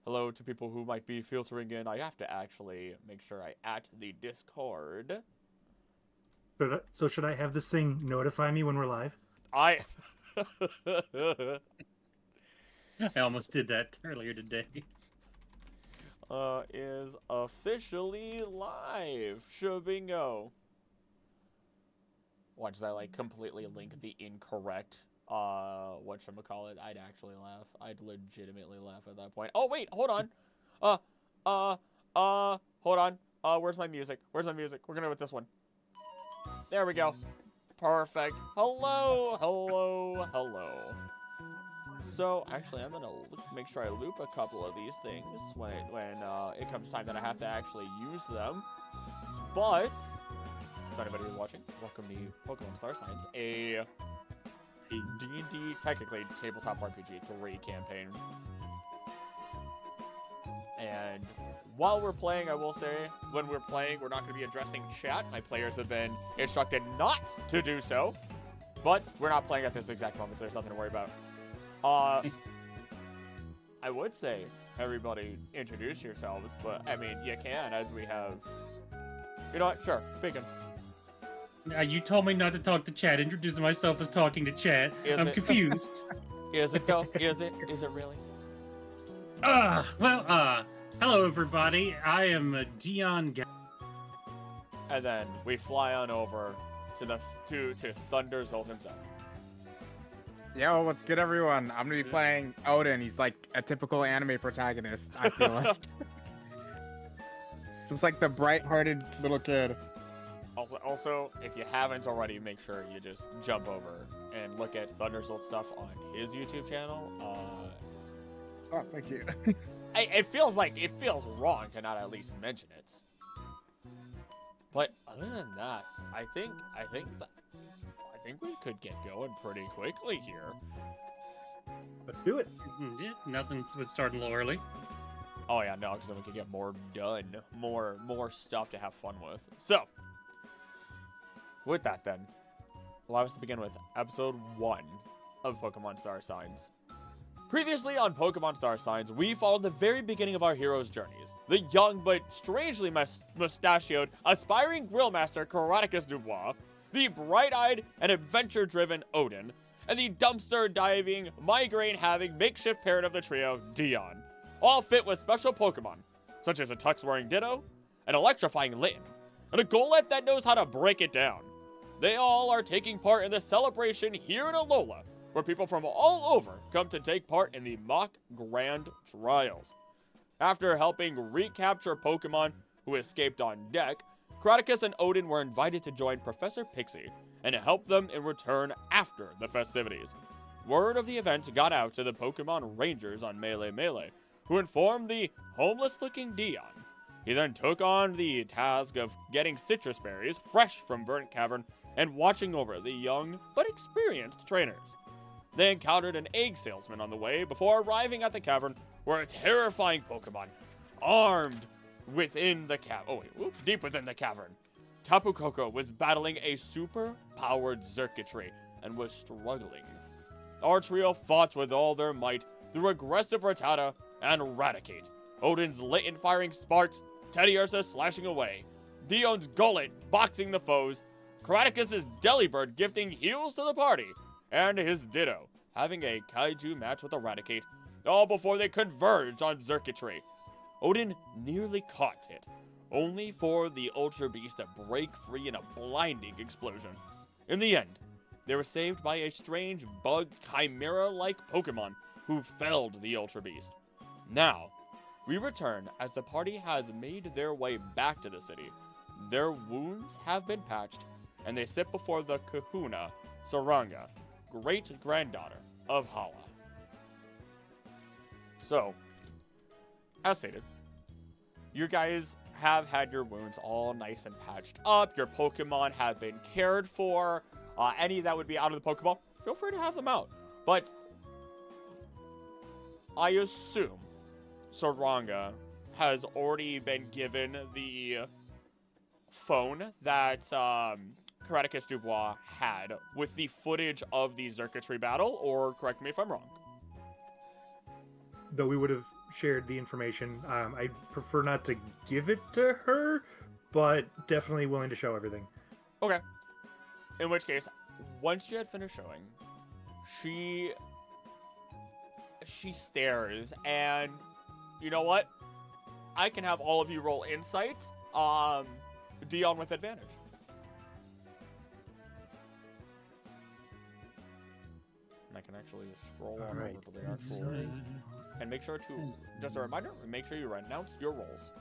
hello to people who might be filtering in. I have to actually make sure I at the Discord. So should I have this thing notify me when we're live? I I almost did that earlier today. is officially live. Shabingo. Watch I like completely link the incorrect whatchamacallit. I'd actually laugh. I'd legitimately laugh at that point. Oh wait, hold on. Hold on. Where's my music? Where's my music? We're gonna go with this one. There we go. Perfect. Hello, hello, hello. So actually, I'm gonna make sure I loop a couple of these things when it comes time that I have to actually use them. But so anybody who's watching, welcome to Pokemon Starsigns, a D&D, technically tabletop RPG3 campaign. And while we're playing, I will say, when we're playing, we're not going to be addressing chat. My players have been instructed not to do so. But we're not playing at this exact moment, so there's nothing to worry about. I would say, everybody introduce yourselves, but, I mean, you can, as we have... You know what? Sure. Pickens. You told me not to talk to chat. Introducing myself as talking to chat. I'm confused. Is it, though? Is it? Is it really? Hello, everybody. I am Dion. And then we fly on over to the to Thunderzolt himself. Yo, what's good, everyone? I'm gonna be playing Odin. He's like a typical anime protagonist, I feel like. Just like the bright-hearted little kid. Also, if you haven't already, make sure you just jump over and look at Thunderzolt stuff on his YouTube channel. Oh, thank you. It feels wrong to not at least mention it. But other than that, I think we could get going pretty quickly here. Let's do it. Yeah, nothing would start a little early. Oh yeah, no, because then we could get more done, more stuff to have fun with. So, with that then, allow us to begin with episode 1 of Pokemon Starsigns. Previously on Pokemon Starsigns, we followed the very beginning of our heroes' journeys. The young but strangely mustachioed, aspiring grillmaster Karaticus Dubois, the bright-eyed and adventure-driven Odin, and the dumpster-diving, migraine-having makeshift parent of the trio, Dion. All fit with special Pokemon, such as a Tux-wearing Ditto, an electrifying Litten, and a Golett that knows how to break it down. They all are taking part in the celebration here in Alola, where people from all over come to take part in the mock Grand Trials. After helping recapture Pokemon who escaped on deck, Karaticus and Odin were invited to join Professor Pixie and help them in return after the festivities. Word of the event got out to the Pokemon Rangers on Melee, who informed the homeless-looking Dion. He then took on the task of getting citrus berries fresh from Verdant Cavern and watching over the young but experienced trainers. They encountered an egg salesman on the way before arriving at the cavern, where a terrifying Pokemon, armed within the deep within the cavern. Tapu Koko was battling a super-powered Xurkitree and was struggling. Our trio fought with all their might through aggressive Rattata and Raticate, Odin's Litten firing sparks, Teddiursa slashing away, Dion's Golett boxing the foes, Karaticus' Delibird gifting heals to the party, and his Ditto having a kaiju match with Eradicate, all before they converged on Xurkitree. Odin nearly caught it, only for the Ultra Beast to break free in a blinding explosion. In the end, they were saved by a strange bug chimera-like Pokemon who felled the Ultra Beast. Now, we return as the party has made their way back to the city. Their wounds have been patched, and they sit before the Kahuna, Saranga, great-granddaughter of Hala. So, as stated, you guys have had your wounds all nice and patched up. Your Pokemon have been cared for. Any that would be out of the Pokeball, feel free to have them out. But I assume Saranga has already been given the phone that Karaticus Dubois had with the footage of the Xurkitree battle, or correct me if I'm wrong. Though we would have shared the information. I prefer not to give it to her, but definitely willing to show everything. Okay. In which case, once you had finished showing, she stares, and you know what? I can have all of you roll insight. Dion with advantage. And I can actually scroll on over to the actual. And make sure to, just a reminder, make sure you announce your rolls.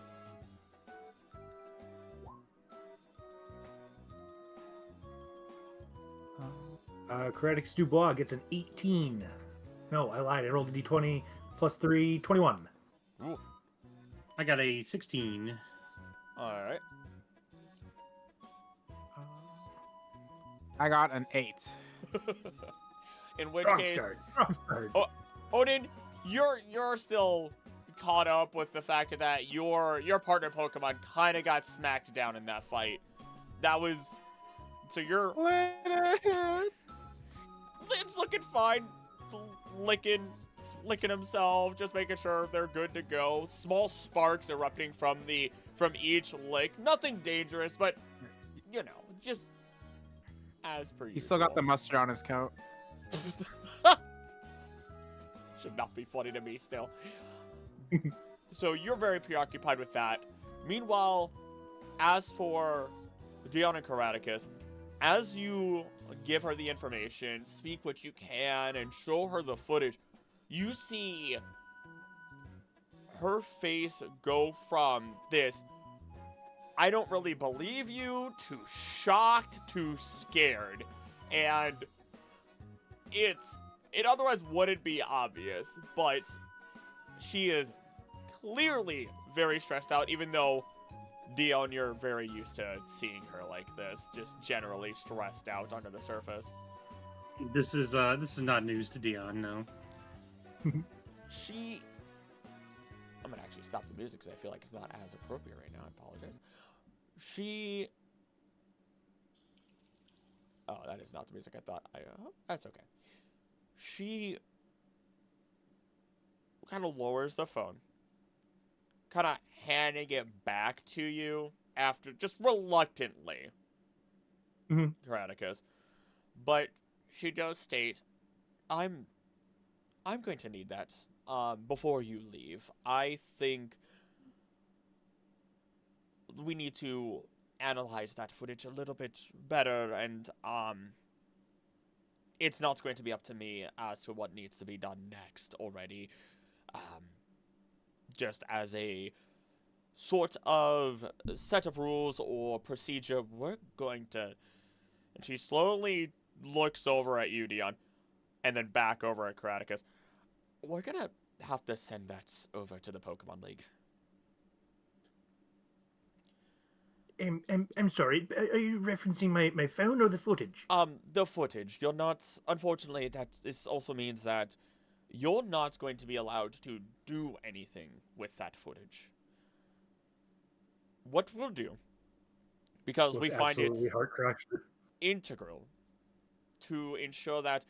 Karatix Dubois gets an 18. No, I lied. I rolled a d20 plus 3, 21. Ooh. I got a 16. Alright. I got an 8. In which Wrong case, start. Oh, Odin, you're still caught up with the fact that your partner Pokemon kind of got smacked down in that fight. That was, so you're. It's looking fine, licking himself, just making sure they're good to go. Small sparks erupting from each lick. Nothing dangerous, but you know, just as per usual. He still got the mustard on his coat. Should not be funny to me still. So you're very preoccupied with that. Meanwhile, as for Dion and Karaticus, as you give her the information, speak what you can, and show her the footage, you see her face go from this, I don't really believe you, to shocked, to scared. And it otherwise wouldn't be obvious, but she is clearly very stressed out, even though, Dion, you're very used to seeing her like this, just generally stressed out under the surface. This is not news to Dion, no. I'm gonna actually stop the music because I feel like it's not as appropriate right now. I apologize. Oh, that is not the music I thought. That's okay. She kind of lowers the phone, kind of handing it back to you after, just reluctantly, Karaticus. But she does state, I'm going to need that before you leave. I think we need to analyze that footage a little bit better, and it's not going to be up to me as to what needs to be done next already. Just as a sort of set of rules or procedure, we're going to... And she slowly looks over at you, Dion, and then back over at Karaticus. We're gonna have to send that over to the Pokemon League. I'm sorry. Are you referencing my phone or the footage? The footage. You're not... Unfortunately, this also means that you're not going to be allowed to do anything with that footage. What we'll do, because we find it integral to ensure that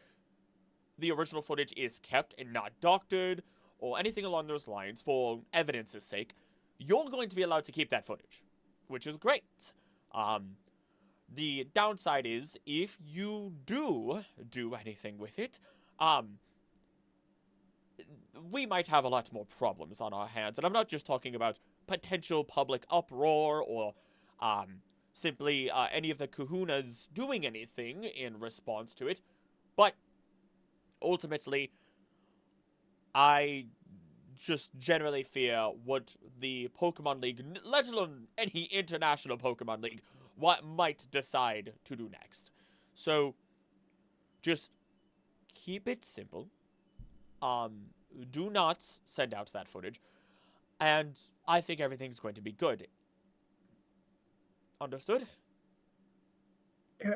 the original footage is kept and not doctored or anything along those lines for evidence's sake, you're going to be allowed to keep that footage, which is great. The downside is, if you do anything with it, we might have a lot more problems on our hands. And I'm not just talking about potential public uproar or simply any of the kahunas doing anything in response to it, but ultimately, I just generally fear what the Pokemon League, let alone any international Pokemon League, what might decide to do next. So, just keep it simple. Do not send out that footage. And I think everything's going to be good. Understood?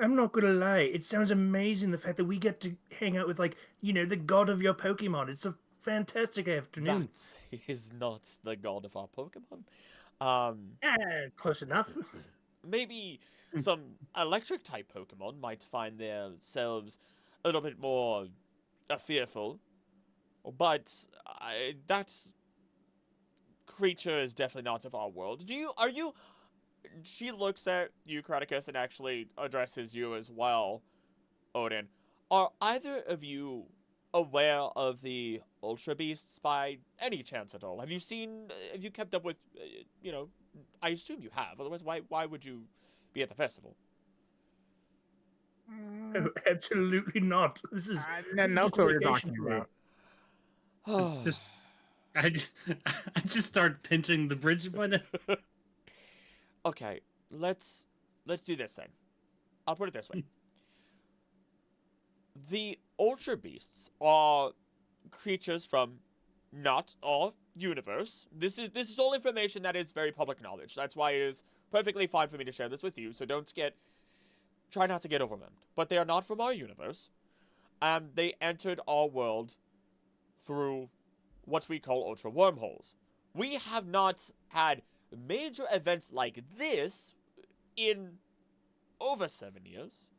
I'm not gonna lie. It sounds amazing, the fact that we get to hang out with, the god of your Pokemon. It's a fantastic afternoon. That is not the god of our Pokemon. Close enough. Maybe some electric-type Pokemon might find themselves a little bit more fearful. But that's creature is definitely not of our world. She looks at you, Kraticus, and actually addresses you as well, Odin. Are either of you aware of the Ultra Beasts by any chance at all? Have you kept up with, I assume you have, otherwise why would you be at the festival? Oh, absolutely not. This is No just clue what you're vacation talking for me. about. Just, I, I just start pinching the bridge button. Okay, let's do this then. I'll put it this way. The Ultra Beasts are creatures from not our universe. This is all information that is very public knowledge. That's why it is perfectly fine for me to share this with you, so try not to get overwhelmed. But they are not from our universe. They entered our world through what we call ultra wormholes. We have not had major events like this in over 7 years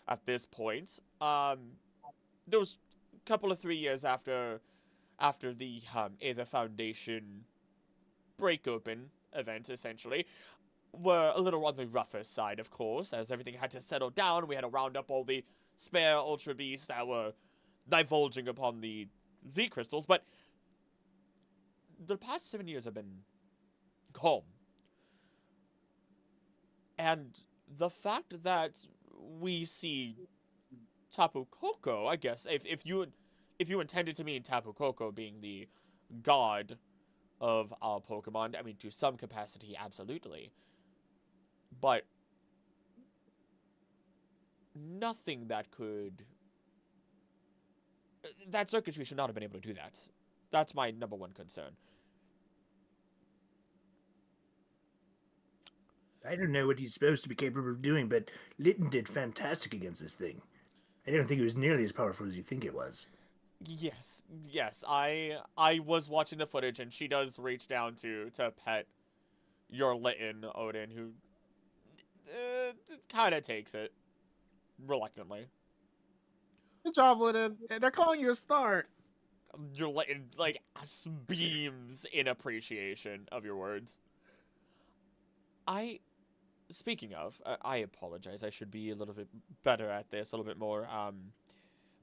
at this point. There was a couple of 3 years after the Aether Foundation break open event, essentially, were a little on the rougher side, of course, as everything had to settle down. We had to round up all the spare Ultra Beasts that were divulging upon the Z crystals, but the past 7 years have been calm. And the fact that we see Tapu Koko, I guess, if you intended to mean Tapu Koko being the god of our Pokemon, I mean, to some capacity, absolutely. But nothing that could... That circuitry should not have been able to do that. That's my number one concern. I don't know what he's supposed to be capable of doing, but Litton did fantastic against this thing. I don't think it was nearly as powerful as you think it was. Yes. I was watching the footage, and she does reach down to pet your Litten, Odin, who kind of takes it reluctantly. Good job, Litten. They're calling you a star. Your Litten, like, beams in appreciation of your words. Speaking of, I apologize. I should be a little bit better at this, a little bit more,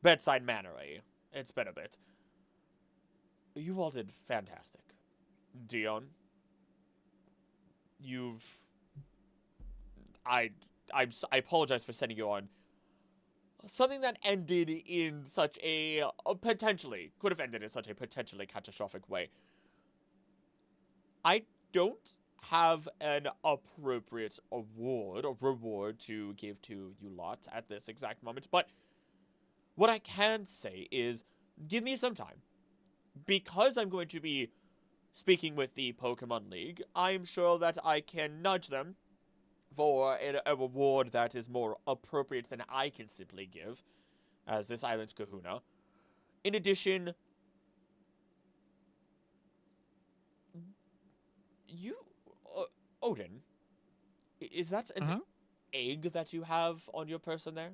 bedside mannery. It's been a bit. You all did fantastic. Dion, I apologize for sending you on something that ended in such a could have ended in such a potentially catastrophic way. I don't have an appropriate award or reward to give to you lot at this exact moment, but what I can say is give me some time. Because I'm going to be speaking with the Pokemon League, I'm sure that I can nudge them for a reward that is more appropriate than I can simply give, as this island's Kahuna. In addition, Odin, is that an egg that you have on your person there?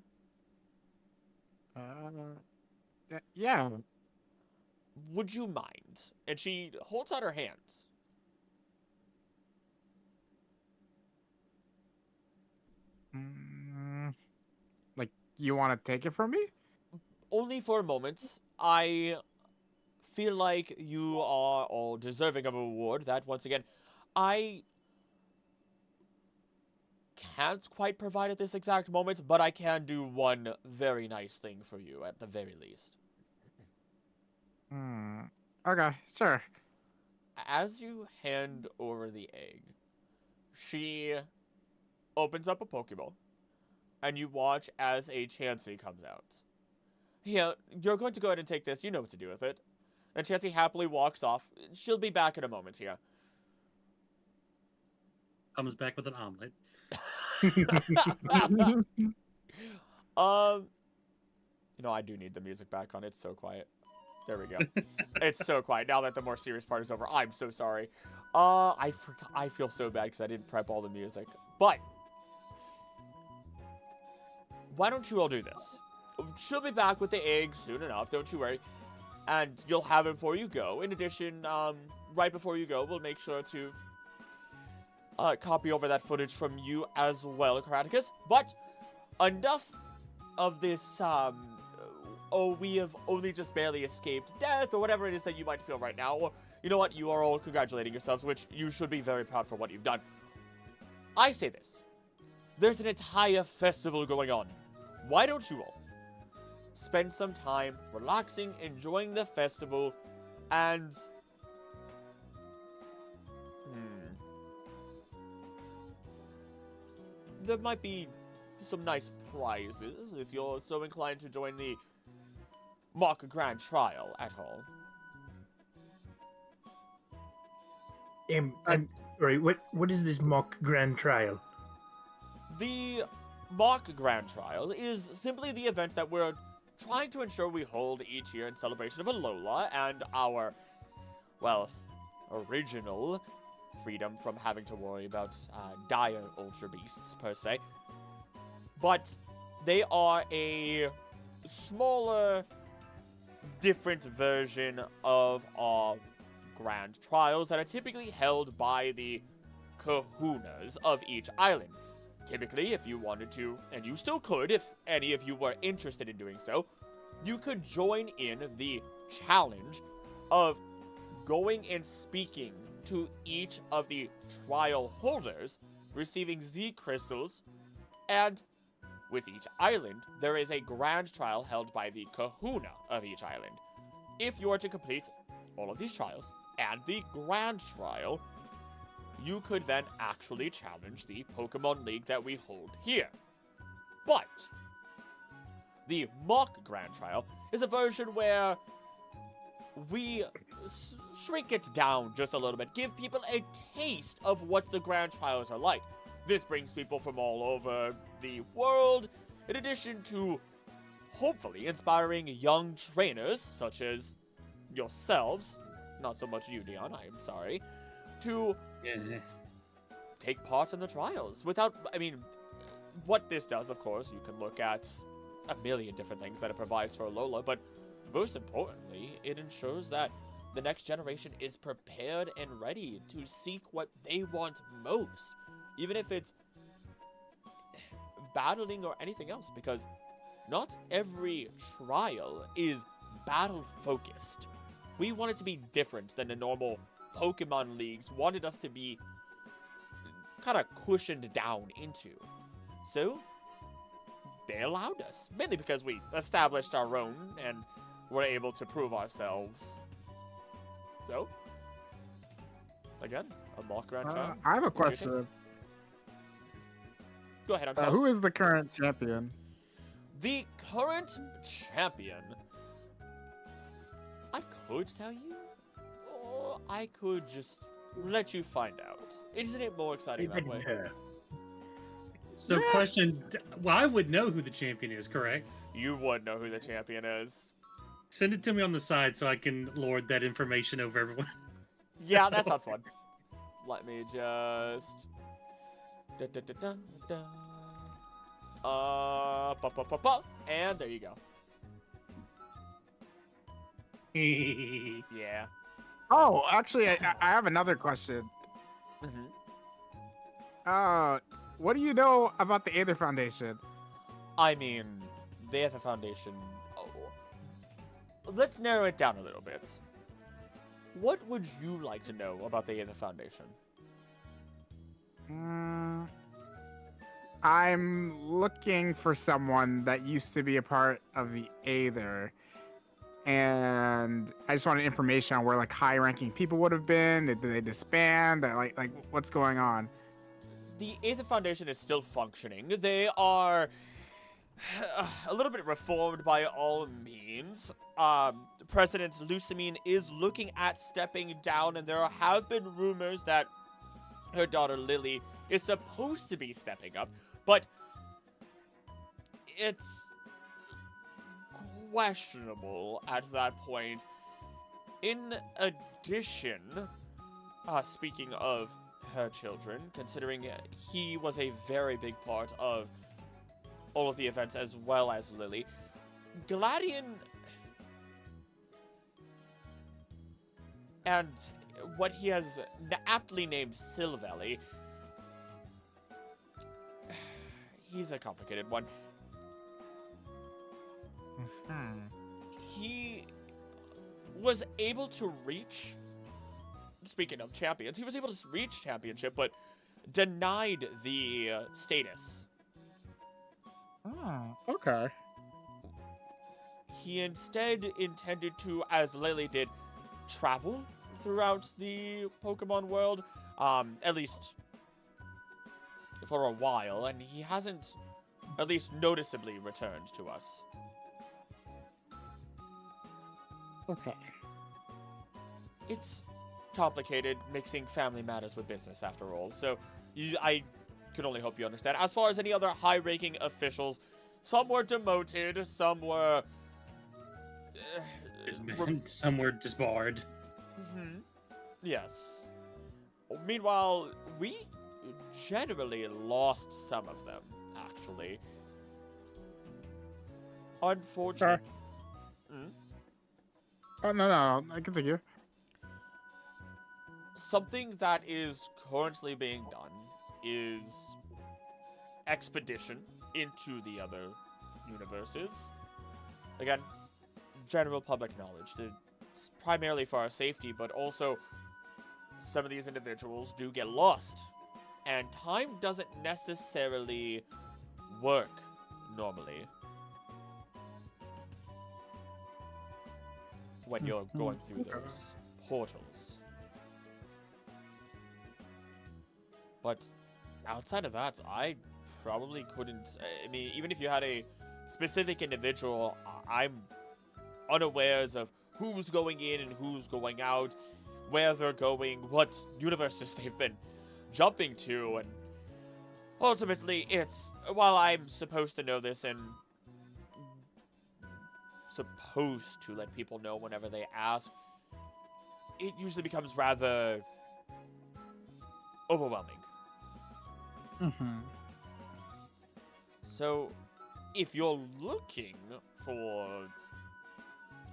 Yeah. Would you mind? And she holds out her hands. Like, you want to take it from me? Only for a moment. I feel like you are all deserving of a reward that, once again, I can't quite provide at this exact moment, but I can do one very nice thing for you, at the very least. Okay, sure. As you hand over the egg, she opens up a Pokeball, and you watch as a Chansey comes out. Yeah, you're going to go ahead and take this. You know what to do with it. And Chansey happily walks off. She'll be back in a moment here. Comes back with an omelet. I do need the music back on. It's so quiet. There we go. It's so quiet. Now that the more serious part is over, I'm so sorry. I feel so bad because I didn't prep all the music. But why don't you all do this? She'll be back with the egg soon enough, don't you worry. and you'll have it before you go. In addition, right before you go, we'll make sure to copy over that footage from you as well, Karaticus. But enough of this, oh, we have only just barely escaped death, or whatever it is that you might feel right now. Or, you know what, you are all congratulating yourselves, which you should be very proud for what you've done. I say this. There's an entire festival going on. Why don't you all spend some time relaxing, enjoying the festival, and... There might be some nice prizes if you're so inclined to join the mock grand trial at all. I'm sorry, what is this mock grand trial? The mock grand trial is simply the event that we're trying to ensure we hold each year in celebration of Alola and our, well, original freedom from having to worry about dire ultra beasts per se. But they are a smaller, different version of our grand trials that are typically held by the Kahunas of each island. Typically, if you wanted to, and you still could if any of you were interested in doing so, you could join in the challenge of going and speaking to each of the trial holders, receiving Z crystals, and with each island, there is a grand trial held by the Kahuna of each island. If you are to complete all of these trials and the grand trial, you could then actually challenge the Pokemon League that we hold here. But the mock grand trial is a version where we shrink it down just a little bit, give people a taste of what the grand trials are like. This brings people from all over the world, in addition to hopefully inspiring young trainers, such as yourselves, not so much you, Dion, I am sorry, to take part in the trials. What this does, of course, you can look at a million different things that it provides for Alola, but most importantly, it ensures that the next generation is prepared and ready to seek what they want most, even if it's battling or anything else, because not every trial is battle-focused. We want it to be different than the normal Pokemon leagues wanted us to be kind of cushioned down into. So, they allowed us, mainly because we established our own and were able to prove ourselves. So, again, a mock grand trial. I have a question. Go ahead, I'm sorry. Who is the current champion? The current champion? I could tell you, or I could just let you find out. Isn't it more exciting that way? So, question, well, I would know who the champion is, correct? You would know who the champion is. Send it to me on the side so I can lord that information over everyone. Yeah, that sounds fun. Let me just... And there you go. Yeah. Oh, actually, I have another question. What do you know about the Aether Foundation? I mean, the Aether Foundation... Oh. Let's narrow it down a little bit. What would you like to know about the Aether Foundation? I'm looking for someone that used to be a part of the Aether, and I just wanted information on where like high-ranking people would have been. Did they disband? Like what's going on? The Aether Foundation is still functioning. They are a little bit reformed by all means. President Lucamine is looking at stepping down, and there have been rumors that her daughter Lily is supposed to be stepping up, but it's questionable at that point. In addition, speaking of her children, considering he was a very big part of all of the events as well as Lily, Gladian and what he has aptly named Silvelli. He's a complicated one. He was able to reach, speaking of champions, he was able to reach championship, but denied the status. Oh, okay. He instead intended to, as Lily did, travel throughout the Pokemon world, at least for a while, and he hasn't, at least noticeably, returned to us. Okay. It's complicated, mixing family matters with business, after all, so I can only hope you understand. As far as any other high-ranking officials, some were demoted, some were... some were disbarred. Yes. Meanwhile, we generally lost some of them, actually. Unfortunately. Oh, no, I continue. Something that is currently being done is expedition into the other universes. Again, general public knowledge. It's primarily for our safety, but also some of these individuals do get lost. And time doesn't necessarily work normally when you're going through those portals. But outside of that, I probably couldn't... I mean, even if you had a specific individual, I'm unawares of who's going in and who's going out, where they're going, what universes they've been jumping to, and ultimately it's, while I'm supposed to know this and supposed to let people know whenever they ask, it usually becomes rather overwhelming. So, if you're looking for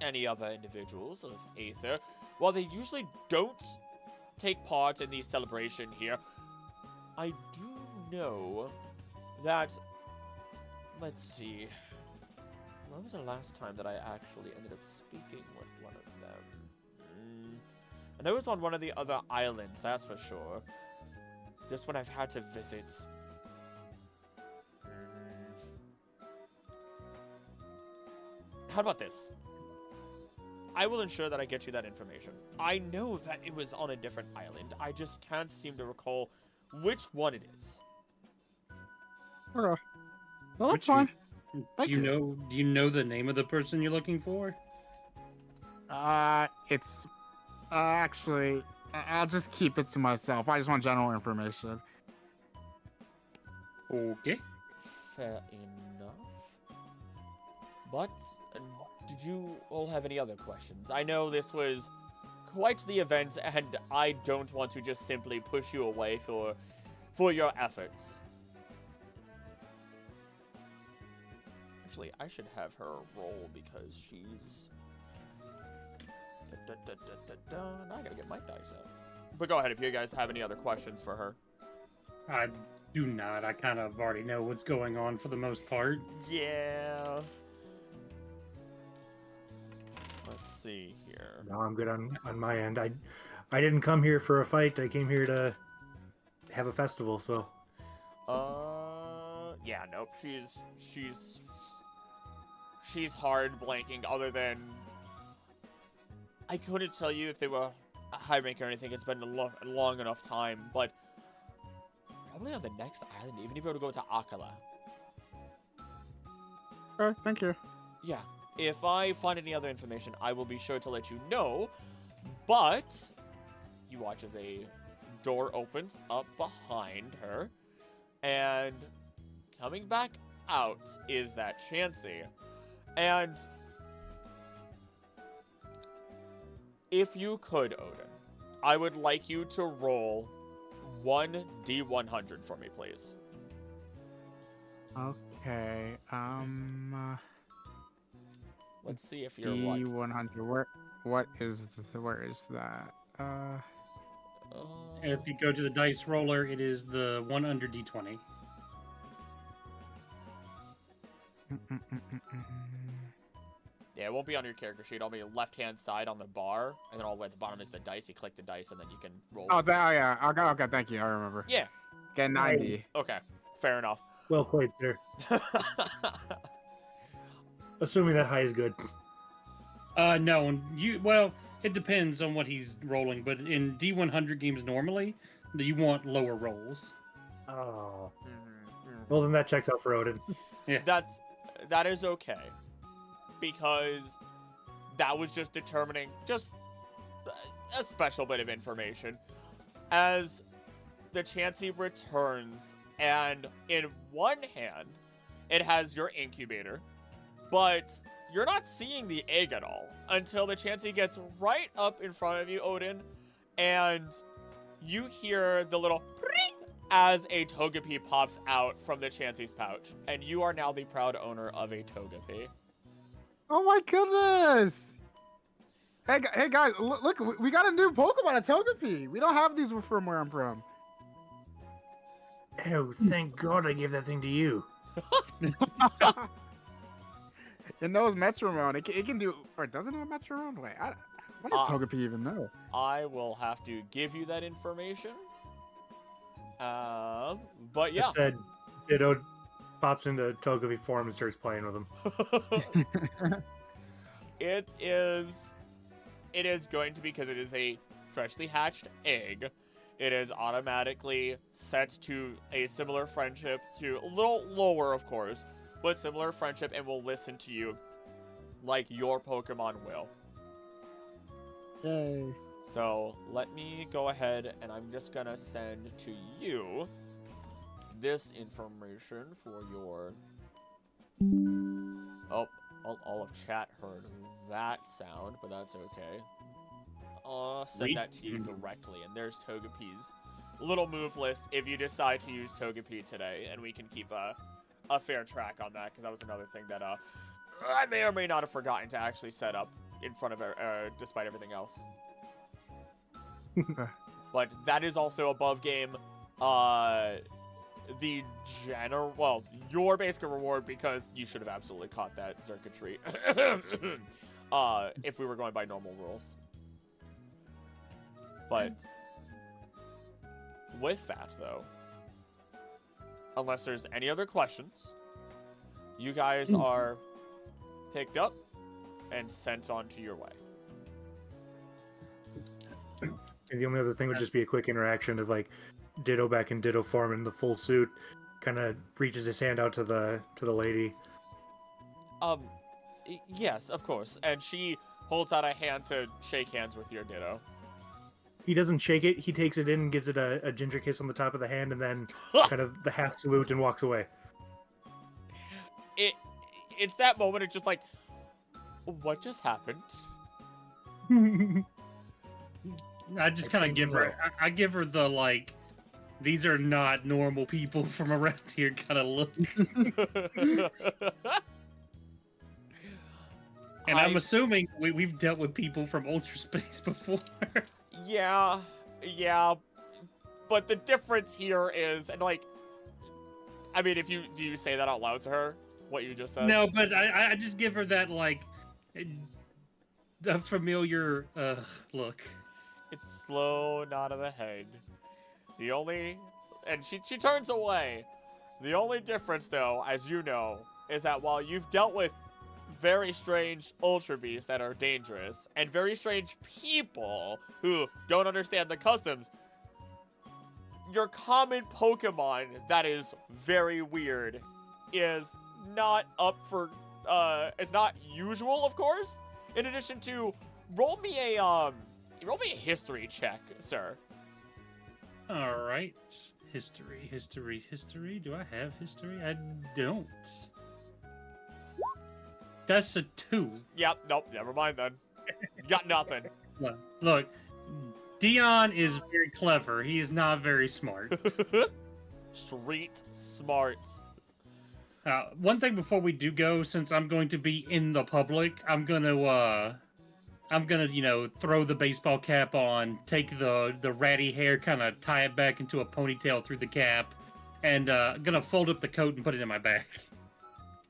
any other individuals of Aether, while they usually don't take part in the celebration here, I do know that, let's see, when was the last time that I actually ended up speaking with one of them? I know it's on one of the other islands, that's for sure. Just when I've had to visit. How about this? I will ensure that I get you that information. I know that it was on a different island. I just can't seem to recall which one it is. Okay. Well, that's fine. Do you know the name of the person you're looking for? It's actually, I'll just keep it to myself. I just want general information. Okay. Fair enough. But did you all have any other questions? I know this was quite the event, and I don't want to just simply push you away for your efforts. Actually, I should have her roll because she's... Now I gotta get my dice out. But go ahead if you guys have any other questions for her. I do not. I kind of already know what's going on for the most part. Yeah. Let's see here. No, I'm good on my end. I didn't come here for a fight. I came here to have a festival, so. Yeah, nope. She's hard blanking, other than I couldn't tell you if they were a high rank or anything. It's been a long enough time, but probably on the next island, even if you were to go to Akala. Okay, thank you. Yeah, if I find any other information, I will be sure to let you know, but you watch as a door opens up behind her, and coming back out is that Chansey. And if you could, Odin, I would like you to roll 1d100 for me, please. Okay, Let's see if you're lucky. D100. Where is that? If you go to the dice roller, it is the one under D20. Yeah, it won't be on your character sheet. It'll be left-hand side on the bar, and then all the way at the bottom is the dice. You click the dice, and then you can roll. Oh, yeah. Okay, thank you. I remember. Yeah. Get 90. Okay, fair enough. Well played, sir. Assuming that high is good. No, well, it depends on what he's rolling, but in D100 games normally, you want lower rolls. Oh. Well, then that checks out for Odin. Yeah. That is okay, because that was just determining just a special bit of information. As the Chansey returns, and in one hand, it has your incubator, but you're not seeing the egg at all until the Chansey gets right up in front of you, Odin, and you hear the little as a Togepi pops out from the Chansey's pouch, and you are now the proud owner of a Togepi. Oh my goodness! Hey guys, look, we got a new Pokemon, a Togepi. We don't have these from where I'm from. Oh, thank God I gave that thing to you. It knows Metronome. It can do, or doesn't it know Metronome? Wait, what does Togepi even know? I will have to give you that information. But yeah. It said Ditto pops into Togepi form and starts playing with him. It is going to be, because it is a freshly hatched egg, it is automatically set to a similar friendship, to a little lower, of course, but similar friendship, and will listen to you like your Pokemon will. Yay. So let me go ahead, and I'm just gonna send to you this information for your... Oh, all of chat heard that sound, but that's okay. I'll send that to you directly, and there's Togepi's little move list if you decide to use Togepi today, and we can keep a fair track on that, because that was another thing that I may or may not have forgotten to actually set up in front of despite everything else. But that is also above game. The general, well, your basic reward, because you should have absolutely caught that circuitry. If we were going by normal rules. But with that, though, unless there's any other questions, you guys are picked up and sent on to your way. And the only other thing would just be a quick interaction of like Ditto back in Ditto form in the full suit, kind of reaches his hand out to the lady. Yes, of course. And she holds out a hand to shake hands with your Ditto. He doesn't shake it. He takes it in and gives it a ginger kiss on the top of the hand, and then kind of the half salute and walks away. It's that moment. It's just like, what just happened? I just kind of give her. I give her the like, these are not normal people from around here kind of look. And I'm assuming we've dealt with people from Ultra Space before. Yeah, but the difference here is, and like, I mean, do you say that out loud to her, what you just said? No, but I just give her that, like, the familiar look. It's slow nod of the head. And she turns away. The only difference, though, as you know, is that while you've dealt with very strange Ultra Beasts that are dangerous, and very strange people who don't understand the customs, your common Pokemon that is very weird is not up for, it's not usual, of course. In addition to, roll me a history check, sir. All right. History. Do I have history? I don't. That's a 2. Yep, nope, never mind then. You got nothing. Look, Dion is very clever. He is not very smart. Street smarts. One thing before we do go, since I'm going to be in the public, I'm going to I'm gonna, throw the baseball cap on, take the ratty hair, kind of tie it back into a ponytail through the cap, and gonna fold up the coat and put it in my bag.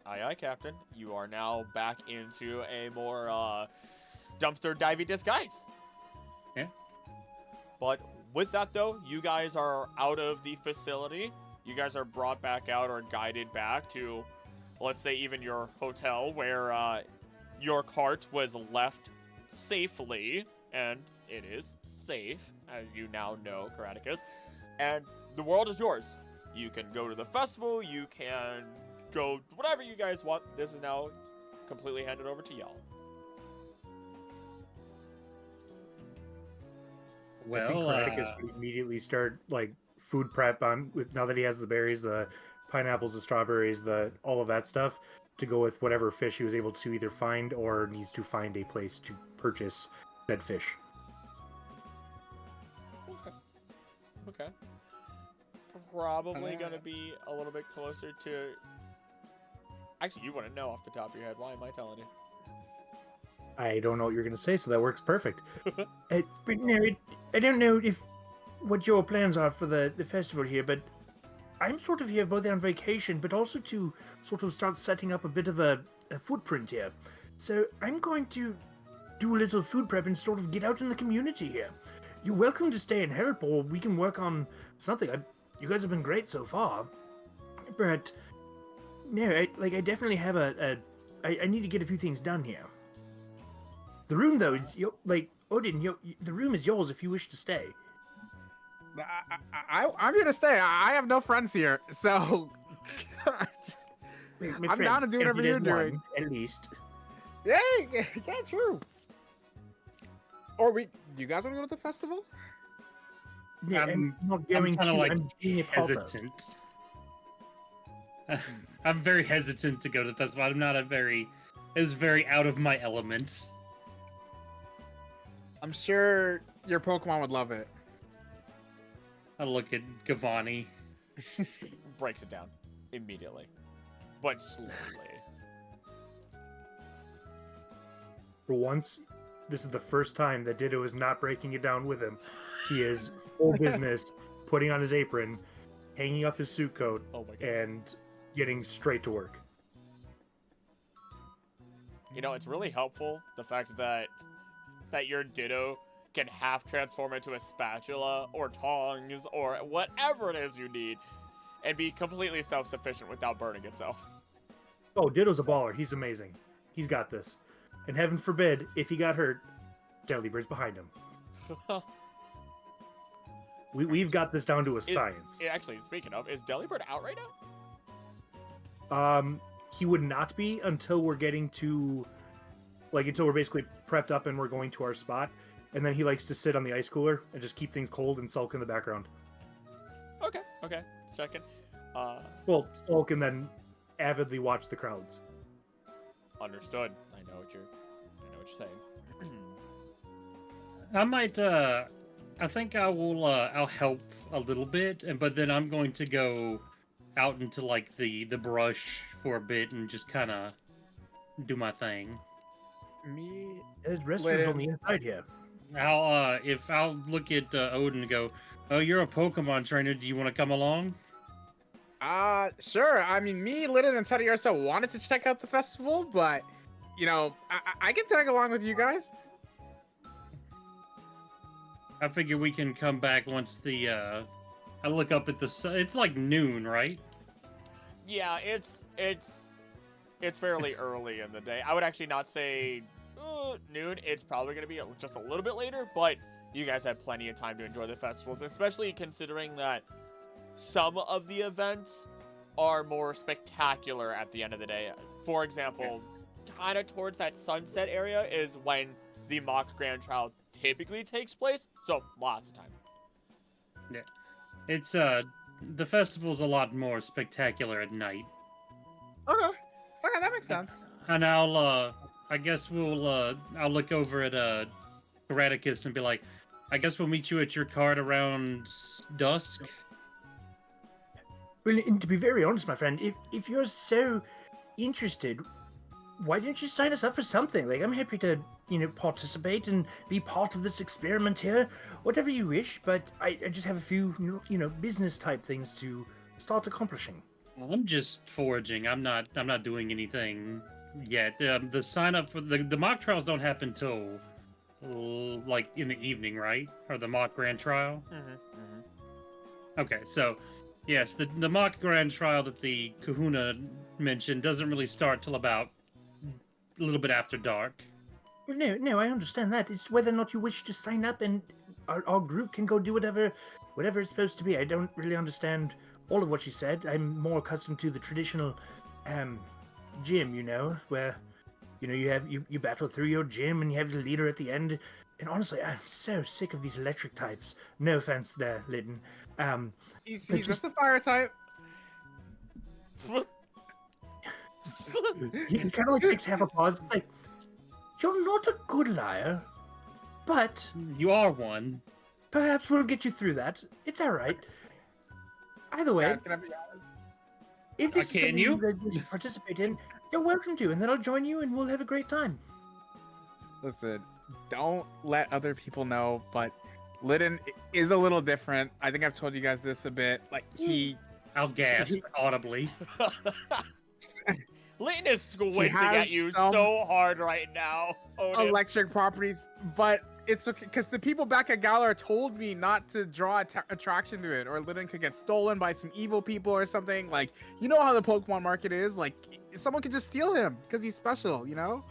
Aye, aye, Captain. You are now back into a more dumpster divey disguise. Yeah. But with that, though, you guys are out of the facility. You guys are brought back out or guided back to, let's say, even your hotel where your cart was left safely. And it is safe, as you now know, Karaticus. And the world is yours. You can go to the festival. You can go whatever you guys want. This is now completely handed over to y'all. Well, I think Karaticus would immediately start like food prep on with now that he has the berries, the pineapples, the strawberries, the all of that stuff to go with whatever fish he was able to either find or needs to find a place to purchase said fish. Okay. Probably gonna be a little bit closer to. Actually, you wouldn't know off the top of your head. Why am I telling you? I don't know what you're going to say, so that works perfect. But no, I don't know if what your plans are for the festival here, but I'm sort of here both on vacation, but also to sort of start setting up a bit of a footprint here. So I'm going to do a little food prep and sort of get out in the community here. You're welcome to stay and help, or we can work on something. You guys have been great so far, but no, I definitely have I need to get a few things done here. The room, though, is Odin. The room is yours if you wish to stay. I'm here to stay. I have no friends here, so My I'm friend, down to do whatever you're there's doing. one, at least. Yeah, true. Or you guys want to go to the festival? No, I'm not going to. like I'm being a pauper. hesitant. I'm very hesitant to go to the festival. I'm not it's very out of my elements. I'm sure your Pokemon would love it. I look at Gavani. Breaks it down immediately, but slowly. For once, this is the first time that Ditto is not breaking it down with him. He is full business, putting on his apron, hanging up his suit coat, and getting straight to work. You know, it's really helpful the fact that your Ditto can half transform into a spatula or tongs or whatever it is you need and be completely self-sufficient without burning itself. Oh, Ditto's a baller. He's amazing. He's got this. And heaven forbid, if he got hurt, Delibir's behind him. We've got this down to a science. Actually, speaking of, is Delibird out right now? He would not be until we're getting to, until we're basically prepped up and we're going to our spot. And then he likes to sit on the ice cooler and just keep things cold and sulk in the background. Okay, just checking. Well, sulk and then avidly watch the crowds. Understood. I know what you're saying. I might, I think I will, I'll help a little bit, but then I'm going to go out into, the brush for a bit and just kind of do my thing. There's restrooms on the inside here. I'll look at Odin and go, oh, you're a Pokemon trainer, do you want to come along? Sure. I mean, me, Lyddon, and Teddy also wanted to check out the festival, but, I can tag along with you guys. I figure we can come back once I look up at the sun. It's like noon, right? Yeah, it's fairly early in the day. I would actually not say noon. It's probably going to be just a little bit later, but you guys have plenty of time to enjoy the festivals, especially considering that some of the events are more spectacular at the end of the day. For example, kind of towards that sunset area is when the mock grand trial typically takes place, so lots of time. Yeah, it's the festival's a lot more spectacular at night. Okay, that makes sense. And I guess I'll look over at Karaticus and be like, I guess we'll meet you at your cart around dusk. Well, and to be very honest, my friend, if you're so interested, why didn't you sign us up for something? Like, I'm happy to, participate and be part of this experiment here, whatever you wish. But I just have a few, business type things to start accomplishing. I'm just foraging. I'm not doing anything yet. The sign up for the mock trials don't happen till like in the evening, right? Or the mock grand trial. Okay, so yes, the mock grand trial that the Kahuna mentioned doesn't really start till about a little bit after dark. No, I understand that. It's whether or not you wish to sign up, and our group can go do whatever it's supposed to be. I don't really understand all of what she said. I'm more accustomed to the traditional gym, where you battle through your gym and you have the leader at the end. And honestly, I'm so sick of these electric types. No offense there, Lytton. He's just a fire type. He kind of like takes half a pause. Like, you're not a good liar, but You are one. perhaps we'll get you through that. It's all right. Either way, Guys, can I be honest? if this is Can something you? you guys wish to participate in, you're welcome to, and then I'll join you and we'll have a great time. Listen, don't let other people know, but Lytton is a little different. I think I've told you guys this a bit. Like, I'll gasp audibly. Layton is squinting has at you some so hard right now. Odin. electric properties, but it's okay because the people back at Galar told me not to draw attraction to it, or Lytton could get stolen by some evil people or something. Like, you know how the Pokemon market is. Like, someone could just steal him because he's special, you know?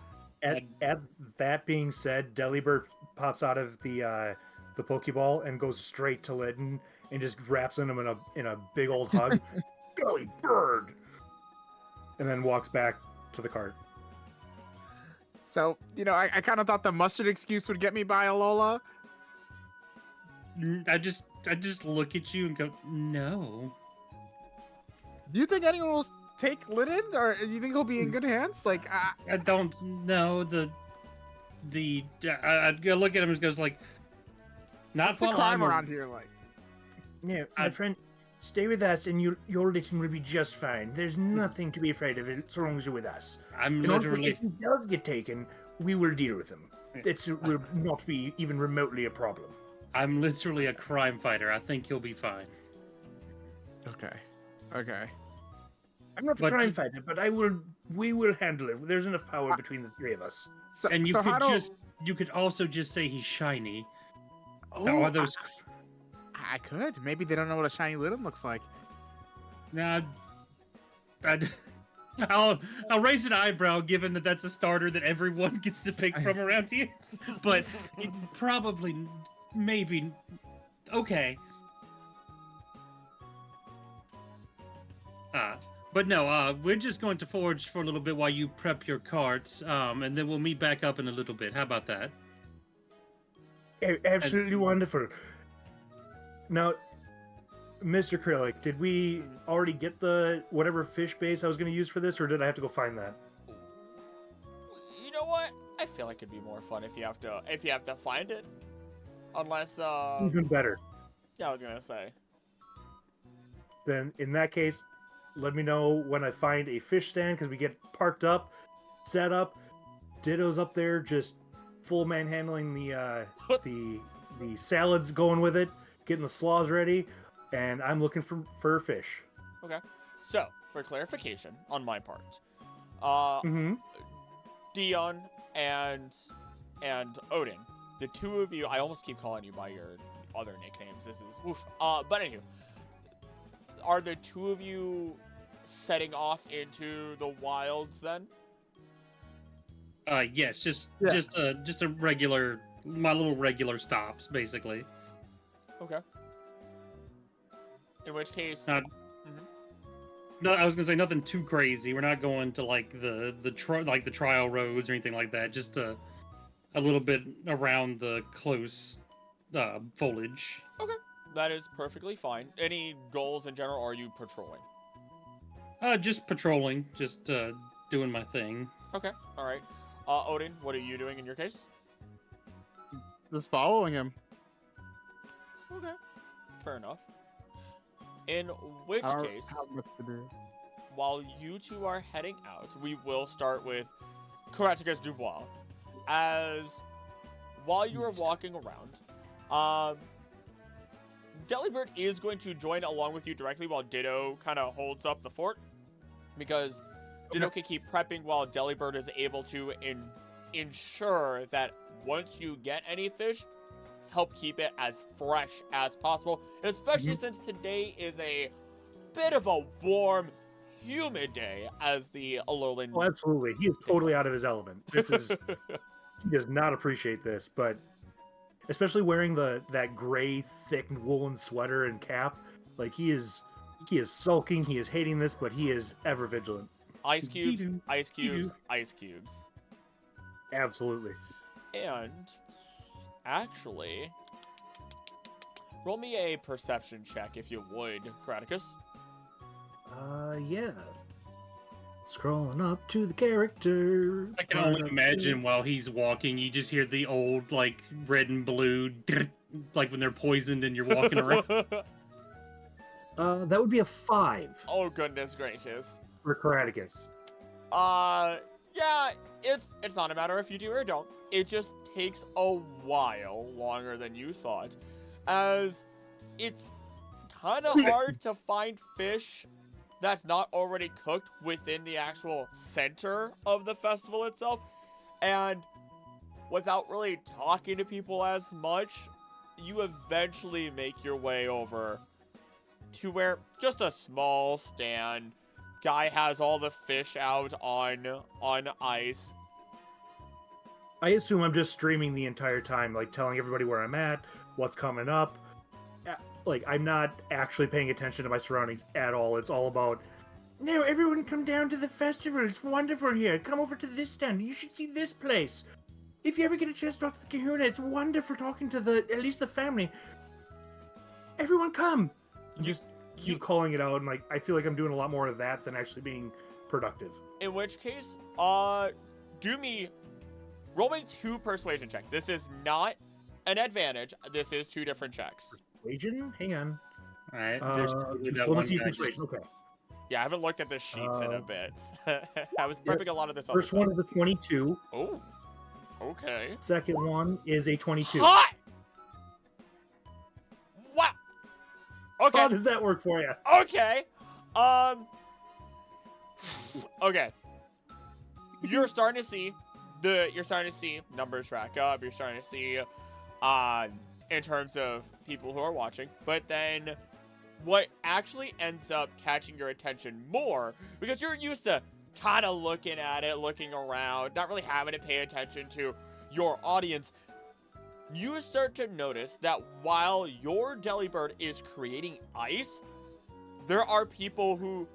At that being said, Delibird pops out of the Pokeball and goes straight to Lytton and just wraps him in a big old hug. Delibird! And then walks back to the cart. So, I kind of thought the mustard excuse would get me by Alola. I just look at you and go, no. Do you think anyone will take Lytton, or do you think he'll be in good hands? Like, I don't know I look at him and goes like, not what's the while crime I'm around here like? No, my friend, stay with us and your Lytton will be just fine. There's nothing to be afraid of so long as you're with us. I'm And honestly, literally if he does get taken, we will deal with him. It will not be even remotely a problem. I'm literally a crime fighter. I think he'll be fine. Okay. I'm not a But crime you- fighter, but we will handle it. There's enough power between the three of us. So, And you so how could do you could also just say he's shiny. oh, Or those I could. Maybe they don't know what a shiny Lytton looks like. Nah, I'll raise an eyebrow given that that's a starter that everyone gets to pick from around here. But it probably, maybe, okay. But no, we're just going to forage for a little bit while you prep your carts, and then we'll meet back up in a little bit. How about that? Absolutely wonderful. Now, Mr. Krillic, did we already get the whatever fish base I was going to use for this, or did I have to go find that? You know what? I feel like it'd be more fun if you have to find it. Unless Even better. yeah, I was gonna say. Then, in that case, let me know when I find a fish stand, because we get parked up, set up. Ditto's up there, just full manhandling the salads, going with it, getting the slaws ready, and I'm looking for fish. Okay. So, for clarification on my part, Mm-hmm. Dion and Odin, the two of you, I almost keep calling you by your other nicknames. This is oof. But anywho, are the two of you setting off into the wilds then? Yes, just a regular, my little regular stops, basically. Okay. In which case, Not- No, I was gonna say nothing too crazy. We're not going to like the trial roads or anything like that. Just a little bit around the close foliage. that is perfectly fine. Any goals in general, or are you patrolling? Just patrolling, just doing my thing. Okay, all right. Odin, what are you doing in your case? Just following him. Okay, fair enough. In which I don't case, have much to do. while you two are heading out, we will start with Karatekas Dubois, as while you are walking around, Delibird is going to join along with you directly while Ditto kind of holds up the fort, because Ditto can keep prepping while Delibird is able to ensure that once you get any fish, help keep it as fresh as possible, especially since today is a bit of a warm, humid day, as the Alolan... Oh, absolutely. He is totally out of his element. This is... He does not appreciate this, but especially wearing that gray, thick woolen sweater and cap, like he is sulking, he is hating this, but he is ever vigilant. Ice cubes, ice cubes, ice cubes. Absolutely. And actually, roll me a perception check if you would, Kraticus. Yeah. Scrolling up to the character. I can only imagine while he's walking, you just hear the old, like, red and blue, like when they're poisoned and you're walking around. That would be a 5. Oh, goodness gracious. For Karaticus. Yeah, it's not a matter if you do or don't. It just takes a while longer than you thought, as it's kind of hard to find fish that's not already cooked within the actual center of the festival itself. And without really talking to people as much, you eventually make your way over to where just a small stand. Guy has all the fish out on ice. I assume I'm just streaming the entire time, like telling everybody where I'm at, what's coming up. Like, I'm not actually paying attention to my surroundings at all. It's all about, no, everyone come down to the festival. It's wonderful here. Come over to this stand. You should see this place. If you ever get a chance to talk to the Kahuna, it's wonderful talking to at least the family. Everyone come. Just keep calling it out, and like, I feel like I'm doing a lot more of that than actually being productive. In which case, roll me 2 persuasion checks. This is not an advantage. This is 2 different checks. Persuasion? Hang on. Alright, there's totally that let one me see guy persuasion. Okay. Yeah, I haven't looked at the sheets in a bit. I was prepping a lot of this. First one is a 22. Oh, okay. Second one is a 22. Hot! Wow. Okay. How does that work for you? Okay. Okay. You're starting to see numbers rack up. You're starting to see, in terms of people who are watching. But then, what actually ends up catching your attention more, because you're used to kind of looking at it, looking around, not really having to pay attention to your audience, you start to notice that while your Delibird is creating ice, there are people who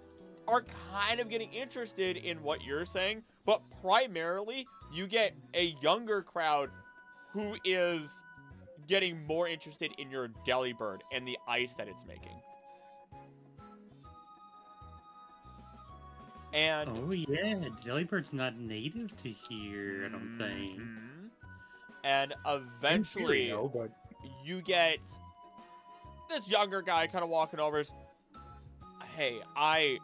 are kind of getting interested in what you're saying, but primarily you get a younger crowd who is getting more interested in your Delibird and the ice that it's making. And oh yeah, Delibird's not native to here, I don't think. And eventually, you get this younger guy kind of walking over. Hey, I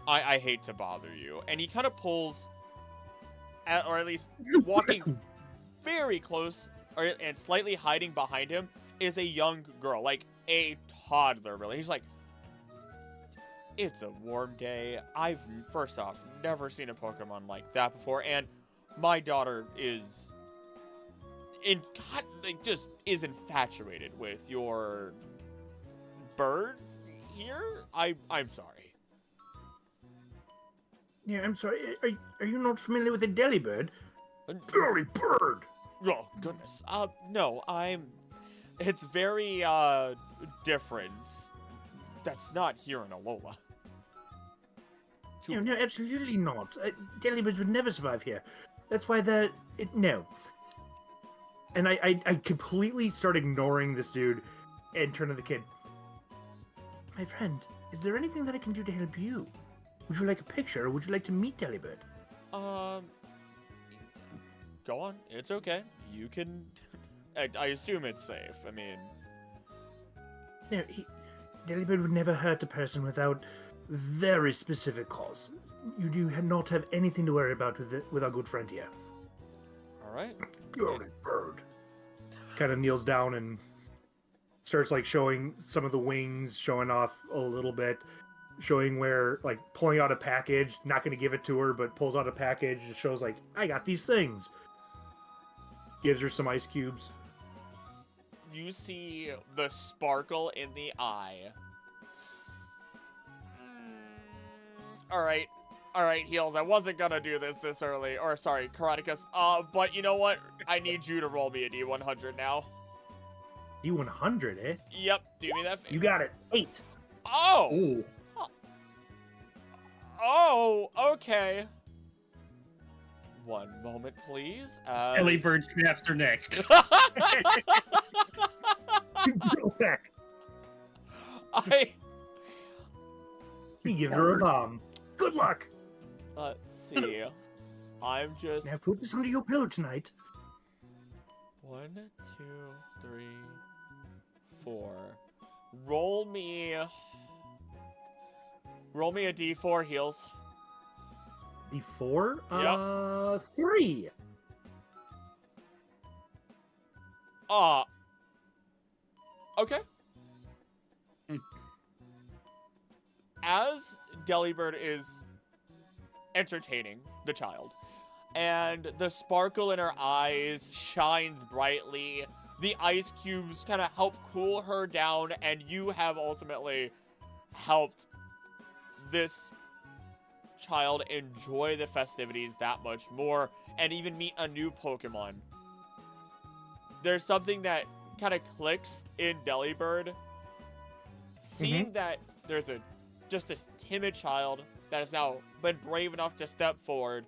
hate to bother you, and he kind of pulls, or at least walking very close, and slightly hiding behind him is a young girl, like a toddler, really. He's like, it's a warm day. I've, first off, never seen a Pokemon like that before, and my daughter is just is infatuated with your bird here. I'm sorry. Yeah, I'm sorry. Are you not familiar with a Delibird? Delibird! Oh, goodness. No, it's very, different. That's not here in Alola. No, absolutely not. Delibirds would never survive here. That's why no. And I completely start ignoring this dude and turn to the kid. My friend, is there anything that I can do to help you? Would you like a picture, or would you like to meet Delibird? Go on. It's okay. You can... I assume it's safe. I mean... No, Delibird would never hurt a person without very specific cause. You do not have anything to worry about with our good friend here. All right. Dirty bird. Kind of kneels down and starts like showing some of the wings, showing off a little bit, showing where, like, pulling out a package, not going to give it to her, but pulls out a package and shows, like, I got these things. Gives her some ice cubes. You see the sparkle in the eye. All right, Heels. I wasn't gonna do this early, or sorry, Karaticus. But you know what? I need you to roll me a D100 now. D100, eh? Yep, do me that favor. You got it. 8. Oh! Ooh. Oh, okay. One moment, please. Ellie Bird snaps her neck. Go back. He gives her a bomb. Good luck. Let's see. I'm just... Now put this under your pillow tonight. 1, 2, 3, 4. Roll me a D4, Heels. D4? 3. Okay. As Delibird is entertaining the child, and the sparkle in her eyes shines brightly, the ice cubes kind of help cool her down, and you have ultimately helped this child enjoy the festivities that much more, and even meet a new Pokemon. There's something that kind of clicks in Delibird, seeing that there's just this timid child that has now been brave enough to step forward.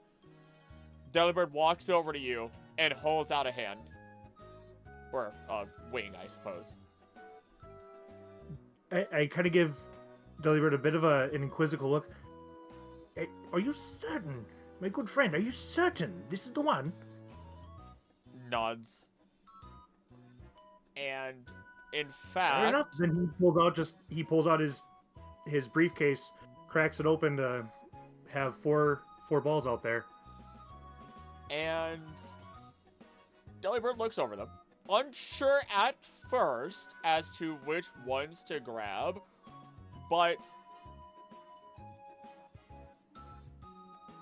Delibird walks over to you and holds out a hand. Or a wing, I suppose. I kind of give Delibird a bit of an inquisitive look. Are you certain? My good friend, are you certain this is the one? Nods. And in Fair fact... enough. Then he pulls out his briefcase, cracks it open to have four balls out there. And Delibird looks over them, unsure at first as to which ones to grab, but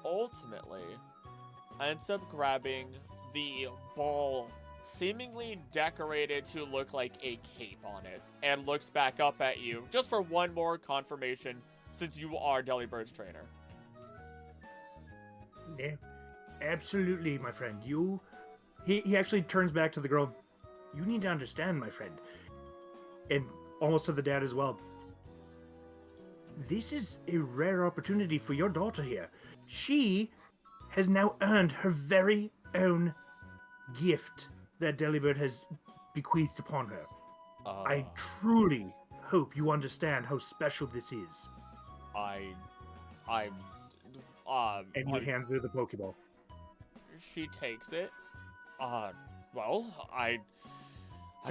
ultimately ends up grabbing the ball seemingly decorated to look like a cape on it, and looks back up at you just for one more confirmation, since you are Delibird's trainer. Yeah, absolutely, my friend. He actually turns back to the girl. You need to understand, my friend, and almost to the dad as well. This is a rare opportunity for your daughter here. She has now earned her very own gift that Delibird has bequeathed upon her. I truly hope you understand how special this is. And he hands her the Pokeball. She takes it. Well, I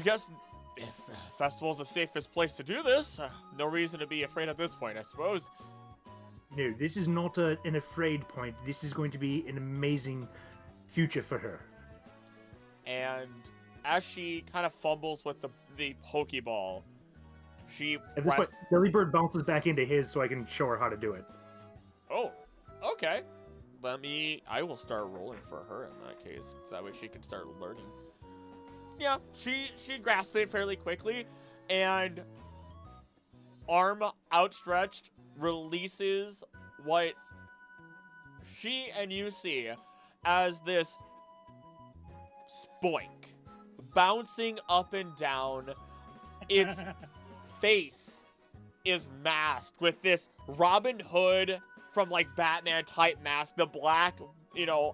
guess if festival's the safest place to do this, no reason to be afraid at this point, I suppose. No, this is not an afraid point. This is going to be an amazing future for her. And as she kind of fumbles with the Pokeball, she At this point, Delibird bounces back into his so I can show her how to do it. Oh, okay. I will start rolling for her in that case, so that way she can start learning. Yeah, she grasps it fairly quickly, and arm outstretched releases what she and you see as this spoink bouncing up and down. Its face is masked with this Robin Hood from like Batman type mask, the black,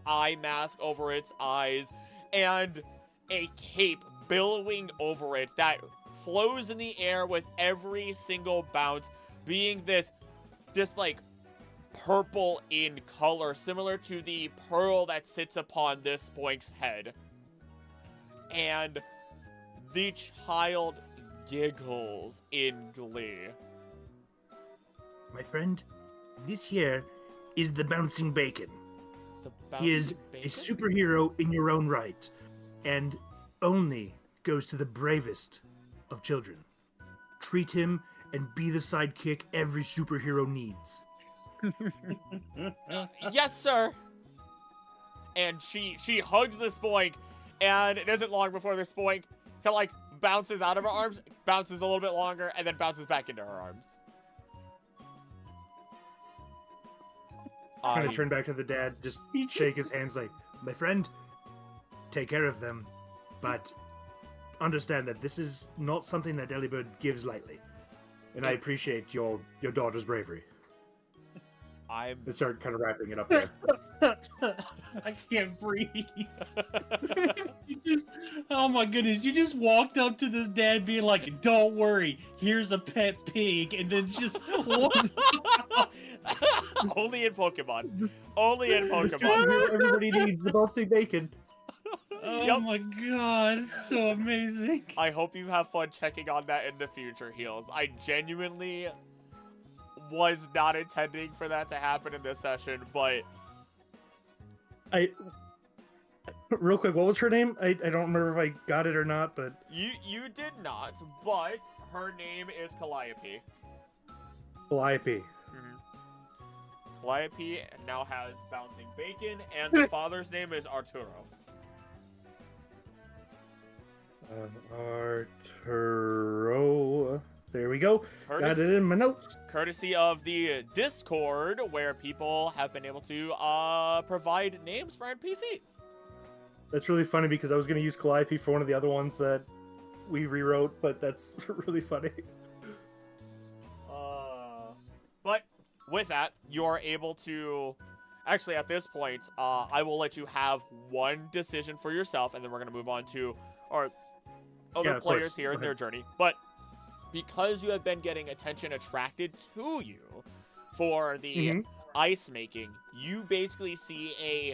eye mask over its eyes, and a cape billowing over it that flows in the air with every single bounce, being this like purple in color, similar to the pearl that sits upon this Spoink's head. And the child giggles in glee. My friend, this here is the Bouncing Bacon. The He is bouncing a bacon? superhero in your own right, and only goes to the bravest of children. Treat him and be the sidekick every superhero needs. Yes, sir. And she hugs the Spoink, and it isn't long before the Spoink kind of like bounces out of her arms, bounces a little bit longer, and then bounces back into her arms. Kind of turn back to the dad, just shake his hands like, my friend, take care of them, but understand that this is not something that Delibird gives lightly. And I appreciate your daughter's bravery. Let's start kind of wrapping it up there. I can't breathe. Oh my goodness, you just walked up to this dad being like, don't worry, here's a pet pig, and then just Only in Pokemon. Only in The Pokemon. superhero everybody needs, the Bouncing Bacon. oh Yep. my god, it's so amazing. I hope you have fun checking on that in the future, Heels. I genuinely was not intending for that to happen in this session, but Real quick, what was her name? I don't remember if I got it or not, but you did not. But her name is Calliope. Calliope. Calliope now has Bouncing Bacon, and the father's name is Arturo. Arturo. There we go. Got it in my notes. Courtesy of the Discord, where people have been able to provide names for NPCs. That's really funny because I was going to use Calliope for one of the other ones that we rewrote, but that's really funny. But with that, you're able to... Actually, at this point, I will let you have one decision for yourself, and then we're going to move on to our other players here in their journey. But because you have been getting attention attracted to you for the ice making, you basically see a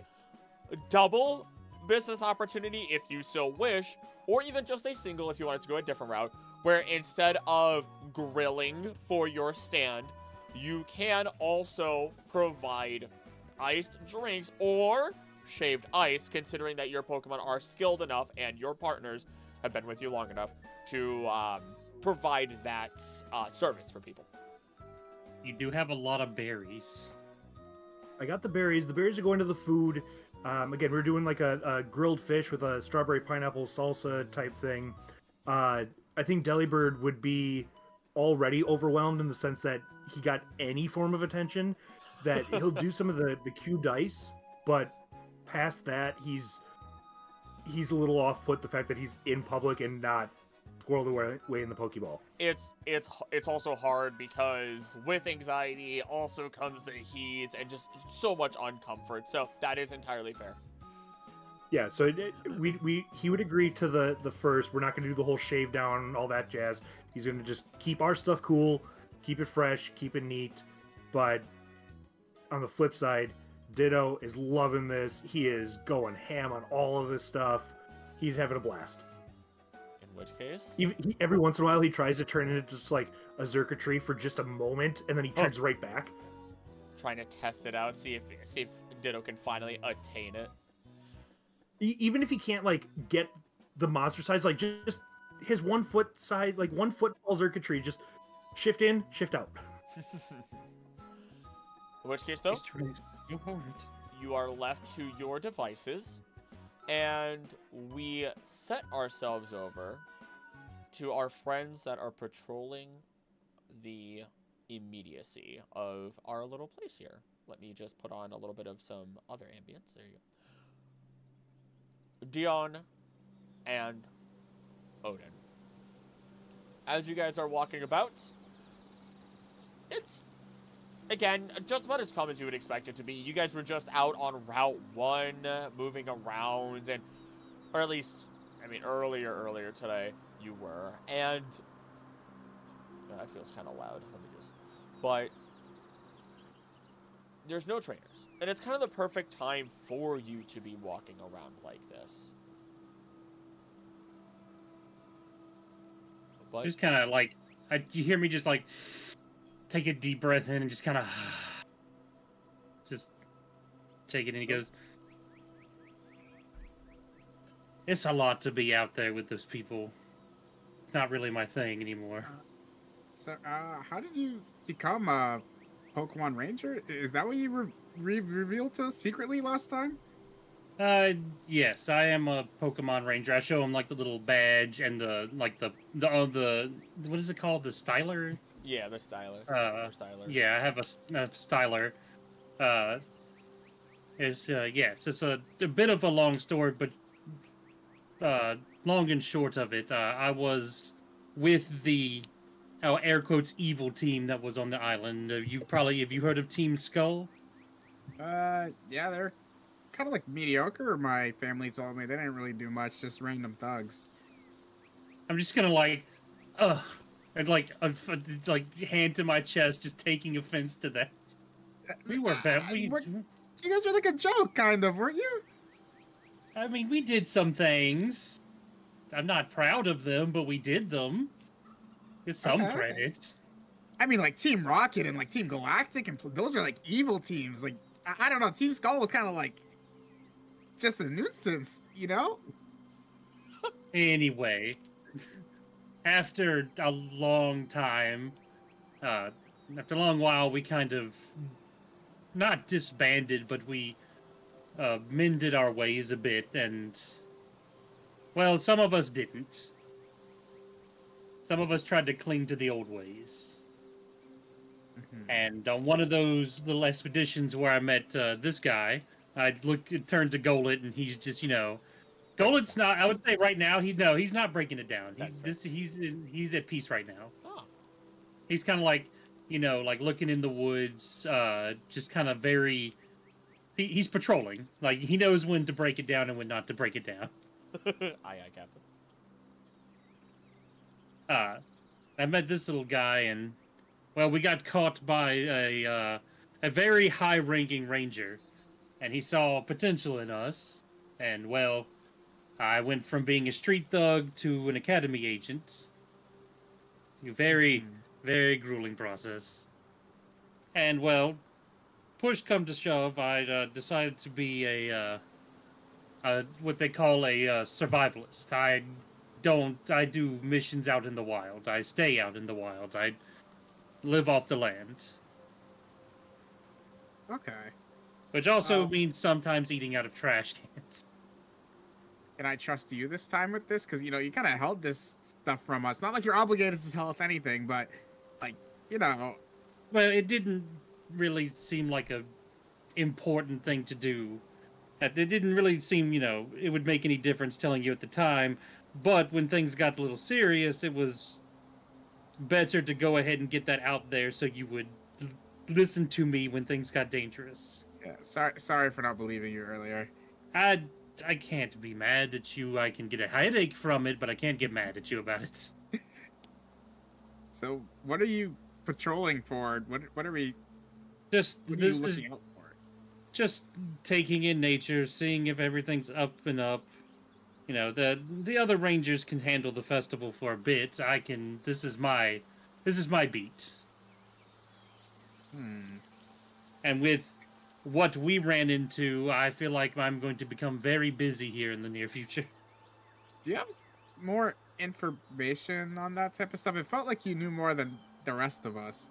double business opportunity if you so wish, or even just a single if you wanted to go a different route, where instead of grilling for your stand, you can also provide iced drinks or shaved ice, considering that your Pokemon are skilled enough and your partners have been with you long enough to provide that service for people. You do have a lot of berries. I got the berries. The berries are going to the food. Again, we're doing like a grilled fish with a strawberry pineapple salsa type thing. I think Delibird would be already overwhelmed in the sense that he got any form of attention, that he'll do some of the cubed ice, but past that, he's a little off-put the fact that he's in public and not squirreled away in the Pokeball. It's also hard because with anxiety also comes the heat and just so much uncomfort. So that is entirely fair. Yeah, so he would agree to the first. We're not going to do the whole shave down and all that jazz. He's going to just keep our stuff cool, keep it fresh, keep it neat. But on the flip side, Ditto is loving this. He is going ham on all of this stuff. He's having a blast. In which case, every once in a while, he tries to turn into just like a Xurkitree for just a moment, and then he turns right back. Trying to test it out, see if Ditto can finally attain it. Even if he can't like get the monster size, like just his 1 foot size, like 1 foot tall Xurkitree, just shift in, shift out. In which case, though, you are left to your devices, and we set ourselves over to our friends that are patrolling the immediacy of our little place here. Let me just put on a little bit of some other ambience. There you go. Dion and Odin. As you guys are walking about, it's, again, just about as calm as you would expect it to be. You guys were just out on Route 1, moving around, and, or at least, I mean, earlier today, you were. And, that feels kind of loud. Let me just, but there's no trainers. And it's kind of the perfect time for you to be walking around like this. But Just kind of like, you hear me just like, take a deep breath in and just kind of just take it in. He goes, it's a lot to be out there with those people. It's not really my thing anymore. So, how did you become a Pokemon Ranger? Is that what you revealed to us secretly last time? Yes, I am a Pokemon Ranger. I show him like the little badge and the what is it called? The styler? Yeah, the stylus. Uh, Or styler. Yeah, I have a styler. Uh, yes, it's a bit of a long story, but long and short of it, I was with the air quotes evil team that was on the island. Have you heard of Team Skull? Yeah, they're kind of like mediocre. My family told me they didn't really do much, just random thugs. I'm just gonna and like hand to my chest, just taking offense to that. We were bad. You guys were like a joke, kind of, weren't you? I mean, we did some things. I'm not proud of them, but we did them. It's some Okay. credit. I mean, like Team Rocket and like Team Galactic, and those are like evil teams. Like, I don't know, Team Skull was kind of like just a nuisance, you know? Anyway, after a long time, after a long while, we kind of not disbanded, but we mended our ways a bit, and well, some of us didn't. Some of us tried to cling to the old ways. And on one of those little expeditions where I met this guy, I turned to Golet, and he's just, Golet's not. I would say right now, he's not breaking it down. He's at peace right now. Oh. He's kind of like, like looking in the woods, just kind of very. He's patrolling. Like he knows when to break it down and when not to break it down. Aye, Captain. I met this little guy, and well, we got caught by a very high-ranking ranger, and he saw potential in us, and well, I went from being a street thug to an academy agent. A very, very grueling process. And well, push come to shove, I decided to be a what they call a survivalist. I do missions out in the wild. I stay out in the wild. I live off the land. Okay. Which also means sometimes eating out of trash cans. Can I trust you this time with this? Because, you kind of held this stuff from us. Not like you're obligated to tell us anything, but, like, Well, it didn't really seem like a important thing to do. It didn't really seem, it would make any difference telling you at the time. But when things got a little serious, it was better to go ahead and get that out there so you would listen to me when things got dangerous. Yeah, sorry for not believing you earlier. I can't be mad at you. I can get a headache from it, but I can't get mad at you about it. So, what are you patrolling for? What are we? Just What are this you is looking out for? just taking in nature, seeing if everything's up and up. The other rangers can handle the festival for a bit. I can. This is my beat. And with what we ran into, I feel like I'm going to become very busy here in the near future. Do you have more information on that type of stuff? It felt like you knew more than the rest of us.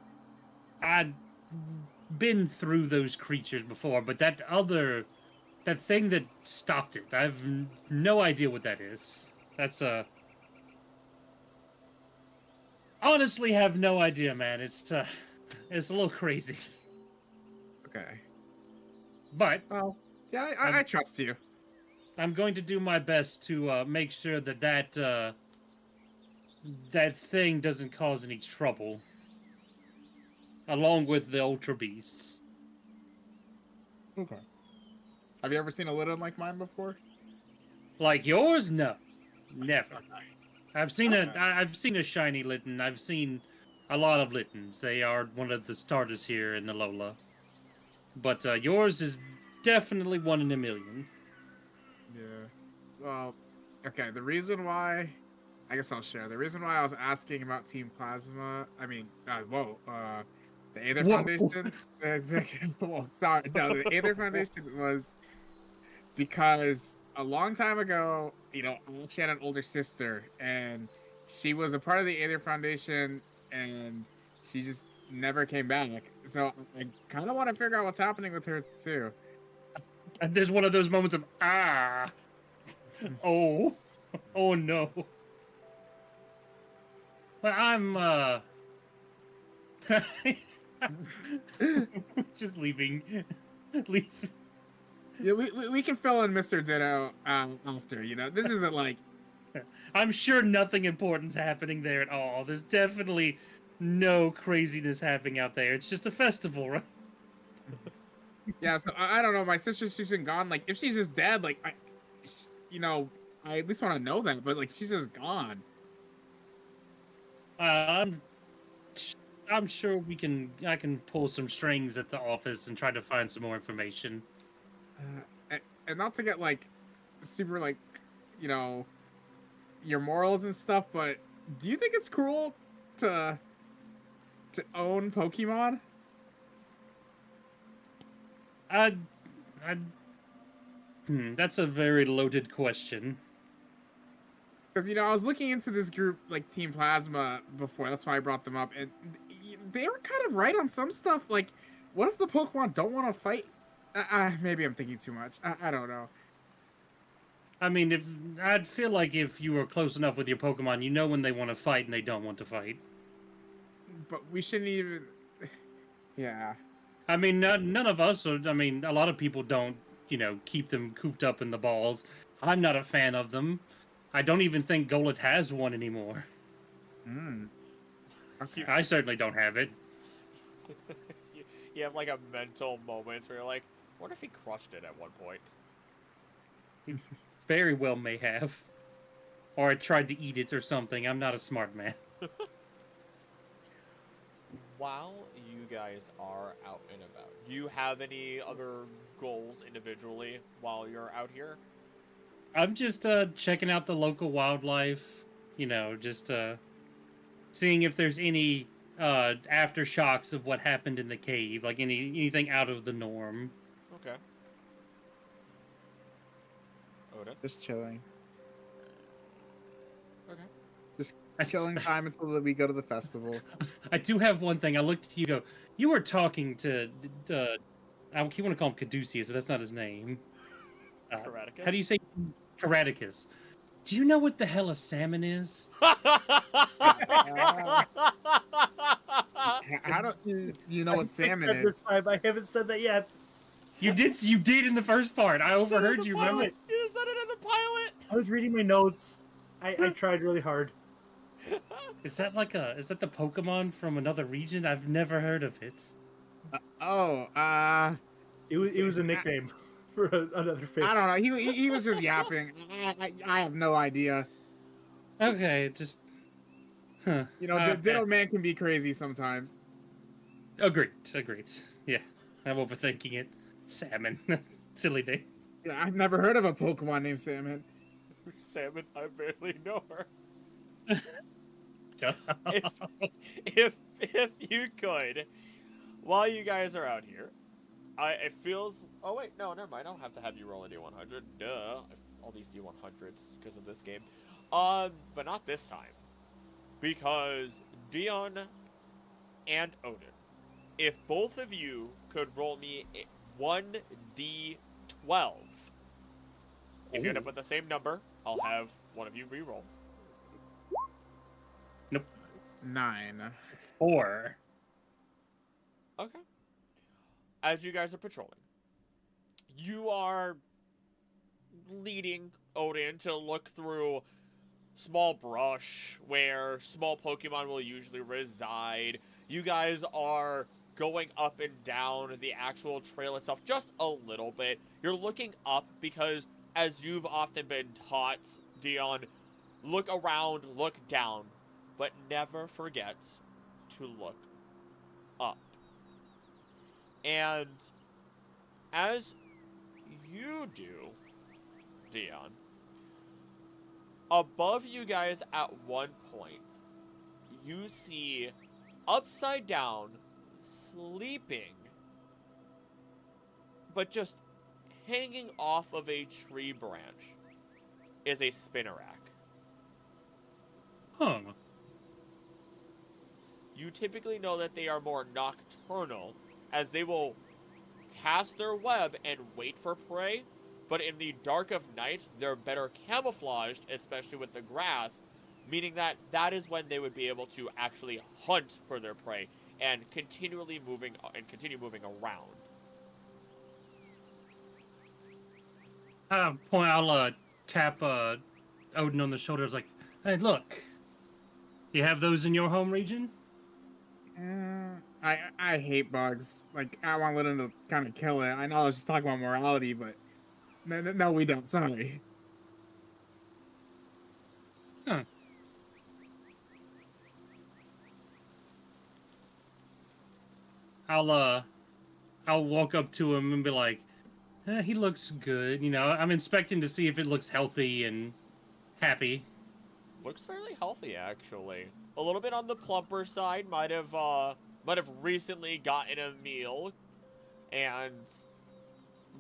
I'd been through those creatures before, but that thing that stopped it, I have no idea what that is. That's honestly have no idea, man. It's a little crazy. Okay. But Well, yeah, I trust you. I'm going to do my best to make sure that thing doesn't cause any trouble, along with the Ultra Beasts. Okay. Have you ever seen a Litten like mine before? Like yours? No, never. I've seen a shiny Litten. I've seen a lot of Littens. They are one of the starters here in Alola. But yours is definitely one in a million. Yeah. Well, okay. The reason why, I guess I'll share. The reason why I was asking about Team Plasma, The Aether Whoa. Foundation. Well, sorry, no, the Aether Foundation was because a long time ago, she had an older sister, and she was a part of the Aether Foundation, and she just never came back. So I kind of want to figure out what's happening with her too. And there's one of those moments of oh, oh no. But I'm just leaving. Leave. Yeah, we can fill in Mr. Ditto after. This isn't like. I'm sure nothing important's happening there at all. There's definitely no craziness happening out there. It's just a festival, right? Yeah, so I don't know. My sister's just been gone. Like, if she's just dead, like, I at least want to know that. But like, she's just gone. I'm sure I can pull some strings at the office and try to find some more information. And not to get like super like, your morals and stuff, but do you think it's cruel to own Pokemon? That's a very loaded question. Because I was looking into this group like Team Plasma before. That's why I brought them up, and they were kind of right on some stuff. Like, what if the Pokemon don't want to fight? Maybe I'm thinking too much. I don't know. I mean, I'd feel like if you were close enough with your Pokemon, you know when they want to fight and they don't want to fight. But we shouldn't even. Yeah. I mean, none of us. I mean, a lot of people don't, keep them cooped up in the balls. I'm not a fan of them. I don't even think Golett has one anymore. Okay. I certainly don't have it. You have like a mental moment where you're like, what if he crushed it at one point? Very well may have. Or I tried to eat it or something. I'm not a smart man. While you guys are out and about, do you have any other goals individually while you're out here? I'm just checking out the local wildlife, just seeing if there's any aftershocks of what happened in the cave, like anything out of the norm. Okay. Odin? Just chilling. Okay. Just killing time until we go to the festival. I do have one thing. I looked at you, go, you were talking to, I keep want to call him Caduceus, but that's not his name. Karaticus? How do you say Karaticus? Do you know what the hell a salmon is? How do you know what salmon is? This time. I haven't said that yet. You did in the first part. I overheard you, remember? You said it in the pilot! I was reading my notes. I tried really hard. Is that the Pokemon from another region? I've never heard of it. It was a nickname for another fish. I don't know. He was just yapping. I have no idea. Okay, just... Huh. Ditto Man can be crazy sometimes. Agreed. Yeah, I'm overthinking it. Salmon. Silly name. Yeah, I've never heard of a Pokemon named Salmon. Salmon, I barely know her. Shut up. If you could, while you guys are out here, it feels... Oh, wait, no, never mind. I don't have to have you roll a D100. Duh. All these D100s because of this game. But not this time. Because Dion and Odin, if both of you could roll me 1d12, if you end up with the same number, I'll have one of you re-roll. Nope. 9. 4. Okay. As you guys are patrolling, you are leading Odin to look through small brush where small Pokemon will usually reside. You guys are going up and down the actual trail itself just a little bit. You're looking up because, as you've often been taught, Dion, look around, look down, but never forget to look up. And as you do, Dion, above you guys at one point, you see upside down sleeping, but just hanging off of a tree branch, is a spinnerack. Huh. You typically know that they are more nocturnal, as they will cast their web and wait for prey, but in the dark of night, they're better camouflaged, especially with the grass, meaning that that is when they would be able to actually hunt for their prey and continue moving around. I'll tap Odin on the shoulder. It's like, hey, look, you have those in your home region? I hate bugs. Like, I want to let them kind of kill it. I know I was just talking about morality, but no, we don't. Sorry. Huh. I'll walk up to him and be like, he looks good. You know, I'm inspecting to see if it looks healthy and happy. Looks fairly healthy, actually. A little bit on the plumper side. Might have recently gotten a meal and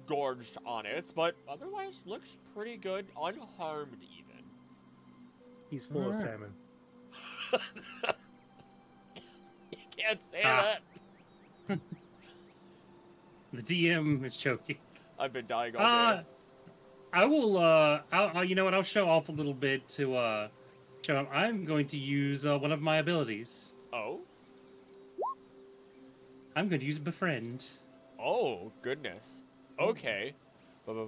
gorged on it, but otherwise looks pretty good, unharmed even. He's full of salmon. You can't say that. The DM is choking. I've been dying all day. I will, you know what, I'll show off a little bit to, show him. I'm going to use, one of my abilities. Oh? I'm going to use Befriend. Oh, goodness. Okay. Okay.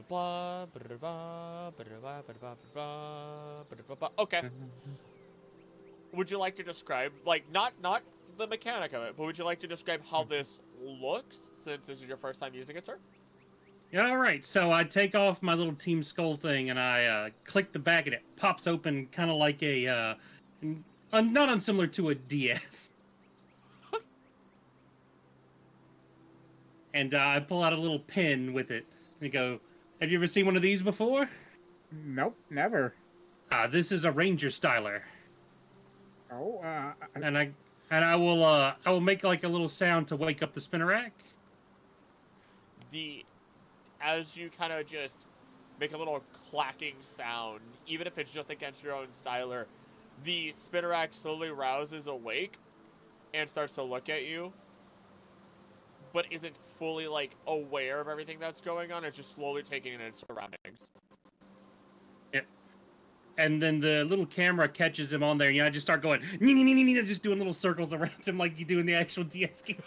Would you like to describe, like, not the mechanic of it, but would you like to describe how this looks, since this is your first time using it, sir? Yeah, all right. So I take off my little Team Skull thing, and I click the back, and it pops open, kind of like a, not unsimilar to a DS. And I pull out a little pin with it, and go, have you ever seen one of these before? Nope, never. This is a Ranger Styler. Oh, And I will make like a little sound to wake up the spinnerack. As you kind of just make a little clacking sound, even if it's just against your own styler, the spinnerack slowly rouses awake and starts to look at you, but isn't fully, like, aware of everything that's going on. It's just slowly taking in its surroundings. Yep. And then the little camera catches him on there, and I just start going, just doing little circles around him like you do in the actual DS game.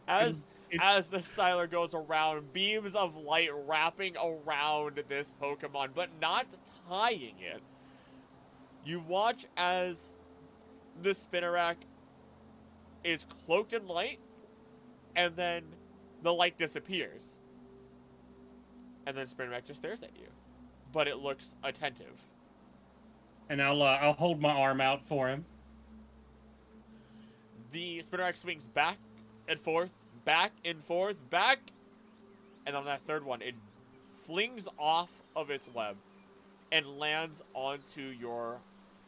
As the styler goes around, beams of light wrapping around this Pokemon, but not tying it. You watch as the spinnerack is cloaked in light, and then the light disappears. And then spinnerack just stares at you. But it looks attentive. And I'll hold my arm out for him. The spinnerack swings back and forth, back and forth, back. And on that third one, it flings off of its web and lands onto your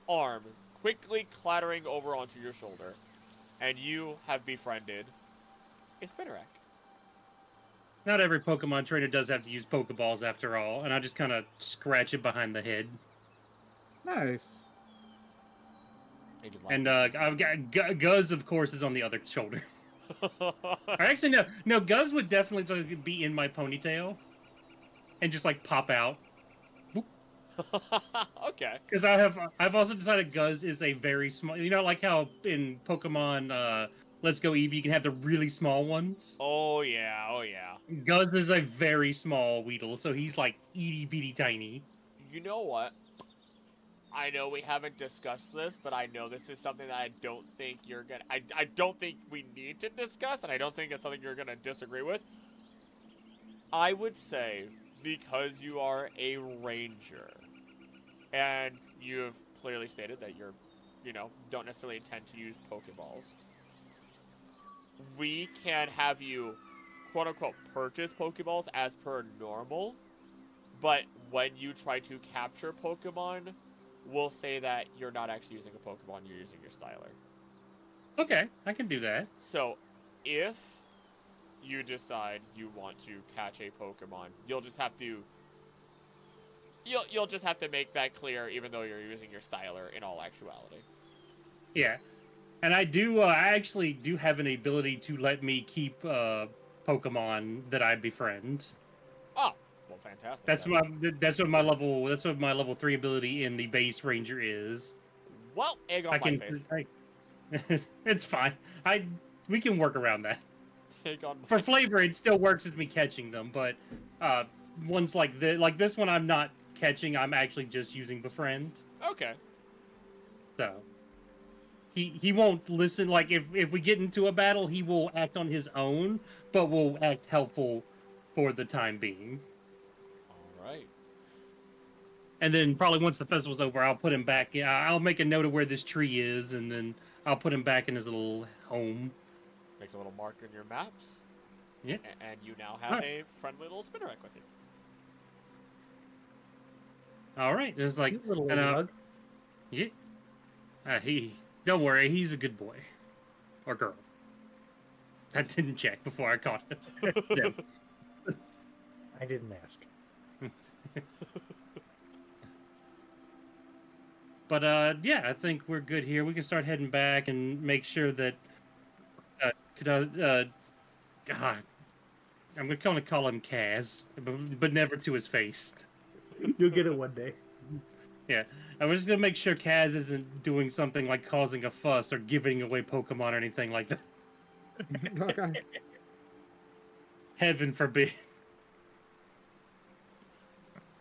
arm, quickly clattering over onto your shoulder. And you have befriended a spinnerack. Not every Pokemon trainer does have to use Pokeballs after all, and I just kind of scratch it behind the head. nice. And I've got Guz, of course, is on the other shoulder. Actually, no, Guz would definitely be in my ponytail and just like pop out. Okay. Because I've also decided Guz is a very small. You know, like how in Pokemon Let's Go Eevee you can have the really small ones. Oh yeah. Guz is a very small Weedle, so he's like itty bitty tiny. You know what? I know we haven't discussed this, but I know this is something that I don't think you're gonna. I don't think we need to discuss, and I don't think it's something you're gonna disagree with. I would say, because you are a ranger, and you have clearly stated that you're, don't necessarily intend to use Pokeballs, we can have you, quote unquote, purchase Pokeballs as per normal, but when you try to capture Pokemon, we'll say that you're not actually using a Pokemon, you're using your Styler. Okay, I can do that. So, if you decide you want to catch a Pokemon, you'll just have to make that clear, even though you're using your Styler in all actuality. Yeah, and I actually do have an ability to let me keep Pokemon that I befriend. Oh, well, fantastic. That's then. my level 3 ability in the base Ranger is. Well, egg on my face. It's fine. We can work around that. Egg on my For flavor, it still works as me catching them, but ones like this one, I'm not catching. I'm actually just using befriend. Okay. So he won't listen. Like if we get into a battle, he will act on his own, but will act helpful for the time being. All right. And then probably once the festival's over, I'll put him back. Yeah, I'll make a note of where this tree is, and then I'll put him back in his little home. Make a little mark in your maps. Yeah. And you now have a friendly little Spinnerack with you. All right. It's like Cute little and, ladybug. yeah. Don't worry, he's a good boy or girl. I didn't check before I caught it. I didn't ask. But yeah, I think we're good here. We can start heading back and make sure that God, I'm going to call him Kaz, but never to his face. You'll get it one day. Yeah, I'm just going to make sure Kaz isn't doing something like causing a fuss or giving away Pokemon or anything like that. Okay. Heaven forbid.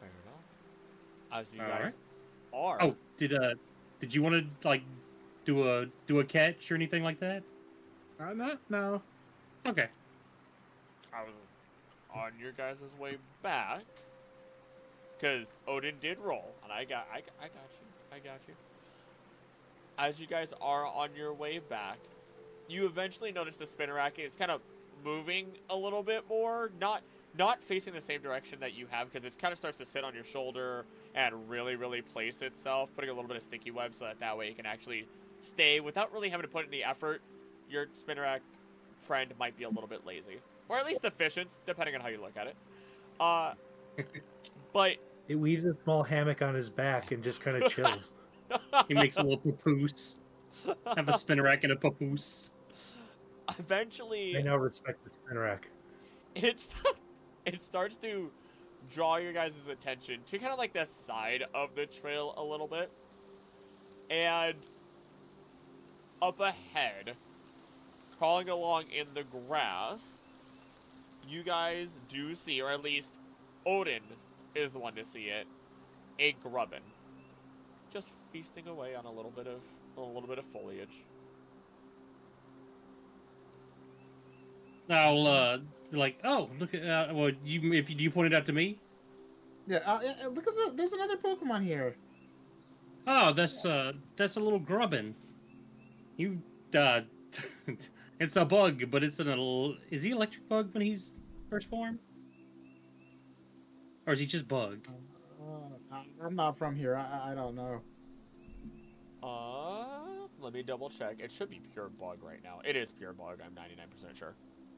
Fair enough. As you All guys right. are. Oh, did you want to like do a catch or anything like that? No. Okay. I was on your guys' way back. Because Odin did roll, and I got you. As you guys are on your way back, you eventually notice the Spinnerack. It's kind of moving a little bit more, not facing the same direction that you have, because it kind of starts to sit on your shoulder and really place itself, putting a little bit of sticky web so that way it can actually stay without really having to put any effort. Your Spinnerack friend might be a little bit lazy, or at least efficient, depending on how you look at it. But It weaves a small hammock on his back and just kind of chills. He makes a little papoose. Have a Spinnerack and a papoose. eventually, I now respect the Spinnerack. it starts to draw your guys' attention to kind of like the side of the trail a little bit. And up ahead, crawling along in the grass, you guys do see, or at least Odin is the one to see it, a Grubbin. Just feasting away on a little bit of foliage. I'll like, oh, look at well, you point it out to me. Yeah, look at there's another Pokemon here. Oh, that's a little Grubbin. You it's a bug, but it's is he electric bug when he's first form? Or is he just bug? I'm not from here. I don't know. Let me double check. It should be pure bug right now. It is pure bug. I'm 99% sure.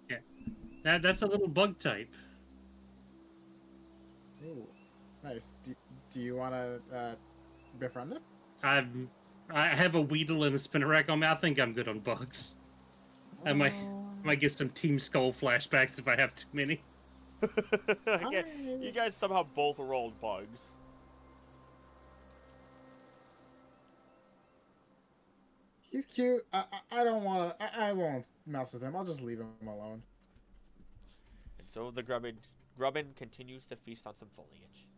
Yeah. That's a little bug type. Ooh, nice. Do you want to befriend him? I have a Weedle and a Spinnerack on me. I think I'm good on bugs. I might get some Team Skull flashbacks if I have too many. Okay, you guys somehow both rolled bugs. He's cute. I don't want to. I won't mess with him. I'll just leave him alone. And so the Grubbin continues to feast on some foliage.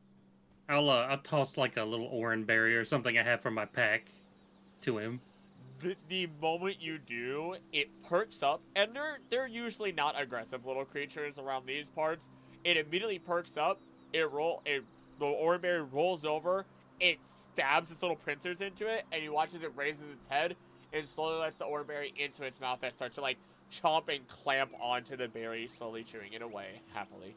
I'll toss like a little orange berry or something I have from my pack to him. The moment you do, it perks up, and they're usually not aggressive little creatures around these parts. It immediately perks up. The orange berry rolls over. It stabs its little pincers into it, and you watch as it raises its head and slowly lets the orange berry into its mouth that starts to like chomp and clamp onto the berry, slowly chewing it away happily.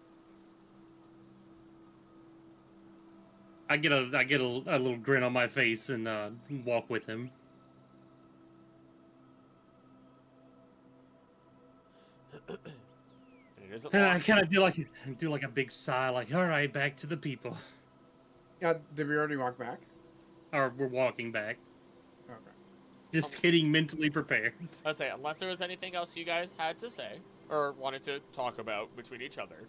I get a little grin on my face and walk with him. It isn't And I long. kind of do like a big sigh, like, all right, back to the people. Did we already walk back? Or we're walking back, Okay. just getting mentally prepared. I'd say, unless there was anything else you guys had to say or wanted to talk about between each other,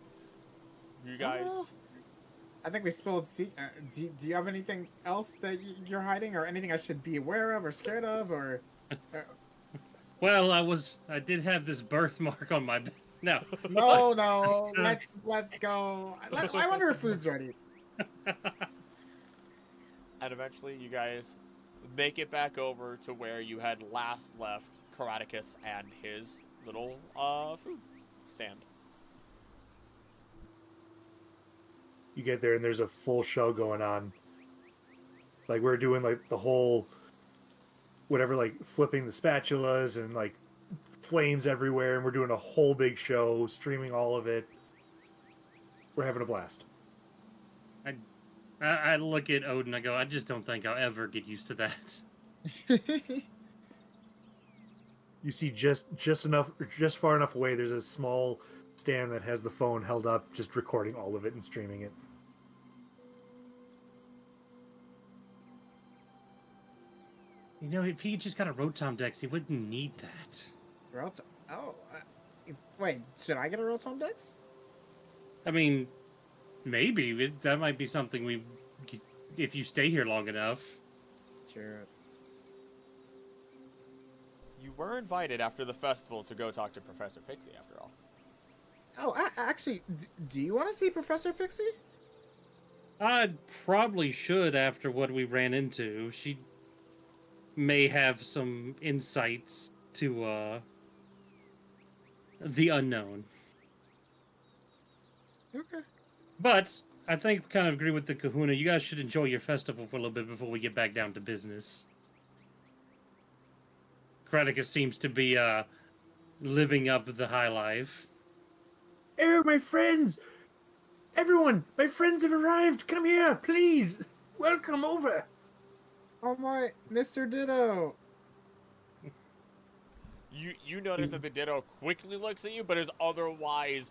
you guys. I think we spilled. Do you have anything else that you're hiding, or anything I should be aware of, or scared of, or? Well, I did have this birthmark on my back. No. No. Let's go. I wonder if food's ready. And eventually, you guys make it back over to where you had last left Karaticus and his little food stand. You get there and there's a full show going on. Like we're doing like the whole whatever, like flipping the spatulas and like flames everywhere, and we're doing a whole big show, streaming all of it. We're having a blast. I look at Odin, I go, I just don't think I'll ever get used to that. You see just far enough away, there's a small stand that has the phone held up, just recording all of it and streaming it. You know, if he just got a Rotom Dex, he wouldn't need that. Wait, should I get a Rotom Dex? I mean, maybe that might be something if you stay here long enough. Sure. You were invited after the festival to go talk to Professor Pixie, after all. Oh, actually, do you want to see Professor Pixie? I probably should after what we ran into. She may have some insights to the unknown. Okay. But I think kind of agree with the Kahuna. You guys should enjoy your festival for a little bit before we get back down to business. Kraticus seems to be living up the high life. Hey, my friends! Everyone, my friends have arrived! Come here, please! Welcome over! Oh my, Mr. Ditto! You notice that the Ditto quickly looks at you, but is otherwise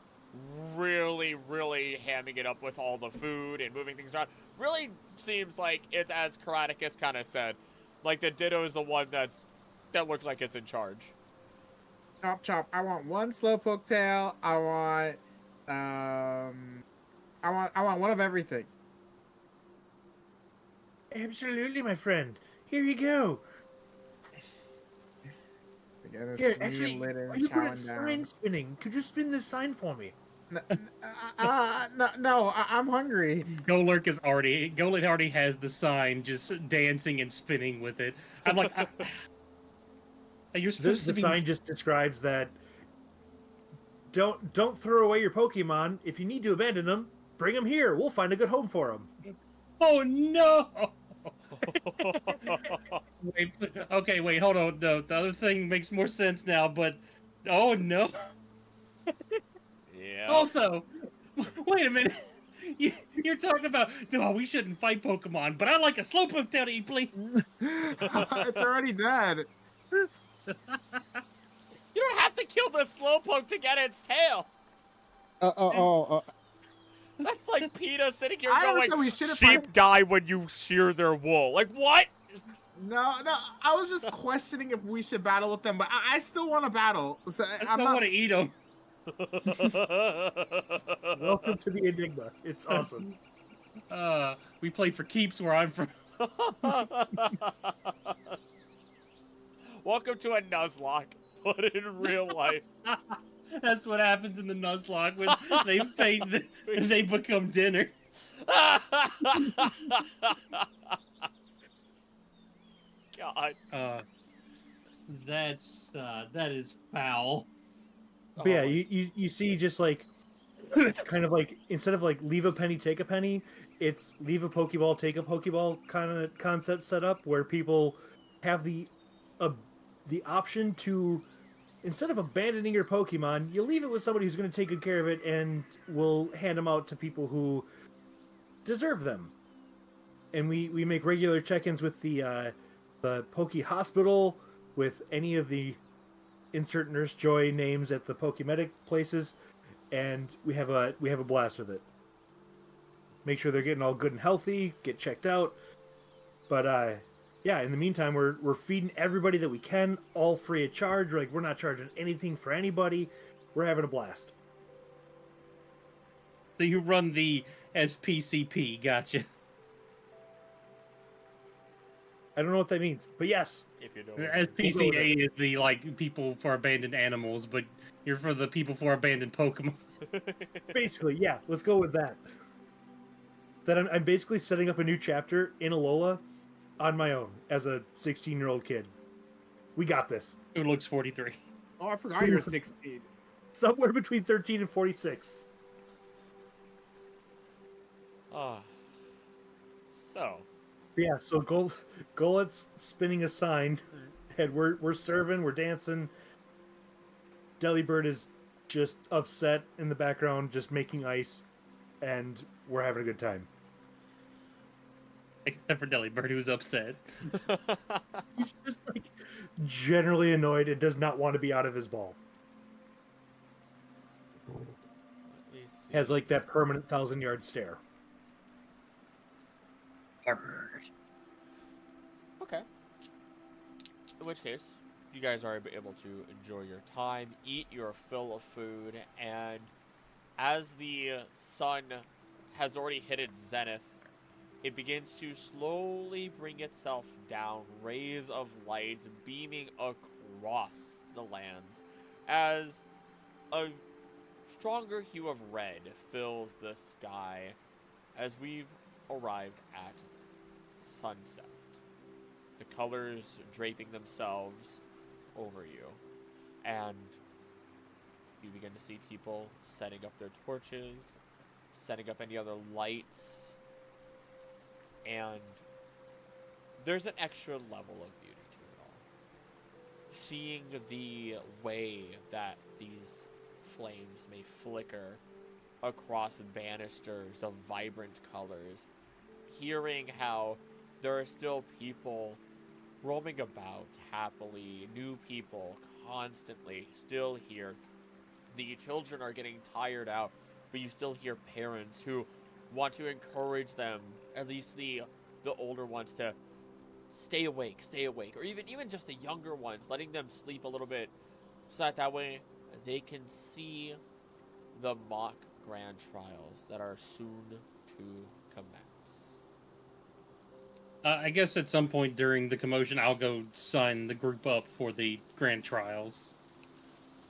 really, really hamming it up with all the food and moving things around. Really seems like it's as Karaticus kind of said. Like the Ditto is the one that looks like it's in charge. Chop chop. I want one slowpoke tail. I want one of everything. Absolutely, my friend. Here you go. Again, Here, actually, are you good at sign spinning? Could you spin this sign for me? No, I'm hungry. Golurk already has the sign, just dancing and spinning with it. I'm like, you're supposed to The be. sign just describes that. Don't throw away your Pokemon. If you need to abandon them, bring them here. We'll find a good home for them. Oh no! Wait, hold on. The other thing makes more sense now, but oh no. Yeah. Also, wait a minute. You're talking about, no, we shouldn't fight Pokemon, but I like a Slowpoke tail to eat, please. It's already dead. You don't have to kill the Slowpoke to get its tail. That's like PETA sitting here I going, understand we shouldn't sheep die when you shear their wool. Like, what? No, I was just questioning if we should battle with them, but I still want to battle. So I don't want to eat them. Welcome to the Enigma. It's awesome. We play for keeps where I'm from. Welcome to a Nuzlocke, but in real life. That's what happens in the Nuzlocke when they become dinner. God. That is foul. But yeah, you see just like kind of like instead of like leave a penny, take a penny, it's leave a Pokeball, take a Pokeball kind of concept set up where people have the option to, instead of abandoning your Pokemon, you leave it with somebody who's going to take good care of it and will hand them out to people who deserve them. and we make regular check-ins with the Poke Hospital, with any of the insert Nurse Joy names at the Pokemedic places, and we have a blast with it. Make sure they're getting all good and healthy, get checked out. But yeah, in the meantime, we're feeding everybody that we can, all free of charge. Like, we're not charging anything for anybody. We're having a blast. So you run the SPCP, gotcha. I don't know what that means, but yes. If you don't. SPCA is the like people for abandoned animals, but you're for the people for abandoned Pokemon. Basically, yeah. Let's go with that. That I'm basically setting up a new chapter in Alola on my own as a 16-year-old kid. We got this. Who looks 43. Oh, I forgot you're 16. Somewhere between 13 and 46. So. Yeah, so Golet's spinning a sign, and we're serving, we're dancing. Delibird is just upset in the background, just making ice, and we're having a good time. Except for Delibird, who's upset. He's just like generally annoyed and does not want to be out of his ball. Has like that permanent 1,000-yard stare. Okay. In which case, you guys are able to enjoy your time, eat your fill of food, and as the sun has already hit its zenith, it begins to slowly bring itself down, rays of light beaming across the lands, as a stronger hue of red fills the sky as we've arrived at sunset. The colors draping themselves over you, and you begin to see people setting up their torches, setting up any other lights, and there's an extra level of beauty to it all. Seeing the way that these flames may flicker across banisters of vibrant colors, hearing how there are still people roaming about happily, new people constantly still here. The children are getting tired out, but you still hear parents who want to encourage them, at least the older ones, to stay awake, or even just the younger ones, letting them sleep a little bit, so that way they can see the mock grand trials that are soon to commence. I guess at some point during the commotion, I'll go sign the group up for the grand trials.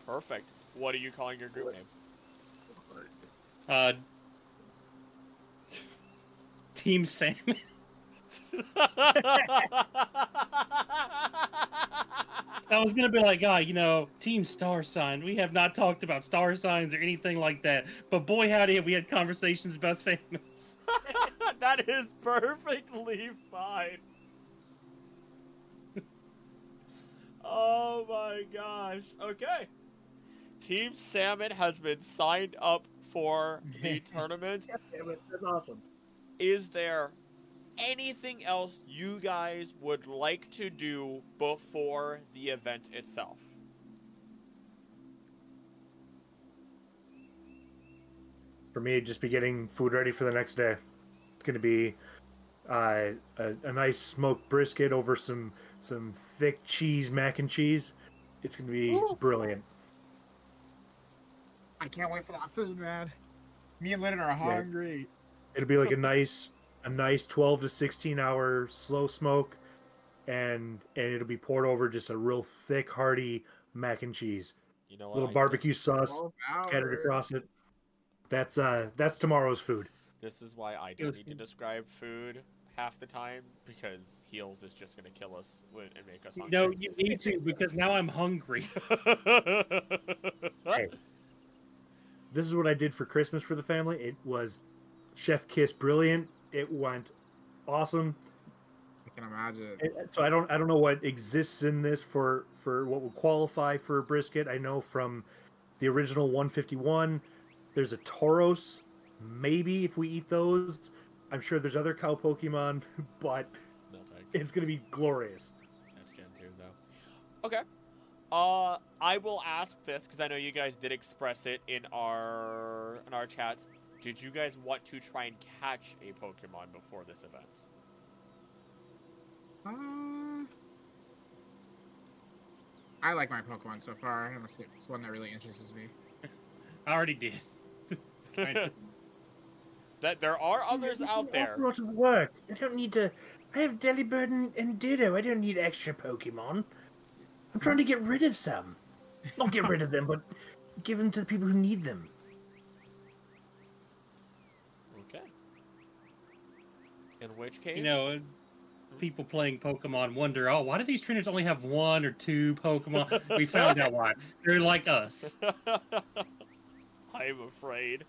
Perfect. What are you calling your group name? Team Salmon. I was gonna be like, Team Star Sign. We have not talked about star signs or anything like that. But boy, howdy, have we had conversations about salmon. That is perfectly fine. Oh my gosh. Okay. Team Salmon has been signed up for the tournament. That's awesome. Is there anything else you guys would like to do before the event itself? For me, it'd just be getting food ready for the next day. It's going to be a nice smoked brisket over some thick cheese, mac and cheese. It's going to be brilliant. I can't wait for that food, man. Me and Lennon are hungry. It'll be like a nice 12 to 16 hour slow smoke, and it'll be poured over just a real thick, hearty mac and cheese. You know what? Little barbecue sauce scattered across it. That's tomorrow's food. This is why I don't need to describe food half the time, because Heels is just going to kill us and make us hungry. No, you need to, because now I'm hungry. Hey, this is what I did for Christmas for the family. It was chef kiss brilliant. It went awesome. I can imagine. So I don't know what exists in this for what would qualify for a brisket. I know from the original 151, there's a Tauros. Maybe if we eat those, I'm sure there's other cow Pokemon, but They'll take. it's gonna be glorious. Next gen 2, though. Okay. I will ask this because I know you guys did express it in our chats. Did you guys want to try and catch a Pokemon before this event? I like my Pokemon so far. It's one that really interests me. I already did. Kinda. That there are others out there. A lot of work. I don't need to. I have Delibird and Ditto. I don't need extra Pokemon. I'm trying to get rid of some. Not get rid of them, but give them to the people who need them. Okay. In which case, You know, people playing Pokemon wonder, oh, why do these trainers only have 1 or 2 Pokemon? We found out why. They're like us. I'm afraid.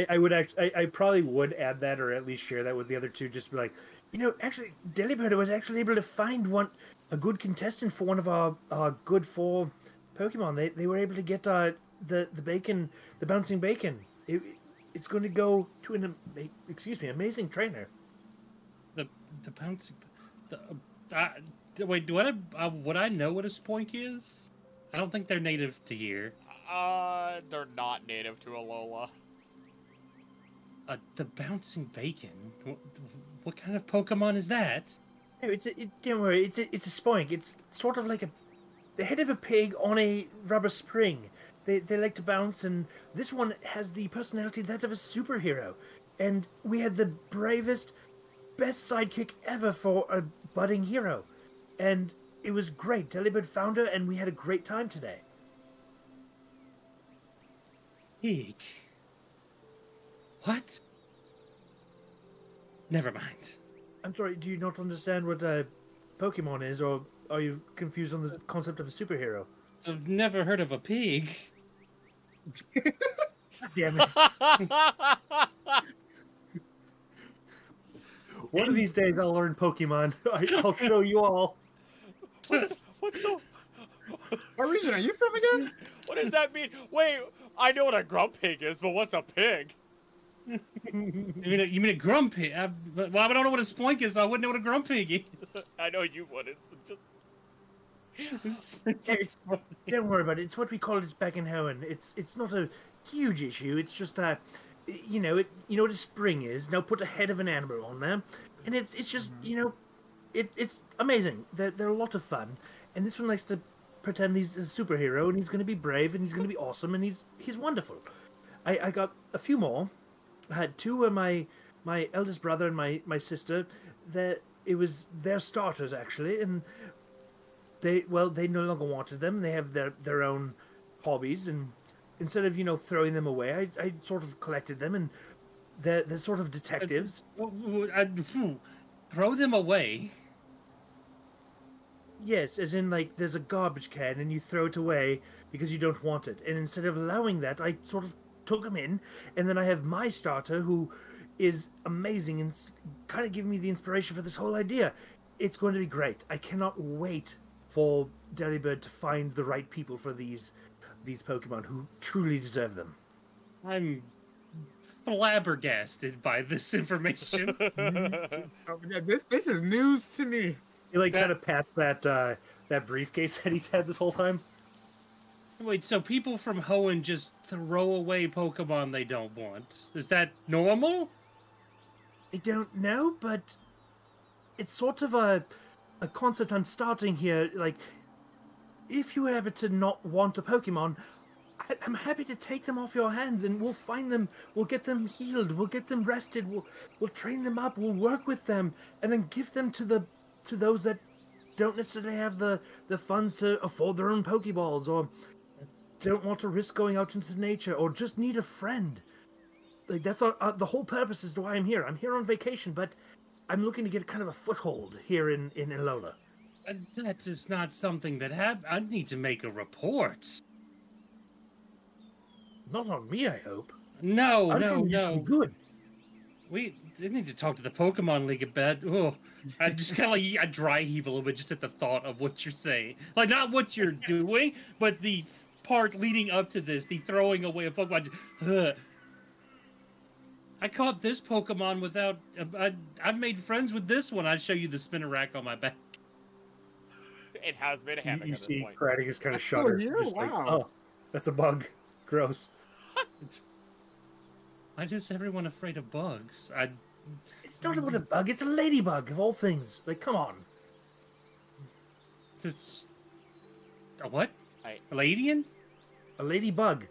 I would actually, I probably would add that, or at least share that with the other two. Just be like, actually, Delibird was actually able to find a good contestant for one of our good 4 Pokemon. They were able to get the bouncing bacon. It's going to go to an amazing trainer. The bouncing. Wait, would I know what a spoink is? I don't think they're native to here. They're not native to Alola. The bouncing bacon. What kind of Pokemon is that? No, don't worry. It's a spoink. It's sort of like the head of a pig on a rubber spring. They like to bounce, and this one has the personality that of a superhero. And we had the bravest, best sidekick ever for a budding hero, and it was great. Delibird found her, and we had a great time today. Pig. What? Never mind. I'm sorry. Do you not understand what Pokemon is, or are you confused on the concept of a superhero? I've never heard of a pig. Damn it! One of these days, I'll learn Pokemon. I'll show you all. What the? What region are you from again? What does that mean? Wait, I know what a Grumpig is, but what's a pig? You mean a grumpig? Well, I don't know what a spoink is, so I wouldn't know what a grumpig is. I know you wouldn't. So just Don't worry about it. It's what we call it back in Hoenn. It's not a huge issue. It's just you know what a spring is. Now put a head of an animal on there, and it's just it's amazing. They're a lot of fun, and this one likes to pretend he's a superhero, and he's going to be brave, and he's going to be awesome, and he's wonderful. I got a few more. I had 2 of my eldest brother and my sister. It was their starters actually, and they no longer wanted them. They have their own hobbies, and instead of throwing them away, I sort of collected them, and they're sort of detectives. Throw them away. Yes, as in like there's a garbage can and you throw it away because you don't want it. And instead of allowing that, I sort of took them in, and then I have my starter who is amazing and kind of giving me the inspiration for this whole idea. It's going to be great. I cannot wait for Delibird to find the right people for these Pokemon who truly deserve them. I'm flabbergasted by this information. Oh, yeah, this is news to me. He kind of pats that briefcase that he's had this whole time. Wait, so people from Hoenn just throw away Pokemon they don't want? Is that normal? I don't know, but it's sort of a concept I'm starting here. Like, if you were ever to not want a Pokemon, I'm happy to take them off your hands, and we'll find them. We'll get them healed. We'll get them rested. We'll train them up. We'll work with them, and then give them to those that don't necessarily have the funds to afford their own Pokeballs, or don't want to risk going out into nature, or just need a friend. Like, that's the whole purpose as to why I'm here. I'm here on vacation, but I'm looking to get kind of a foothold here in Alola. That is not something that I need to make a report. Not on me, I hope. No. Good. We need to talk to the Pokemon League a bit. Oh, I just kind of I dry heave a little bit just at the thought of what you're saying. Like, not what you're doing, but the part leading up to this, the throwing away of Pokemon. I caught this Pokemon without. I've made friends with this one. I'd show you the spinner rack on my back. It has been a You, hammock you at this see point. Kratos kind of Oh, shudder. you? Just like, Wow. oh, that's a bug. Gross. Why is everyone afraid of bugs? It's not about a bug. It's a ladybug of all things. Like, come on. It's a what? I- A Ladian? A ladybug.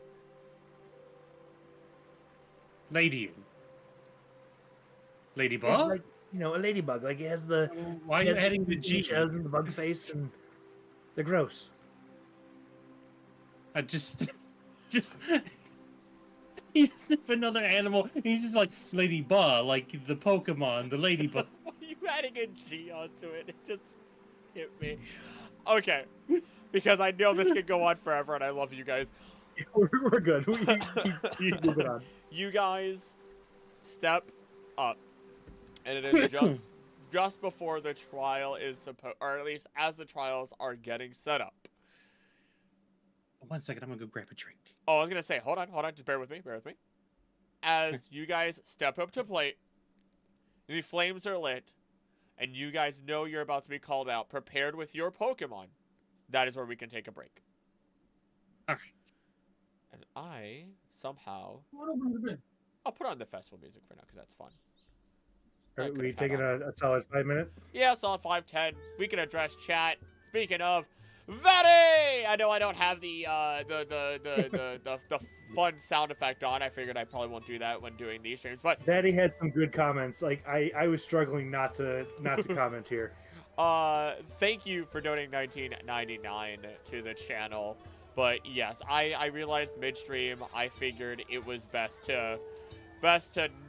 Ladian. It's Ladybug? like, a ladybug. Like, it has the Why are you adding the G? shells and the bug face, and they're gross. I just he's just another animal. He's just like Ladybug, like the Pokemon, the Ladybug. Why are you adding a G onto it? It just hit me. Okay. Because I know this could go on forever, and I love you guys. We're good. We keep moving on. You guys step up. And it is just before the trial is supposed, or at least as the trials are getting set up. 1 second, I'm gonna go grab a drink. Oh, I was gonna say, hold on, just bear with me. As you guys step up to plate, the flames are lit, and you guys know you're about to be called out, prepared with your Pokemon. That is where we can take a break. All right. And I somehow, I'll put on the festival music for now because that's fun. Are I could've we had taking on. a solid 5 minute? Yeah, solid 5-10. We can address chat. Speaking of, Vetty! I know I don't have the fun sound effect on. I figured I probably won't do that when doing these streams, but Daddy had some good comments. Like, I was struggling not to comment here. thank you for donating $19.99 to the channel. But yes, I realized midstream I figured it was best to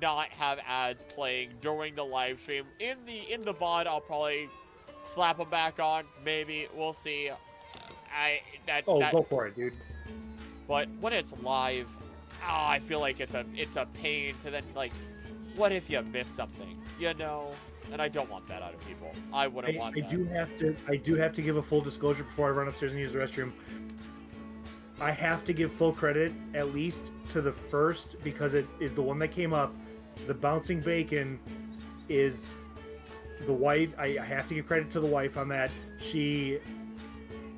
not have ads playing during the live stream. In the VOD, I'll probably slap them back on. Maybe we'll see. Go for it, dude. But when it's live, I feel like it's a pain to then, like, what if you miss something, And I don't want that out of people. I wouldn't want that. I do have to give a full disclosure before I run upstairs and use the restroom. I have to give full credit, at least, to the first, because it is the one that came up. The bouncing bacon is the wife. I have to give credit to the wife on that.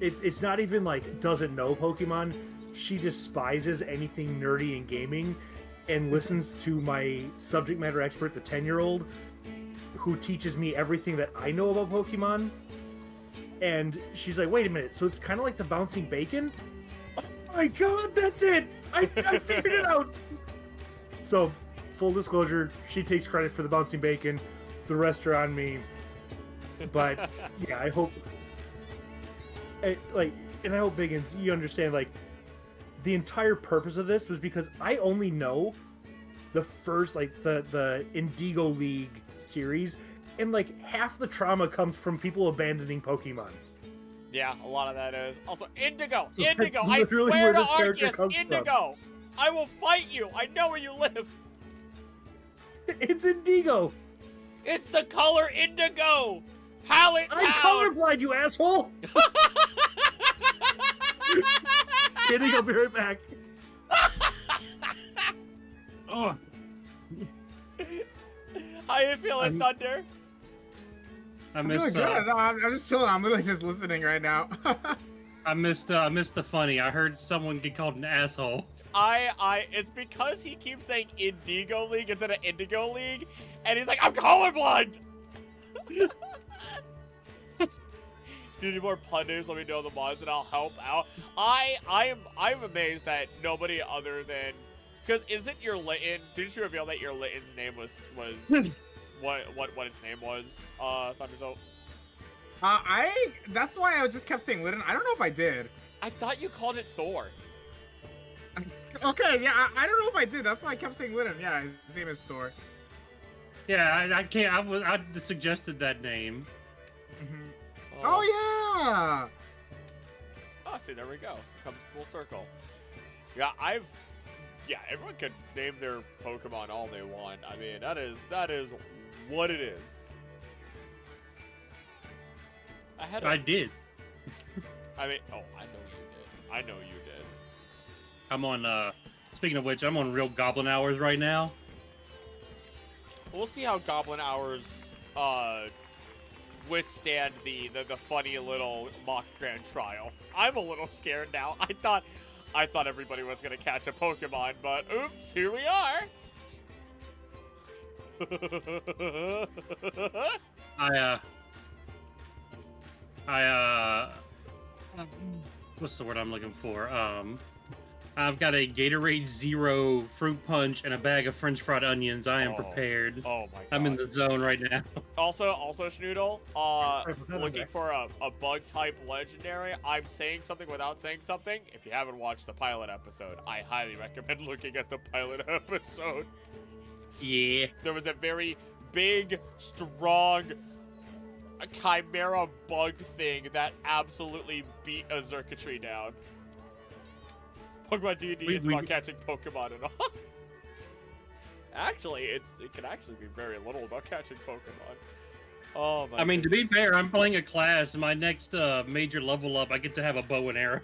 It's not even like doesn't know Pokemon. She despises anything nerdy in gaming and listens to my subject matter expert, the 10-year-old, who teaches me everything that I know about Pokemon. And she's like, wait a minute, so it's kind of like the bouncing bacon? Oh my god, that's it! I figured it out! So, full disclosure, she takes credit for the bouncing bacon. The rest are on me. But, yeah, I hope... I hope, Biggins, you understand, like, the entire purpose of this was because I only know the first, like, the Indigo League series, and, like, half the trauma comes from people abandoning Pokemon. Yeah, a lot of that is. Also, Indigo! So Indigo! that's I literally swear where to this character Arceus, comes from. Indigo! I will fight you! I know where you live! It's Indigo! It's the color indigo! Palette I'm Town! colorblind, you asshole! Kidding, I'll be right back. Oh, How you feeling, Thunder? I I'm missed. feeling good. No, I'm just chilling. I'm literally just listening right now. I missed the funny. I heard someone get called an asshole. It's because he keeps saying Indigo League instead of Indigo League, and he's like, I'm colorblind! Do you need more pun names? Let me know in the mods and I'll help out. I'm amazed that nobody other than, because isn't your Litten, didn't you reveal that your Litten's name was what its name was, Thundersoap? That's why I just kept saying Litten. I don't know if I did. I thought you called it Thor. Okay, yeah, I don't know if I did. That's why I kept saying Litten. Yeah, his name is Thor. Yeah, I can't. I suggested that name. Oh yeah. Oh, see, there we go. Comes full circle. Yeah, everyone could name their Pokemon all they want. I mean, that is what it is. I did. I mean, oh, I know you did. I know you did. I'm on. Speaking of which, I'm on Real Goblin Hours right now. we'll see how Goblin Hours withstand the funny little mock grand trial. I'm a little scared now. I thought everybody was gonna catch a Pokemon, but oops, here we are. What's the word I'm looking for? I've got a Gatorade Zero fruit punch and a bag of French fried onions. I am prepared. Oh my god. I'm in the zone right now. Also, Schnoodle, looking for a bug type legendary. I'm saying something without saying something. If you haven't watched the pilot episode, I highly recommend looking at the pilot episode. Yeah. There was a very big, strong chimera bug thing that absolutely beat a Xurkitree down. Pokemon D&D is about catching Pokemon and all. Actually, it can actually be very little about catching Pokemon. Oh my! I mean, to be fair, I'm playing a class. My next major level up, I get to have a bow and arrow.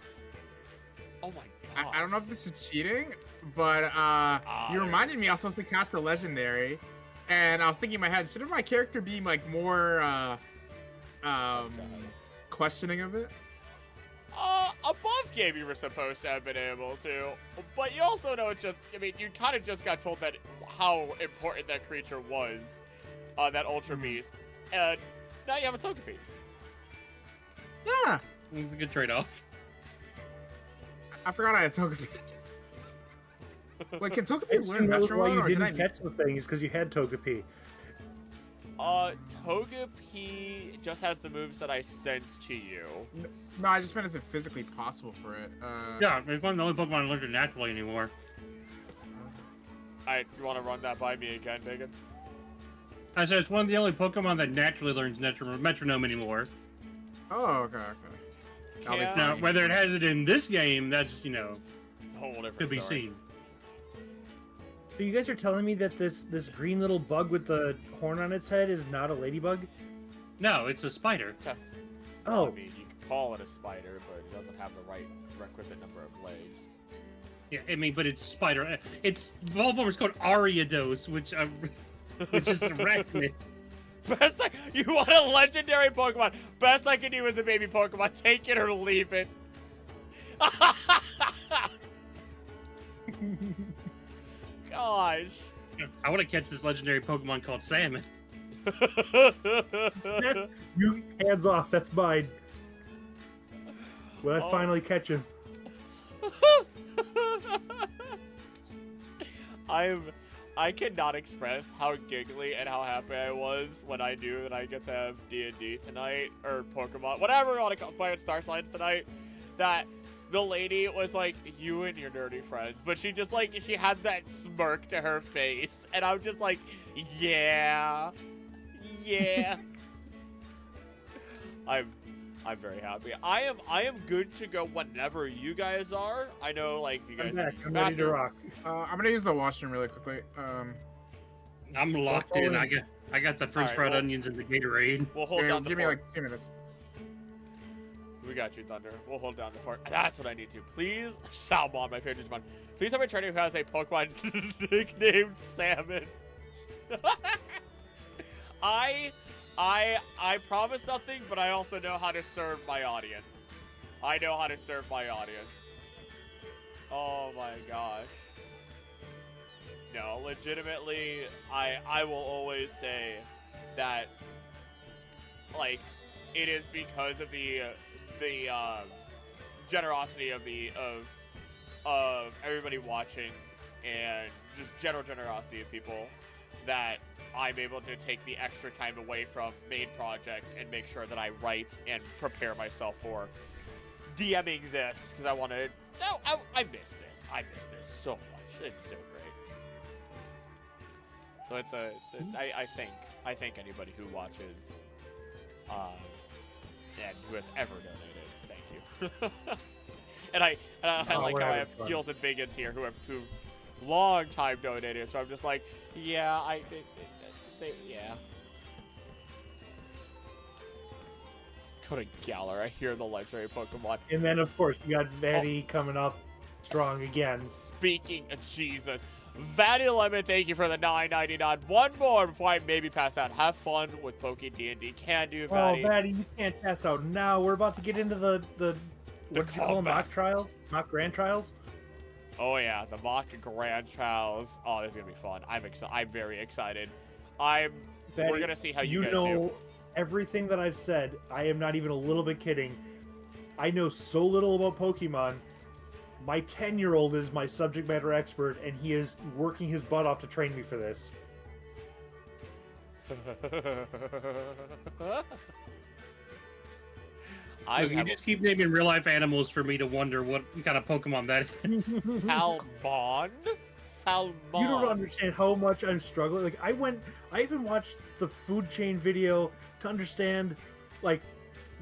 Oh my god! I don't know if this is cheating, but you reminded me I was supposed to cast for legendary, and I was thinking in my head, shouldn't my character be like more questioning of it? Above game you were supposed to have been able to, but you also know you kind of just got told that how important that creature was, that Ultra Beast, and now you have a Togepi. Yeah. It's a good trade-off. I forgot I had Togepi. Wait, can Togepi It's learn why Metro you or did I didn't catch the thing is because you had Togepi. Togepi just has the moves that I sent to you. No, I just meant is it physically possible for it? Yeah, it's one of the only Pokemon I learned it naturally anymore. You want to run that by me again, Biggins? I said it's one of the only Pokemon that naturally learns Metronome anymore. Oh, okay. Yeah. Now, whether it has it in this game, that's, a whole different could be story. seen. So you guys are telling me that this green little bug with the horn on its head is not a ladybug? No, it's a spider. Yes. Oh. I mean, you could call it a spider, but it doesn't have the right requisite number of legs. Yeah, I mean, but it's spider. Its evolved form is called Ariados, which is arachnid. You want a legendary Pokemon? Best I can do is a baby Pokemon. Take it or leave it. Gosh. I want to catch this legendary Pokemon called Salmon. You hands off, that's mine. When I finally catch him. I cannot express how giggly and how happy I was when I knew that I get to have D&D tonight, or Pokemon, whatever you want to play with Starsigns tonight, that the lady was like, you and your nerdy friends, but she just like, she had that smirk to her face, and I'm just like, yeah. I'm very happy. I am good to go whenever you guys are. I know, like, you guys. I'm ready to rock. I'm gonna use the washroom really quickly. I'm locked in. I got the French fried onions and the Gatorade. We'll hold down the give me fort. like 2 minutes. We got you, Thunder. We'll hold down the fort. That's what I need to. Please, Salmon, my favorite Digimon. Please have a trainer who has a Pokemon nicknamed Salmon. I promise nothing, but I also know how to serve my audience. I know how to serve my audience. Oh my gosh. No, legitimately, I will always say that, like, it is because of the generosity of everybody watching and just general generosity of people that I'm able to take the extra time away from main projects and make sure that I write and prepare myself for DMing this, because I want to. No, I miss this. I miss this so much. It's so great. So I think anybody who watches, and who has ever donated, thank you. and I like how I have Heels and Biggins here who long time donated. So I'm just like, yeah, yeah. Go to Galar. I hear the legendary Pokemon. And then, of course, you got Vanny coming up strong again. Speaking of Jesus. Vanny Lemon, thank you for the $9.99. One more before I maybe pass out. Have fun with Poke D&D. Can do, Oh, Vanny. Maddie, you can't pass out now. We're about to get into the what did you call them? Mock combats. trials? Mock grand trials? Oh yeah, the mock grand trials. Oh, this is gonna be fun. I'm very excited. We're Vanny, gonna see how you guys know do. everything that I've said. I am not even a little bit kidding. I know so little about Pokemon. My 10-year-old is my subject matter expert, and he is working his butt off to train me for this. Look, you just keep naming real-life animals for me to wonder what kind of Pokemon that is. Salmon? Salmon. You don't understand how much I'm struggling. Like, I even watched the food chain video to understand, like,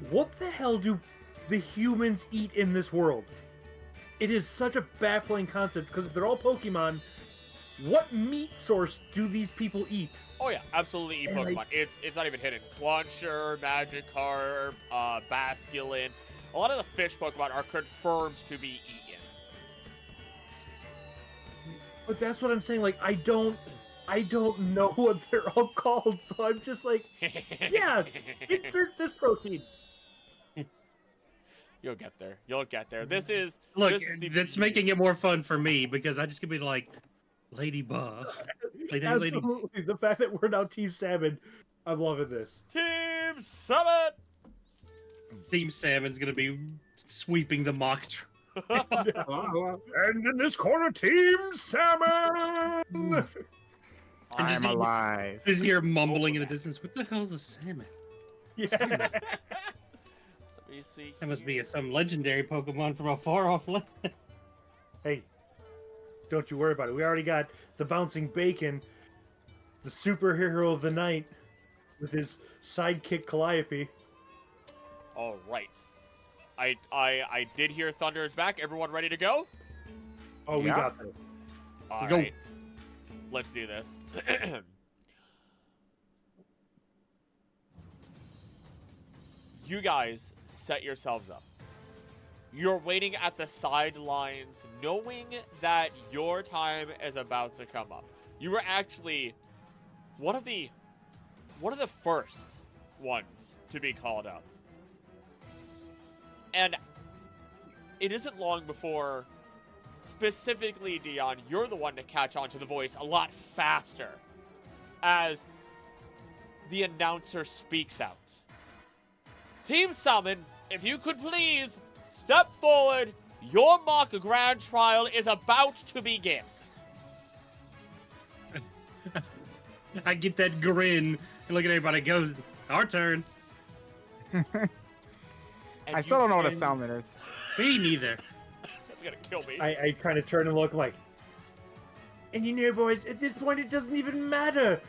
what the hell do the humans eat in this world? It is such a baffling concept, because if they're all Pokemon, what meat source do these people eat? Oh yeah, absolutely eat Pokemon. It's not even hidden. Clauncher, Magikarp, Basculin. A lot of the fish Pokemon are confirmed to be eaten. But that's what I'm saying. Like, I don't know what they're all called, so I'm just like, yeah, insert this protein. You'll get there. You'll get there. This is Look, this is the that's making it more fun for me because I just could be like, Ladybug. Lady. Absolutely. The fact that we're now Team Salmon, I'm loving this. Team 7. Team Salmon's gonna be sweeping the mock. And in this corner, Team Salmon. I'm alive. Just hear mumbling in the distance. What the hell's a salmon? Yeah. Let me see. That must be some legendary Pokemon from a far-off land. Hey, don't you worry about it. We already got the bouncing bacon, the superhero of the night, with his sidekick Calliope. All right. I did hear Thunder is back. Everyone ready to go? Oh, we Yeah. got this. All Go. right. Let's do this. You guys set yourselves up. You're waiting at the sidelines, knowing that your time is about to come up. You were actually one of the first ones to be called up. And it isn't long before, specifically Dion, you're the one to catch on to the voice a lot faster as the announcer speaks out. Team Salmon, if you could please step forward. Your mock grand trial is about to begin. I get that grin and look at everybody goes, our turn. And I still don't know what a can- salmon is. Me neither. That's gonna kill me. I kind of turn and look like, and you know, boys, at this point, it doesn't even matter.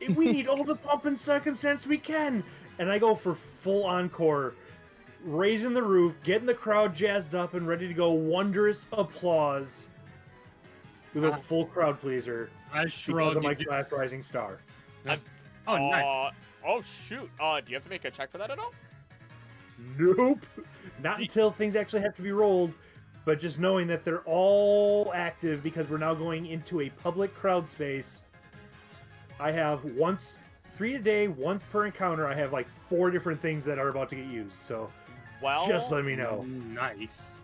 We need all the pomp and circumstance we can. And I go for full encore, raising the roof, getting the crowd jazzed up and ready to go. Wondrous applause with a full crowd pleaser I because shrug. of my and just- class rising star. Oh, nice. Oh shoot. Do you have to make a check for that at all? Nope. Not until things actually have to be rolled, but just knowing that they're all active because we're now going into a public crowd space. I have 3 a day, once per encounter. I have like 4 different things that are about to get used. So Well, just let me know. Nice.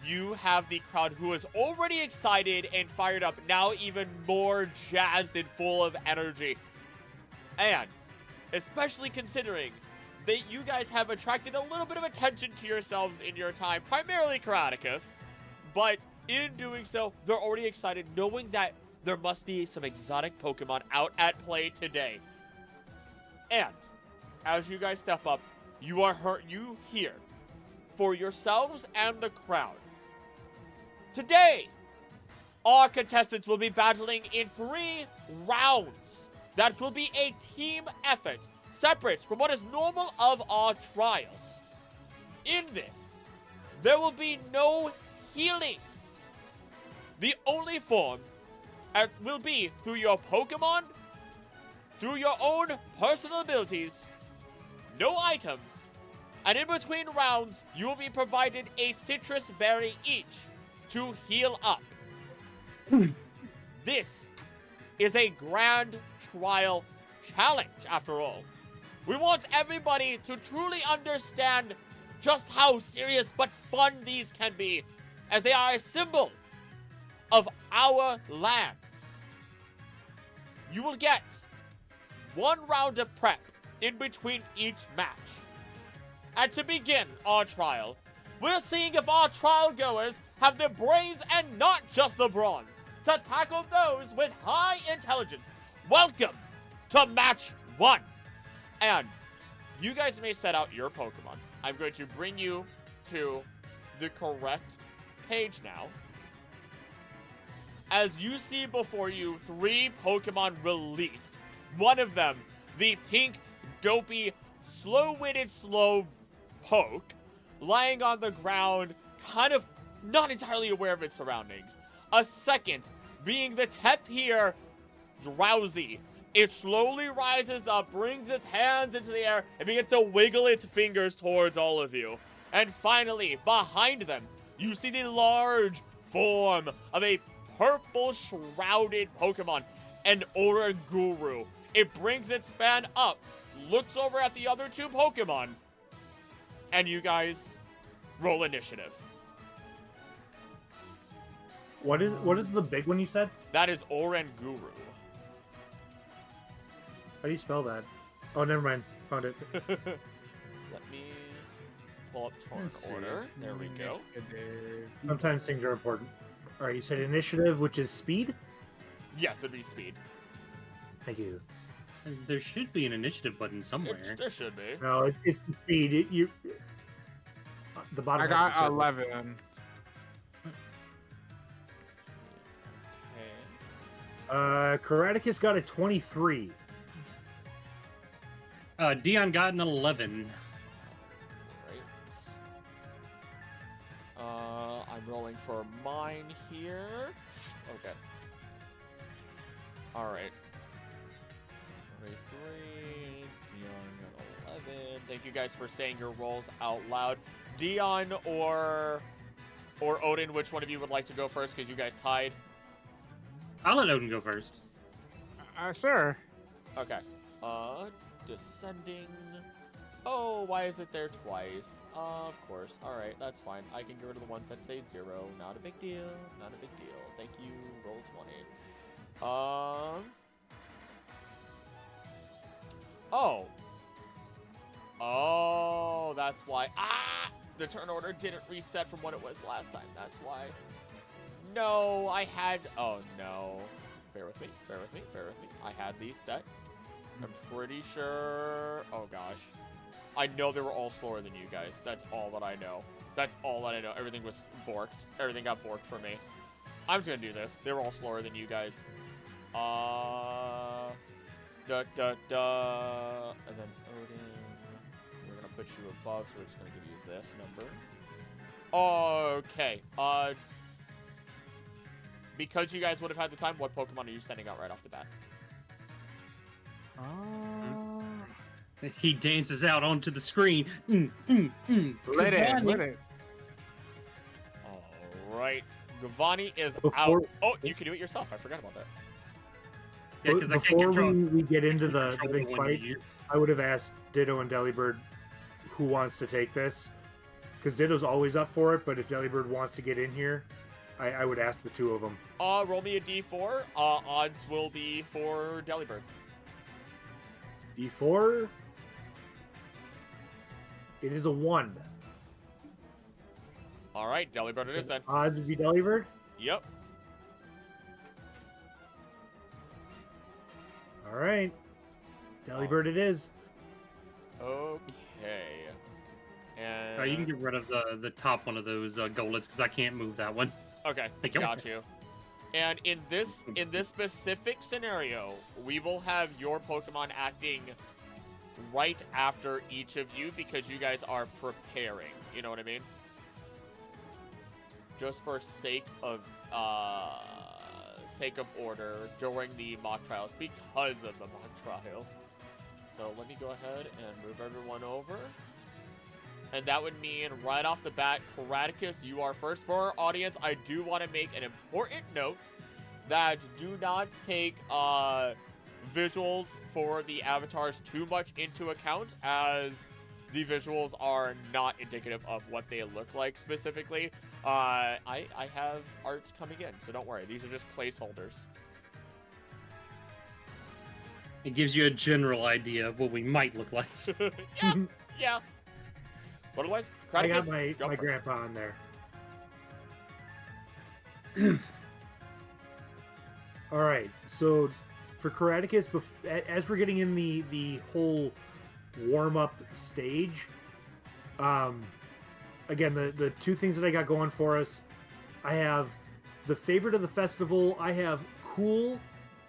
you have the crowd who is already excited and fired up, now even more jazzed and full of energy. And especially considering that you guys have attracted a little bit of attention to yourselves in your time, primarily Karaticus, but in doing so, they're already excited knowing that there must be some exotic Pokemon out at play today. And as you guys step up, you hear for yourselves and the crowd. Today, our contestants will be battling in 3 rounds. That will be a team effort, separate from what is normal of our trials. In this, there will be no healing. The only form will be through your Pokemon, through your own personal abilities, no items, and in between rounds, you will be provided a citrus berry each to heal up. this is a grand trial challenge, after all. We want everybody to truly understand just how serious but fun these can be, as they are a symbol of our lands. You will get 1 round of prep in between each match. And to begin our trial, we're seeing if our trial goers have the brains and not just the bronze to tackle those with high intelligence. Welcome to match 1. And you guys may set out your Pokemon. I'm going to bring you to the correct page now. As you see before you 3 Pokemon released. One of them, the pink, dopey, slow-witted Slowpoke, lying on the ground, kind of not entirely aware of its surroundings. A second being the Tepir Drowsy. It slowly rises up, brings its hands into the air, and begins to wiggle its fingers towards all of you. And finally, behind them, you see the large form of a purple shrouded Pokemon, an Oranguru. It brings its fan up, looks over at the other 2 Pokemon, and you guys roll initiative. What is the big one you said? That is Oranguru. How do you spell that? Oh, never mind. Found it. Let me pull up turn order. There we go. Sometimes things are important. All right, you said initiative, which is speed? Yes, it'd be speed. Thank you. There should be an initiative button somewhere. There should be. No, it's the speed. The bottom. I got 11. Karaticus got a 23. Dion got an 11. Right. I'm rolling for mine here. Okay. All right. 23. Dion got 11. Thank you guys for saying your rolls out loud. Dion or Odin, which one of you would like to go first? Because you guys tied. I'll let Odin go first. Sure. Okay. Descending. Oh, why is it there twice? Of course. All right, that's fine. I can get rid of the ones that say 0. Not a big deal. Not a big deal. Thank you. Roll 20. Oh. Oh, that's why. Ah! The turn order didn't reset from what it was last time. That's why. No, I had... Oh, no. Bear with me. Bear with me. Bear with me. I had these set. I'm pretty sure... Oh, gosh. I know they were all slower than you guys. That's all that I know. That's all that I know. Everything was borked. Everything got borked for me. I'm just gonna do this. They were all slower than you guys. And then Odin. We're gonna put you above, so we're just gonna give you this number. Okay. Because you guys would have had the time, what Pokemon are you sending out right off the bat? He dances out onto the screen. Let it. All right. Giovanni is Before- out. Oh, you can do it yourself. I forgot about that. Yeah, because I can't Before control. we get into the control big one fight, you use. I would have asked Ditto and Delibird who wants to take this. Because Ditto's always up for it, but if Delibird wants to get in here, I would ask the 2 of them. Roll me a d4. Odds will be for Delibird. D4. It is a 1. All right, Delibird it is then. Odds would be Delibird? Yep. All right. Delibird it is. Okay. And You can get rid of the top one of those Golets because I can't move that one. okay, Thank you. got you. And in this specific scenario, we will have your Pokemon acting right after each of you because you guys are preparing. You know what I mean? Just for sake of order during the mock trials because of the mock trials. So let me go ahead and move everyone over. And that would mean right off the bat, Karaticus, you are first. For our audience, I do want to make an important note that do not take visuals for the avatars too much into account, as the visuals are not indicative of what they look like specifically. I have art coming in, so don't worry. These are just placeholders. It gives you a general idea of what we might look like. Yeah, yeah. But otherwise, I got Kraticus, go my first. grandpa on there. All right, so for Karaticus, as we're getting in the whole warm-up stage, again, the two things that I got going for us, I have the favorite of the festival. I have cool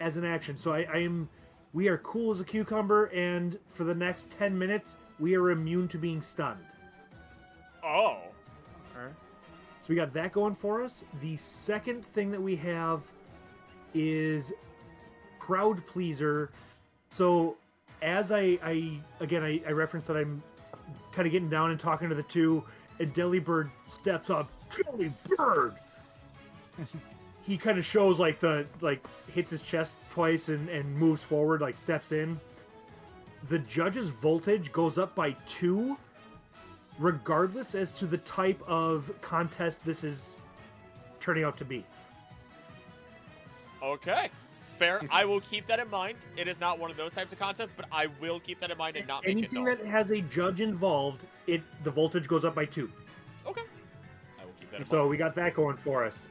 as an action. So we are cool as a cucumber, and for the next 10 minutes, we are immune to being stunned. Oh. Okay. So we got that going for us. The second thing that we have is crowd pleaser. So as I referenced that I'm kind of getting down and talking to the two, and Delibird steps up. Delibird! He kind of shows hits his chest twice and moves forward, like steps in. The judge's voltage goes up by 2, regardless as to the type of contest this is turning out to be. Okay. Fair. I will keep that in mind. It is not one of those types of contests, but I will keep that in mind and not make Anything it dull. that has a judge involved, the voltage goes up by 2. Okay. I will keep that in mind. So we got that going for us.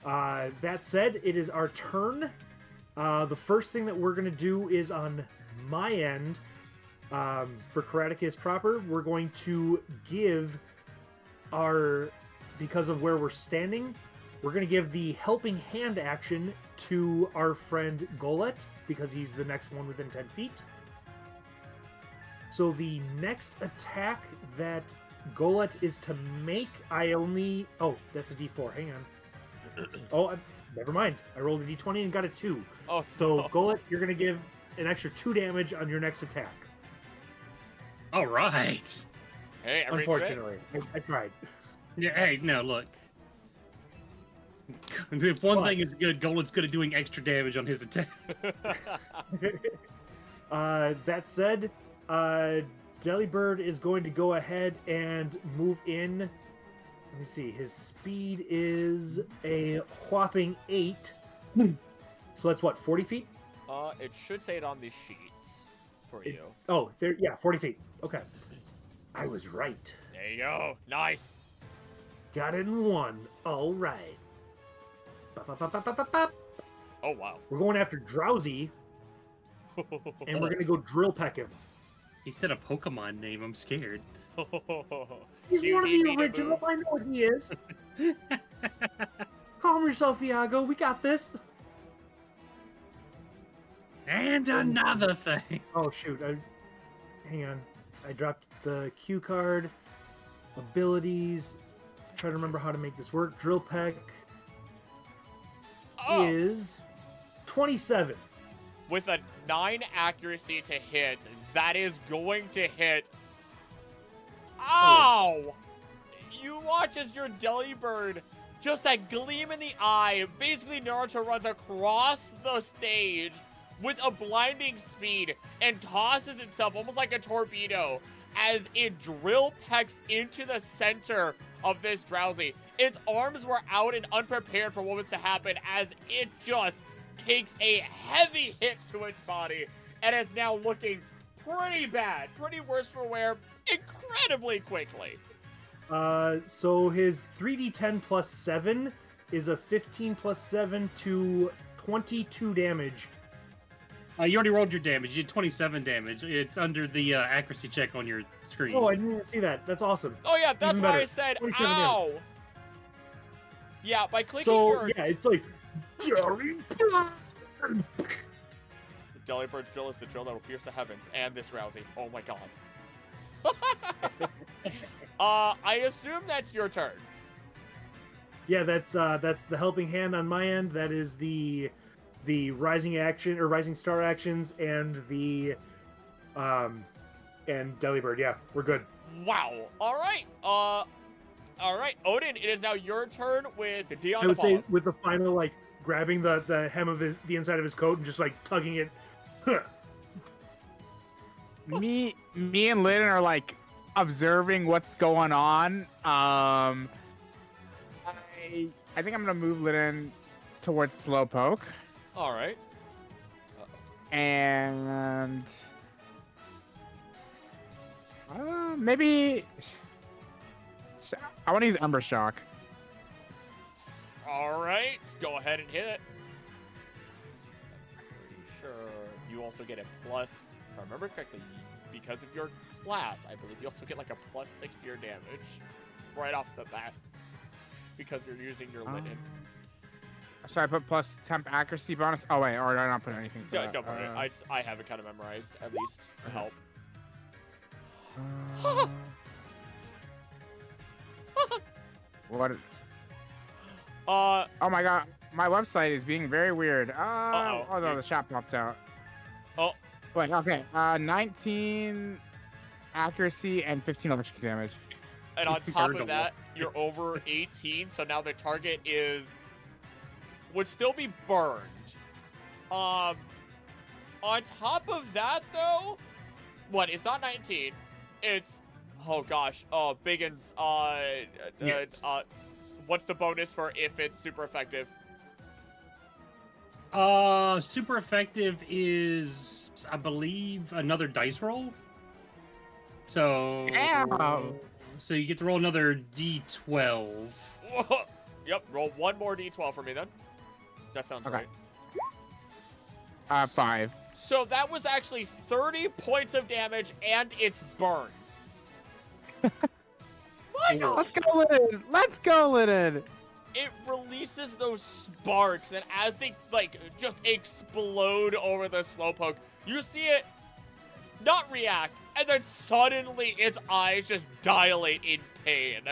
That said, it is our turn. The first thing that we're going to do is on my end, for Karaticus proper, we're going to give because of where we're standing, we're going to give the helping hand action to our friend Golet, because he's the next one within 10 feet. So the next attack that Golet is to make, oh, that's a D4, hang on. Never mind. I rolled a D20 and got a 2. Oh, So, no. Golet, you're going to give an extra 2 damage on your next attack. All right. Hey, every Unfortunately. I tried. Yeah. Hey, no, look. If one What? thing is good, Golan's good at doing extra damage on his attack. That said, Delibird is going to go ahead and move in. Let me see. His speed is a whopping 8. So that's what, 40 feet? It should say it on the sheets for you. Oh, there. Yeah, 40 feet. Okay. I was right. There you go. Nice. Got it in 1. All right. Ba-ba-ba-ba-ba-ba. Oh, wow. We're going after Drowsy, and we're going to go drill peck him. He said a Pokemon name. I'm scared. He's Do you one of need the me to original. move? I know what he is. Calm yourself, Iago. We got this. And another thing. Oh, shoot. Hang on. I dropped the cue card. Abilities. Try to remember how to make this work. Drill peck Oh, is 27. with a 9 accuracy to hit, that is going to hit. Ow! You watch as your Delibird, just that gleam in the eye, basically Naruto runs across the stage with a blinding speed and tosses itself almost like a torpedo as it drill pecks into the center of this Drowsy. Its arms were out and unprepared for what was to happen as it just takes a heavy hit to its body and is now looking pretty bad, pretty worse for wear, incredibly quickly. So his 3d10 plus 7 is a 15 plus 7 to 22 damage. You already rolled your damage. You did 27 damage. It's under the accuracy check on your screen. Oh, I didn't even see that. That's awesome. Oh yeah, that's Even why better. I said 27 ow. Yeah, by clicking So, your yeah, it's like... Delibird's drill is the drill that will pierce the heavens and this Rousey. Oh my god. I assume that's your turn. Yeah, that's the helping hand on my end. That is the rising action or rising star actions and the and Delibird. Yeah, we're good. Wow. All right. All right, Odin. It is now your turn with D on I the would say ball. with the final grabbing the hem of the inside of his coat and just like tugging it. Huh. Me and Lynn are like observing what's going on. I think I'm gonna move Lynn towards Slowpoke. All right. And maybe I want to use Ember Shock. All right. Go ahead and hit it. Pretty sure you also get a plus, if I remember correctly, because of your class. I believe you also get like a plus 6 to your damage right off the bat because you're using your linen. So I put plus temp accuracy bonus. Oh wait, or did I not put anything for that? Don't worry. I have it kind of memorized at least to help. What? Oh my god, my website is being very weird. Uh-oh. Oh no, the shop popped out. Oh. Wait, okay. 19 accuracy and 15 electric damage. And on top of that, you're over 18, so now the target would still be burned. On top of that, though, it's not 19. It's, oh gosh, Biggins. Yes. What's the bonus for if it's super effective? Super effective is, I believe, another dice roll. So, Ow. so you get to roll another D12. Whoa. Yep, roll one more d12 for me then. That sounds Okay. right. 5. So that was actually 30 points of damage, and it's burned. Let's go, Lynn! Let's go, Lynn! It releases those sparks, and as they, just explode over the Slowpoke, you see it not react, and then suddenly its eyes just dilate in pain.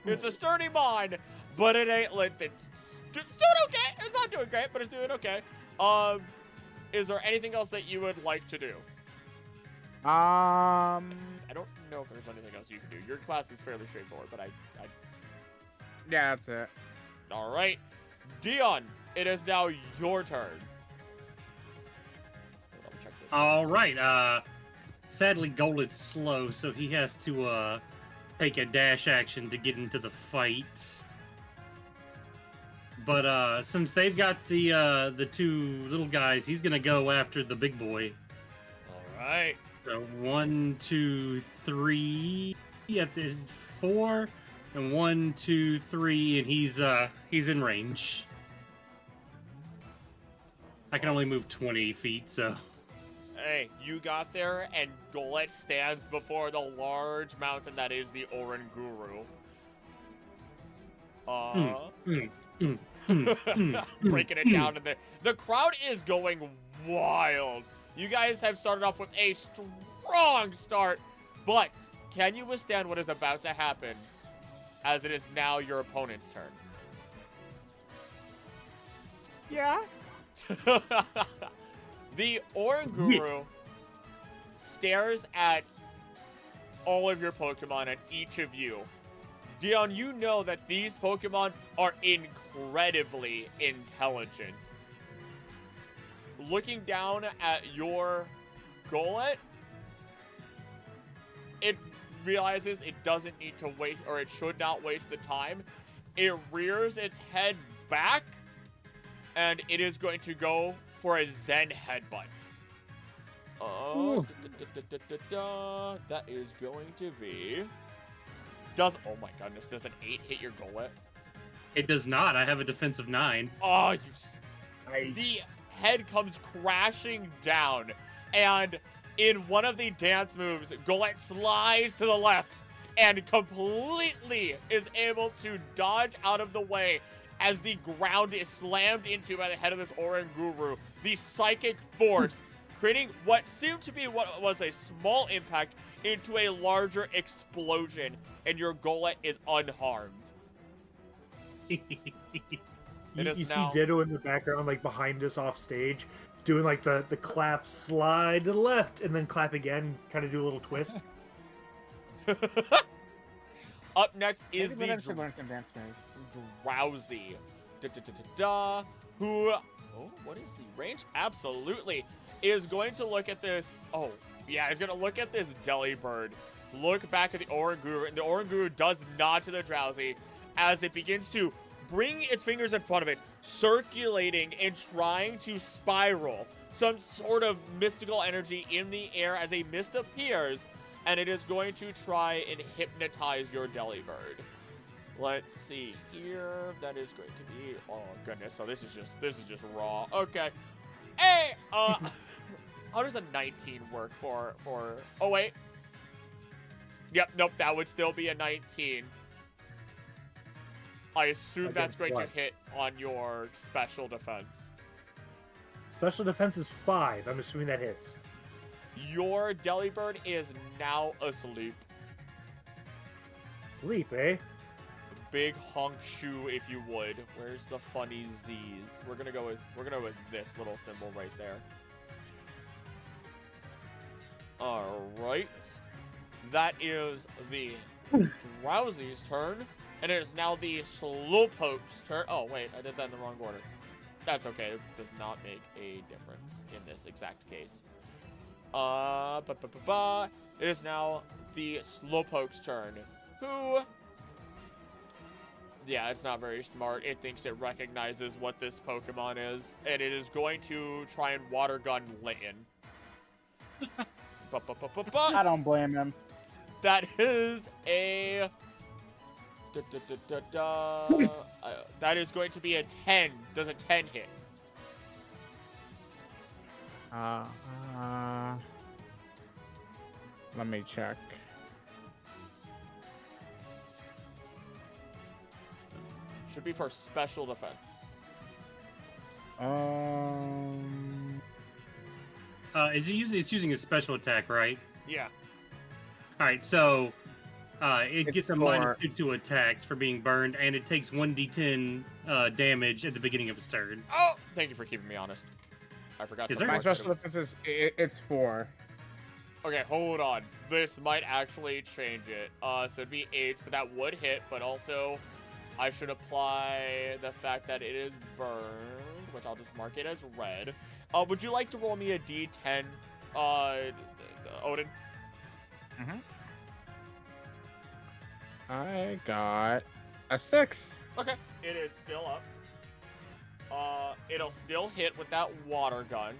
It's a sturdy mon, but it ain't it's doing okay. It's not doing great, but it's doing okay. Is there anything else that you would like to do? I don't know if there's anything else you can do. Your class is fairly straightforward, but Yeah, that's it. all right. Dion, it is now your turn. Let me check this. All right. Sadly, Golet's slow, so he has to take a dash action to get into the fight. But since they've got the two little guys, he's gonna go after the big boy. All right. So 1, 2, 3. Yeah, there's 4, and 1, 2, 3, and he's in range. I can only move 20 feet, so. Hey, you got there, and Golet stands before the large mountain that is the Oran Guru. Breaking it down in there. The crowd is going wild. You guys have started off with a strong start, but can you withstand what is about to happen as it is now your opponent's turn? Yeah. The Oran Guru stares at all of your Pokemon and each of you. Dion, you know that these Pokemon are incredibly intelligent. Looking down at your Golet, it realizes it doesn't need to waste, or it should not waste the time. It rears its head back, and it is going to go for a Zen headbutt. That is going to be... oh my goodness, does an 8 hit your Golet? It does not. I have a defense of 9. Oh, Nice. The head comes crashing down, and in one of the dance moves, Golet slides to the left and completely is able to dodge out of the way as the ground is slammed into by the head of this Oran Guru. The psychic force creating what seemed to be what was a small impact into a larger explosion, and your Golet is unharmed. You see Ditto in the background, like behind us off stage, doing like the clap, slide to the left, and then clap again, kind of do a little twist. Up next is Maybe the I should learn some dance moves. Drowsy. Who, oh, what is the range? Absolutely. Is going to look at this. Oh, yeah, he's going to look at this Delibird. Look back at the Oranguru, and the Oranguru does nod to the Drowsy as it begins to bring its fingers in front of it, circulating and trying to spiral some sort of mystical energy in the air as a mist appears, and it is going to try and hypnotize your Delibird. Let's see here. That is going to be, oh goodness. So this is just raw. Okay. Hey, how does a 19 work for? Oh wait. Yep. Nope. That would still be a 19. I assume that's going to hit on your special defense. Special defense is 5. I'm assuming that hits. Your Delibird is now asleep. Sleep, eh? Big honk shoe, if you would. Where's the funny Z's? We're gonna go with this little symbol right there. All right, that is the Drowsy's turn, and it is now the Slowpoke's turn. Oh wait, I did that in the wrong order. That's okay. It does not make a difference in this exact case. It is now the Slowpoke's turn, who. Yeah, it's not very smart. It thinks it recognizes what this Pokemon is, and it is going to try and water gun Litten. I don't blame him. That is a... that is going to be a 10. Does a 10 hit? Let me check. Should be for special defense. It's using a special attack, right? Yeah. All right, so it gets a for- -2 to attacks for being burned, and it takes 1d10 damage at the beginning of its turn. Oh, thank you for keeping me honest. I forgot. Is to there- My mark that it special was- defense is it's 4. Okay, hold on. This might actually change it. So it'd be 8, but that would hit. But also, I should apply the fact that it is burned, which I'll just mark it as red. Would you like to roll me a d10, Odin? Mm-hmm. I got a 6. Okay, it is still up. It'll still hit with that water gun.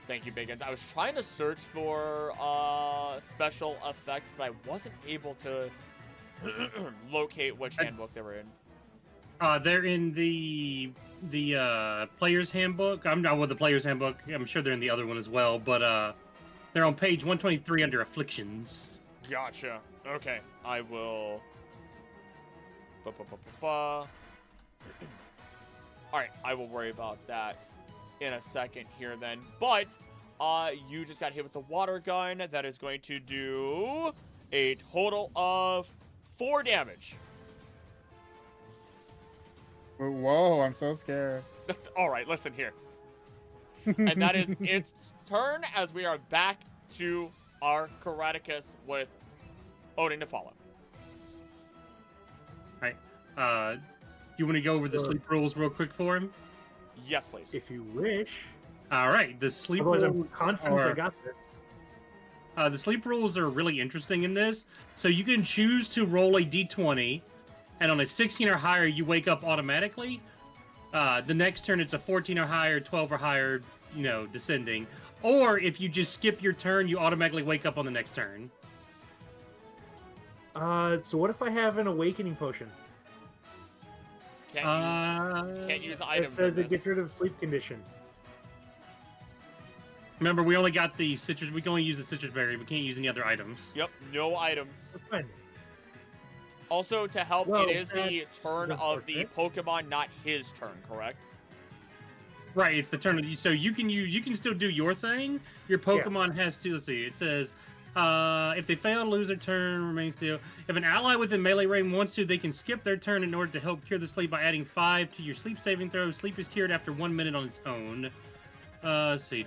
Thank you, Biggins. I was trying to search for special effects, but I wasn't able to locate which handbook they were in. They're in the player's handbook. I'm not with the player's handbook. I'm sure they're in the other one as well, but they're on page 123 under afflictions. Gotcha. Okay, I will. Alright, I will worry about that in a second here then. But, you just got hit with the water gun. That is going to do a total of 4 damage. Whoa, I'm so scared. Alright, listen here. And that is its turn as we are back to our Karaticus with Odin to follow. Alright, you want to go over the Sure. sleep rules real quick for him? Yes, please. If you wish. Alright, the sleep Otherwise, I'm rules confident I are... got this. The sleep rules are really interesting in this. So you can choose to roll a d20, and on a 16 or higher, you wake up automatically. The next turn, it's a 14 or higher, 12 or higher, descending. Or if you just skip your turn, you automatically wake up on the next turn. So what if I have an awakening potion? Can't use It items. says in it this. gets rid of sleep condition. Remember, we only got the citrus. We can only use the citrus berry. We can't use any other items. Yep, no items. That's fine. Also, to help, Well, it is the turn that's of the unfortunate. Pokemon, not his turn, correct? Right, it's the turn of you. So you can still do your thing. Your Pokemon has to. Let's see. It says, if they fail to lose their turn, remain still. If an ally within melee range wants to, they can skip their turn in order to help cure the sleep by adding 5 to your sleep saving throw. Sleep is cured after 1 minute on its own. Let's see.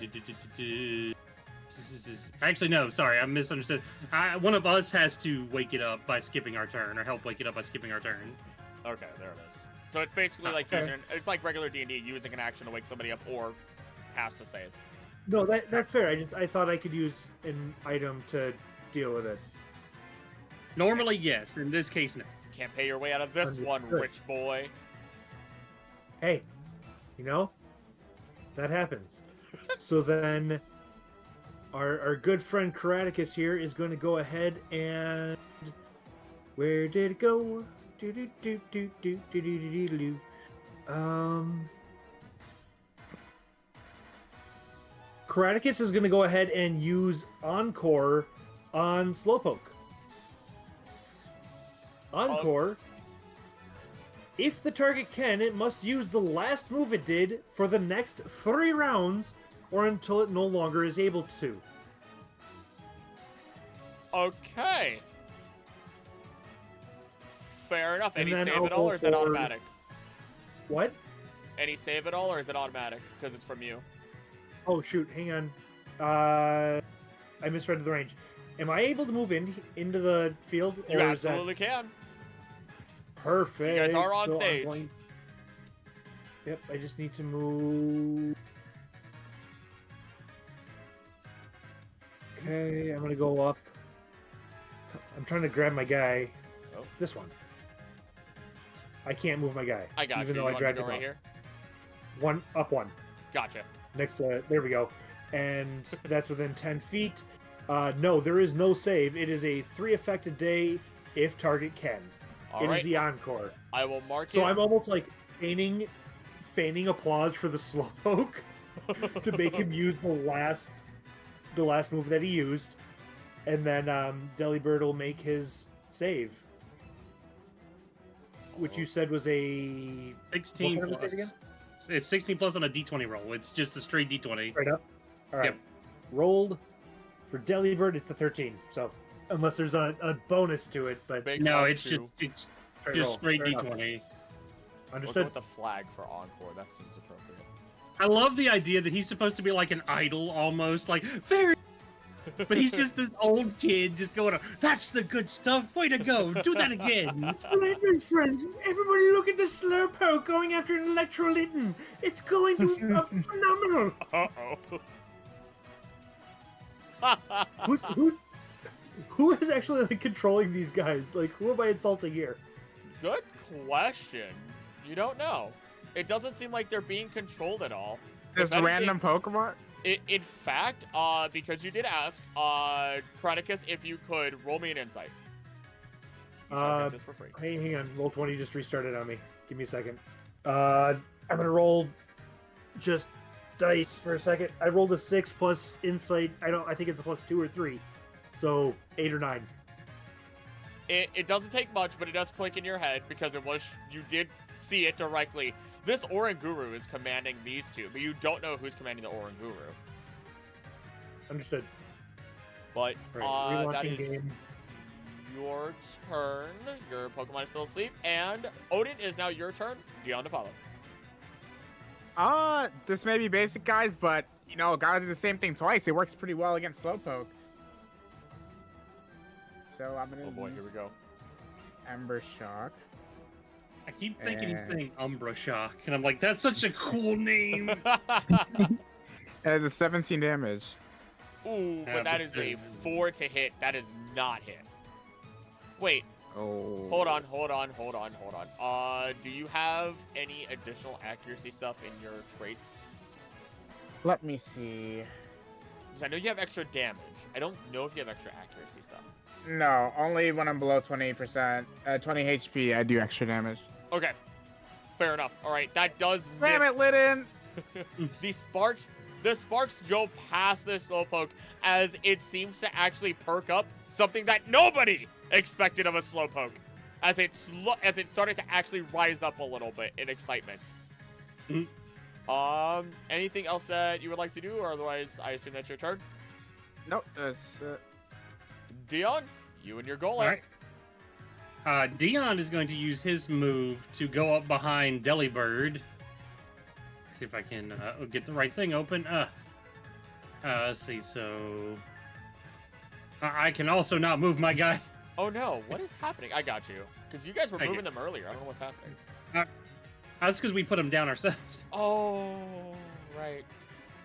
Actually, no. Sorry, I misunderstood. One of us has to wake it up by skipping our turn, or help wake it up by skipping our turn. Okay, there it is. So it's basically like Okay. it's like regular D&D, using an action to wake somebody up or has to save. No, that's fair. I thought I could use an item to deal with it. Normally, yes. In this case, no. Can't pay your way out of this one, Understood. rich boy. Hey, that happens. So then, our good friend Karaticus here is going to go ahead and where did it go? Karaticus is going to go ahead and use Encore on Slowpoke. Encore. If the target can, it must use the last move it did for the next 3 rounds or until it no longer is able to. Okay. Fair enough. And Any then save I'll at all, go or is it for- automatic? What? Any save at all, or is it automatic because it's from you? Oh, shoot. Hang on. I misread the range. Am I able to move into the field? You or is that absolutely can. perfect? You guys are on So I'm stage. going- Yep, I just need to move. Okay, I'm gonna go up. I'm trying to grab my guy. Oh. This one. I can't move my guy. I got even you. though You I want to dragged go him right up. here? One up, one Gotcha. next to. There we go. And that's within 10 feet. No, there is no save. It is a 3 affected day if target can. All It is right. the encore. I will mark So it. I'm almost like feigning applause for the slowpoke to make him use the last move that he used, and then Delibird will make his save, which you said was a 16 What kind of plus. save again? It's 16 plus on a D20 roll. It's just a straight D20. right up. All right, Yep. rolled for Delibird. It's a 13. So unless there's a bonus to it, but Big No, plus it's just 2. it's fair just roll. straight Fair enough. D20. We'll go Understood. with the flag for encore. That seems appropriate. I love the idea that he's supposed to be like an idol almost, like very. But he's just this old kid just going, "That's the good stuff. Way to go. Do that again." All right, my friends, everybody look at the slowpoke going after an electrolytin. It's going to phenomenal. Uh-oh. Who is actually like controlling these guys? Like, who am I insulting here? Good question. You don't know. It doesn't seem like they're being controlled at all. Just If anything- random Pokemon? In fact, because you did ask, Chronicus, if you could roll me an insight. You shall get this for free. Hey, hang on. Roll 20 just restarted on me. Give me a second. I'm gonna roll just dice for a second. I rolled a 6 plus insight. I think it's a plus 2 or 3. So 8 or 9. It doesn't take much, but it does click in your head because you did see it directly. This Oranguru is commanding these two, but you don't know who's commanding the Oranguru. Understood. But All right, that rewatching is game. your turn. Your Pokemon is still asleep, and Odin is now your turn. Dion to follow. This may be basic, guys, but gotta do the same thing twice. It works pretty well against Slowpoke. So I'm gonna Oh boy, here we use go. Ember Shock. I keep thinking he's And- saying Umbra Shock, and I'm like, that's such a cool name. And the 17 damage. Ooh, Yeah, but that but is a then- 4 to hit. That is not hit. Wait, Oh. hold on. Do you have any additional accuracy stuff in your traits? Let me see. Because I know you have extra damage. I don't know if you have extra accuracy stuff. No, only when I'm below 20%. 20 HP, I do extra damage. Okay, fair enough. All right, that does Damn miss. it, Litten! The sparks go past this Slowpoke as it seems to actually perk up, something that nobody expected of a Slowpoke, as it started to actually rise up a little bit in excitement. Anything else that you would like to do, or otherwise I assume that's your turn? Nope, that's Dion, you and your goal. All right. Dion is going to use his move to go up behind Delibird. See if I can get the right thing open. Let's see. So I can also not move my guy. Oh no, what is happening? I got you. Because you guys were I moving get- them earlier. I don't know what's happening. That's because we put them down ourselves. Oh, right.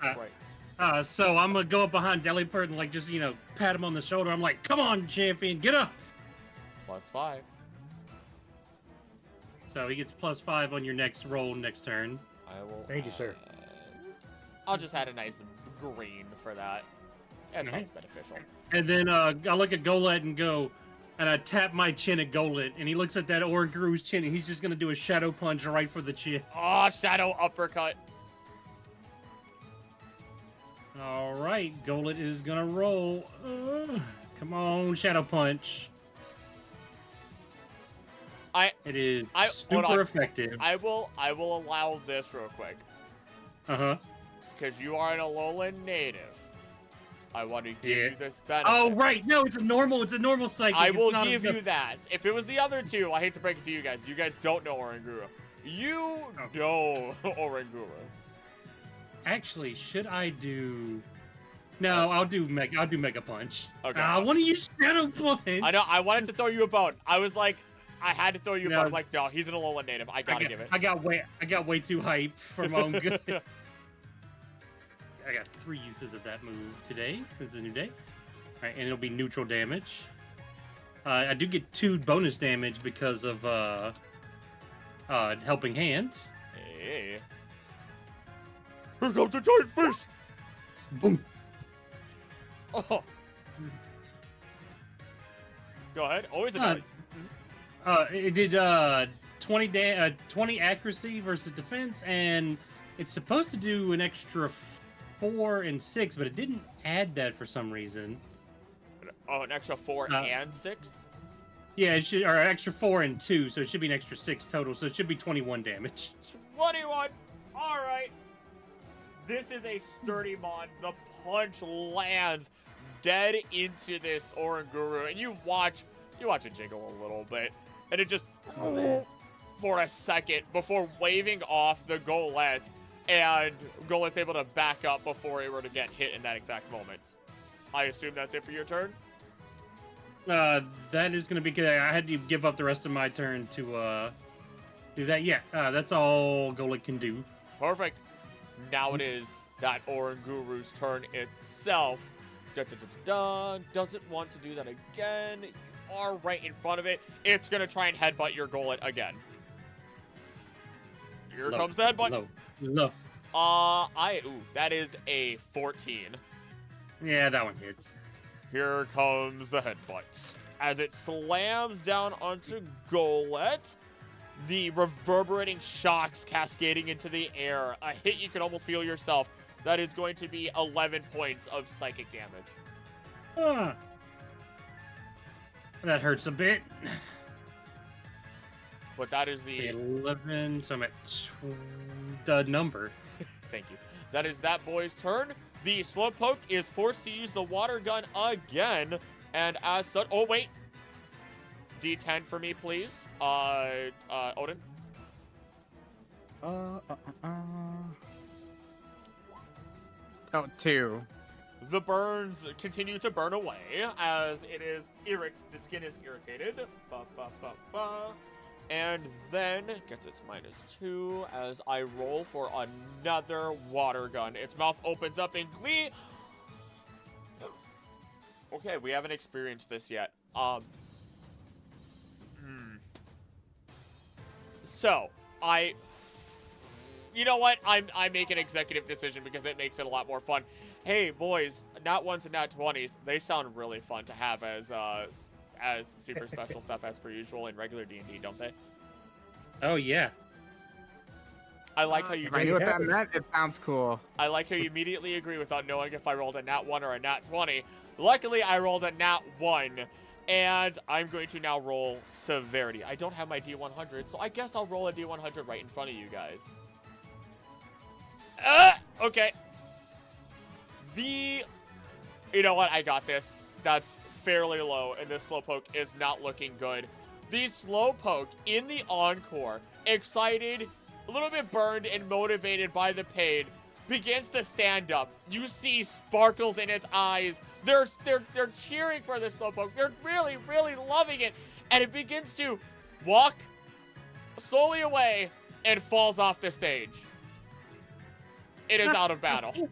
Right. So I'm gonna go up behind Delipert and like just pat him on the shoulder. I'm like, come on, champion, get up. +5. So he gets +5 on your next roll next turn. I will. Thank you, sir. I'll just add a nice green for that. That sounds Alright. beneficial. And then I look at Golett and go, and I tap my chin at Golett, and he looks at that Oranguru's chin, and he's just gonna do a shadow punch right for the chin. Oh, shadow uppercut. All right, Golett is gonna roll. Come on, shadow punch. It is hold on. super effective. I will allow this real quick. Uh-huh. Because you are an Alola native. I want to give you this benefit. Oh, right. No, it's a normal psychic. I It's will not give you that. If it was the other two, I hate to break it to you guys. You guys don't know Oranguru. You know Oranguru. Actually, should I do... No, I'll do Mega Punch. Okay. I want to use Shadow Punch. I know. I wanted to throw you a bone. I was like, I had to throw you a No. bone. I'm like, no, he's an Alola native. I gotta give it. I got way too hyped for my own good. I got 3 uses of that move today, since it's a new day. All right, and it'll be neutral damage. I do get 2 bonus damage because of Helping Hand. Hey. Here comes the giant fish! Boom. Oh. Go ahead. Always a Uh, bad. It did 20 accuracy versus defense, and it's supposed to do an extra 4 and 6, but it didn't add that for some reason. Oh, an extra 4 and 6? Yeah, it should, or an extra 4 and 2, so it should be an extra 6 total, so it should be 21 damage. 21. All right. This is a sturdy mon. The punch lands dead into this Oranguru, and you watch it jiggle a little bit, and it just for a second before waving off the Golett, and Golett's able to back up before it were to get hit in that exact moment. I assume that's it for your turn? That is going to be good. I had to give up the rest of my turn to do that. Yeah, that's all Golett can do. Perfect. Now it is that Oranguru's turn itself. Doesn't want to do that again. You are right in front of it. It's going to try and headbutt your Golett again. Here comes the headbutt. Low. That is a 14. Yeah, that one hits. Here comes the headbutt. As it slams down onto Golett, the reverberating shocks cascading into the air. A hit you can almost feel yourself. That is going to be 11 points of psychic damage. That hurts a bit. But that is the... 11, so I'm at the number. Thank you. That is that boy's turn. The Slowpoke is forced to use the water gun again. And as such... Oh, wait. D10 for me, please. Odin. Oh, 2. The burns continue to burn away as the skin is irritated. And then gets its -2 as I roll for another water gun. Its mouth opens up in glee. Okay, we haven't experienced this yet. So, you know what? I make an executive decision because it makes it a lot more fun. Hey, boys, nat 1s and nat 20s, they sound really fun to have as super special stuff as per usual in regular D&D, don't they? Oh, yeah. I like how you If I knew what that meant, it sounds cool. I like how you immediately agree without knowing if I rolled a nat 1 or a nat 20. Luckily, I rolled a nat 1, and I'm going to now roll severity. I don't have my D100, so I guess I'll roll a D100 right in front of you guys. Okay. You know what? I got this. That's fairly low, and this Slowpoke is not looking good. The Slowpoke in the Encore, excited, a little bit burned and motivated by the pain, begins to stand up. You see sparkles in its eyes. They're cheering for the Slowpoke. They're really, really loving it. And it begins to walk slowly away and falls off the stage. It is out of battle.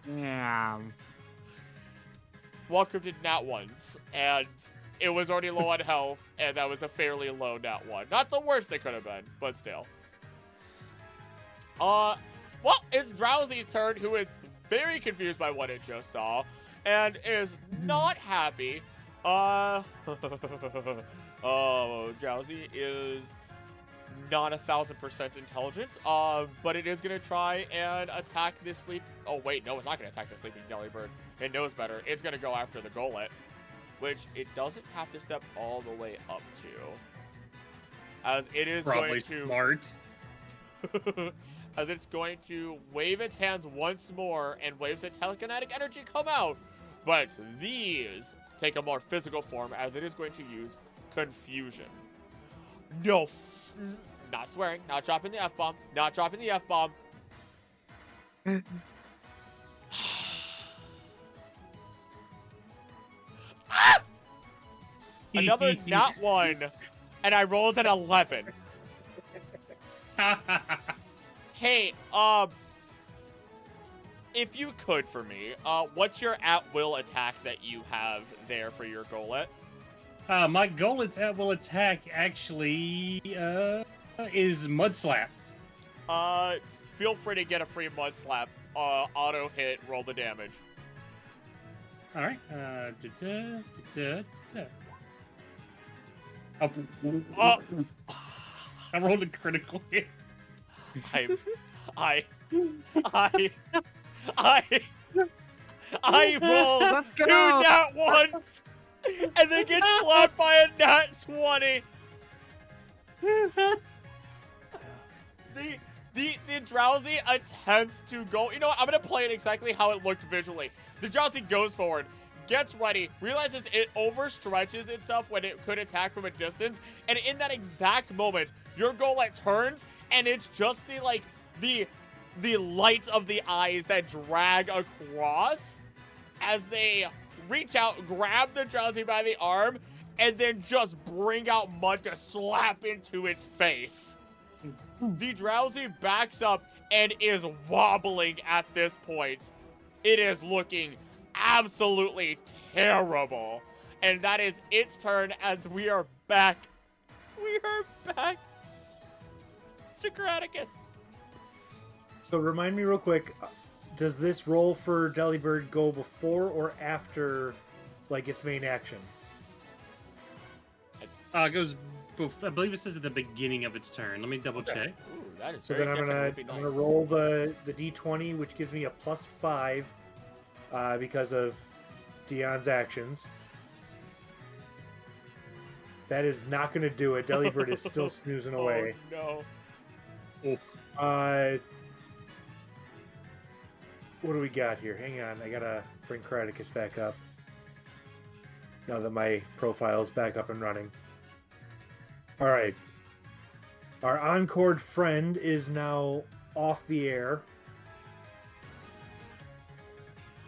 Yeah. Welcome to Nat 1s, and it was already low on health, and that was a fairly low Nat 1. Not the worst it could have been, but still. Well, it's Drowsy's turn, who is very confused by what it just saw, and is not happy. Oh, Drowsy is not 1,000% intelligence, but it is going to try and attack this sleep. Oh, wait, no, it's not going to attack the sleeping Delibird. It knows better. It's going to go after the Golett, which it doesn't have to step all the way up to. As it is Probably going to... smart. As it's going to wave its hands once more, and waves of telekinetic energy come out. But these take a more physical form, as it is going to use Confusion. No, not swearing, not dropping the F-bomb, not dropping the F-bomb. Ah! Another nat 1, and I rolled an 11. Hey, if you could for me, what's your at-will attack that you have there for your Golett? My Golett's at-will attack actually is Mud Slap. Feel free to get a free Mud Slap. Auto hit, roll the damage. All right. I rolled a critical hit. I rolled Let's 2 go. nat 1s and then get slapped by a nat 20. The Drowsy attempts to go. You know what? I'm gonna play it exactly how it looked visually. The Drowsy goes forward, gets ready, realizes it overstretches itself when it could attack from a distance, and in that exact moment, your Golett turns, and it's just the lights of the eyes that drag across as they reach out, grab the Drowsy by the arm, and then just bring out mud to slap into its face. The Drowsy backs up and is wobbling at this point. It is looking absolutely terrible. And that is its turn as we are back. We are back to Graticus. So remind me real quick, does this roll for Delibird go before or after, like, its main action? It goes. I believe it says at the beginning of its turn. Let me double check. Ooh, that is So very then I'm different. gonna roll the d20, which gives me a +5 because of Dion's actions. That is not gonna do it. Delibird is still snoozing away. Oh, no. What do we got here? Hang on, I gotta bring Kraticus back up. Now that my profile's back up and running. Alright. Our Encored friend is now off the air.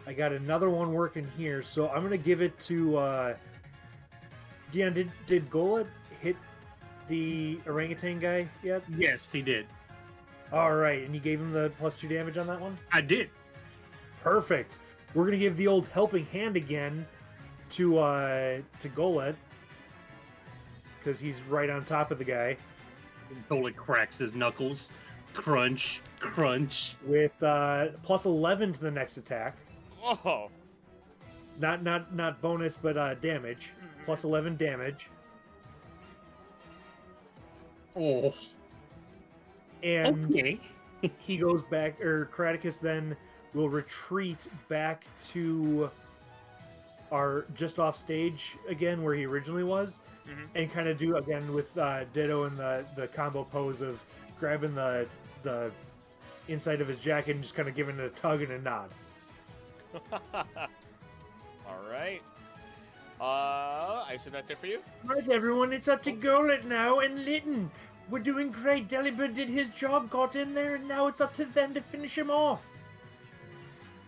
I got another one working here, so I'm gonna give it to Dion, did Golett hit the orangutan guy yet? Yes, he did. Alright, and you gave him the +2 damage on that one? I did. Perfect. We're gonna give the old helping hand again to Golett, because he's right on top of the guy. Golett cracks his knuckles. Crunch, crunch. With +11 to the next attack. Oh. Not bonus, but damage. +11 damage. Oh. And Okay. he goes back, or Kraticus then will retreat back to our just off stage again where he originally was, and kind of do again with Ditto and the combo pose of grabbing the inside of his jacket and just kind of giving it a tug and a nod. All right. I assume that's it for you? Right, everyone, it's up to Golett now and Litten. We're doing great. Delibird did his job, got in there, and now it's up to them to finish him off.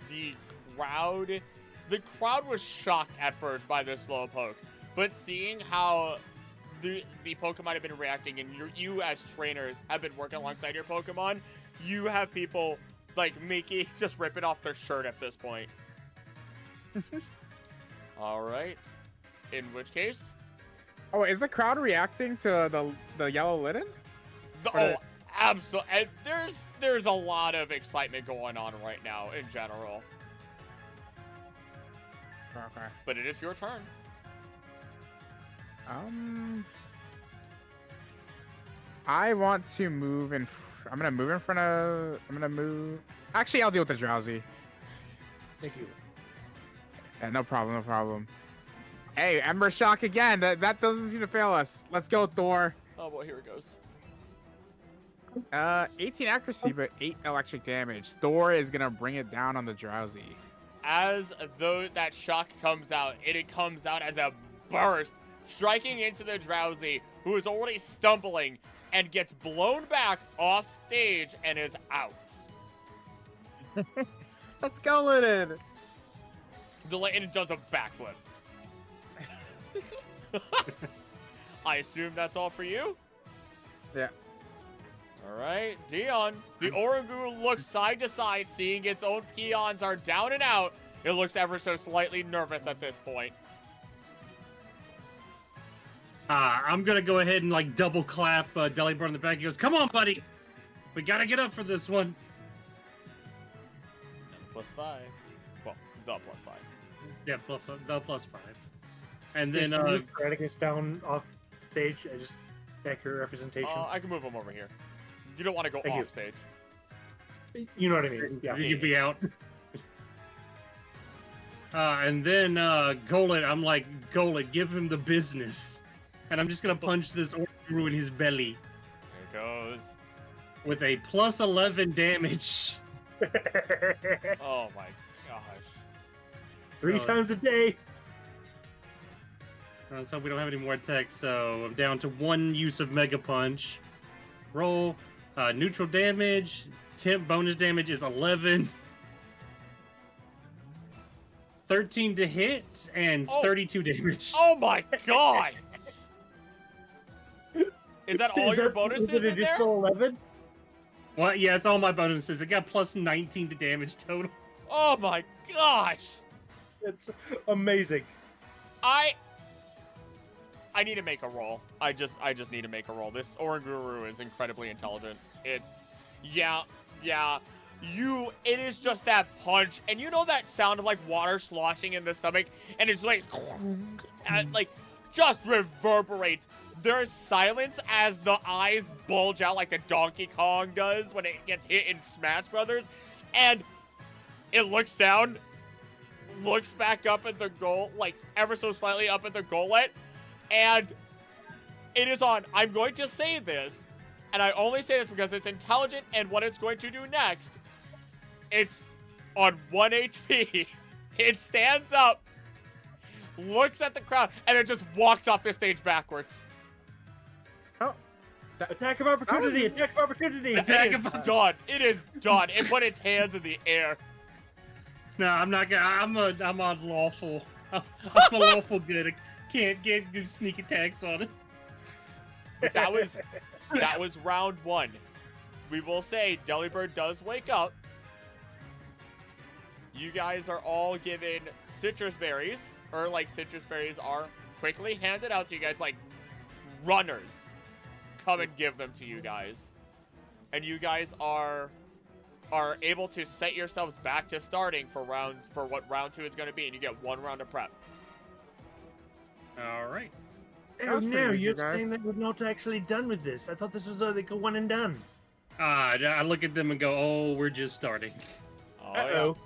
The crowd was shocked at first by this slow poke, but seeing how the Pokemon have been reacting, and you as trainers have been working alongside your Pokemon, you have people like Mickey just ripping off their shirt at this point. All right. In which case, Oh, is the crowd reacting to the yellow linen? Absolutely. There's a lot of excitement going on right now in general. Okay. But it is your turn. I want to move in. I'm gonna move in front of. I'm gonna move. Actually, I'll deal with the drowsy. Thank you. Yeah, no problem, no problem. Hey, Ember Shock again. That doesn't seem to fail us. Let's go, Thor. Oh boy, here it goes. 18 accuracy, but 8 electric damage. Thor is gonna bring it down on the drowsy. As though that shock comes out, it comes out as a burst, striking into the drowsy, who is already stumbling, and gets blown back off stage and is out. Let's go, Linen. And does a backflip. I assume that's all for you? Yeah. Alright, Dion. The Orangu looks side to side, seeing its own peons are down and out. It looks ever so slightly nervous at this point. I'm gonna go ahead and like double clap Delibird in the back. He goes, "Come on, buddy, we gotta get up for this one." +5. Well, the +5. Yeah, the +5. And then Graticus down off stage. I just accurate representation. I can move him over here. You don't want to go Thank you. off stage. You know what I mean? Yeah. you'd be out. And then Golett, I'm like, Golett, give him the business. And I'm just gonna punch this Orangu in his belly. There it goes. With a +11 damage. Oh my gosh. 3 times a day. So we don't have any more attacks, so I'm down to 1 use of Mega Punch. Roll. Neutral damage. Temp bonus damage is 11. 13 to hit, and 32 damage. Oh my god! Is that all your bonuses is it in there? additional 11? Well, yeah, it's all my bonuses. It got +19 to damage total. Oh my gosh! It's amazing. I need to make a roll. I just need to make a roll. This Oranguru is incredibly intelligent. It is just that punch, and you know that sound of like water sloshing in the stomach, and it's like, and, like just reverberates. There's silence as the eyes bulge out like the Donkey Kong does when it gets hit in Smash Brothers, and it looks down, looks back up at the goal, like ever so slightly up at the goalet, and it is on. I'm going to say this, and I only say this because it's intelligent and what it's going to do next. It's on 1 HP. It stands up, looks at the crowd, and it just walks off the stage backwards. Oh. Attack of opportunity! Attack of opportunity! Attack It of is done. It is done. It put its hands in the air. No, I'm not gonna. I'm unlawful. I'm a lawful good. I can't do sneak attacks on it. But that was round 1. We will say Delibird does wake up. You guys are all given citrus berries, or like citrus berries are quickly handed out to you guys like runners. Come and give them to you guys. And you guys are able to set yourselves back to starting for what round 2 is going to be, and you get 1 round of prep. All right. Oh That's no, pretty you're easy, guys. saying that we're not actually done with this. I thought this was like a one and done. I look at them and go, "Oh, we're just starting." Oh, Uh-oh.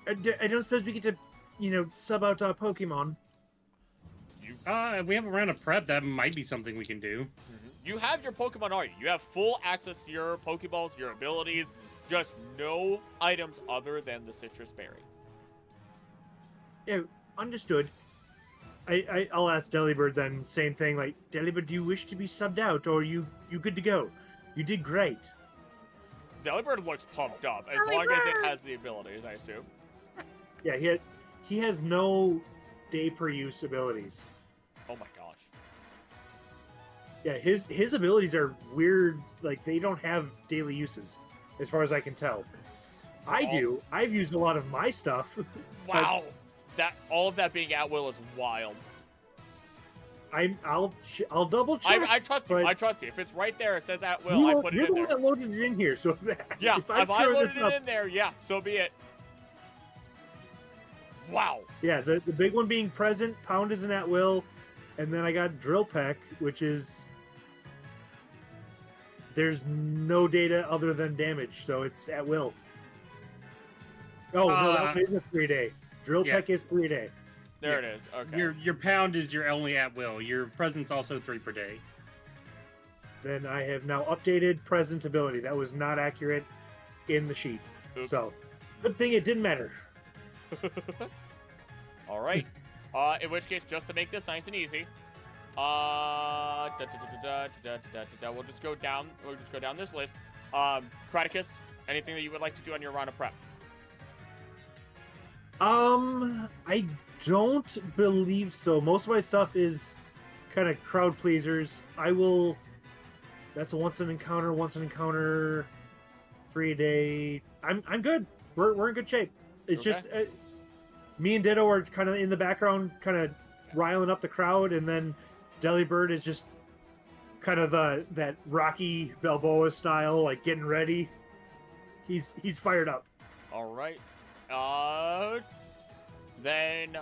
I don't suppose we get to, sub out our Pokemon. We have a round of prep. That might be something we can do. You have your Pokemon already. You have full access to your Pokeballs, your abilities, just no items other than the citrus berry. Oh, understood. I'll ask Delibird then, same thing, like, Delibird, do you wish to be subbed out, or you good to go? You did great. Delibird looks pumped up, as long as it has the abilities, I assume. Yeah, he has no day per use abilities. Oh my gosh. Yeah, his abilities are weird. Like they don't have daily uses, as far as I can tell. I do. I've used a lot of my stuff. Wow, all of that being at will is wild. I'll double check. I trust you. but I trust you. If it's right there, it says at will. I put it You're in the one there. that loaded it in here, so Yeah, if I screw loaded this up- it in there, yeah, so be it. Wow. Yeah, the big one being present, pound is an at will, and then I got drill peck, which is there's no data other than damage, so it's at will. Oh no, that is a 3-day. Drill yeah. peck is 3-day. There it is. Okay. Your pound is your only at will. Your present's also 3 per day. Then I have now updated present ability. That was not accurate in the sheet. Oops. So good thing it didn't matter. All right. In which case, just to make this nice and easy, we'll just go down. We'll just go down this list. Kraticus, anything that you would like to do on your round of prep? I don't believe so. Most of my stuff is kind of crowd pleasers. That's a once an encounter, 3 a day. I'm good. We're in good shape. It's Okay. just me and Ditto are kind of in the background, kind of riling up the crowd, and then Delibird is just kind of that Rocky Balboa style, like getting ready. He's fired up. All right. Then,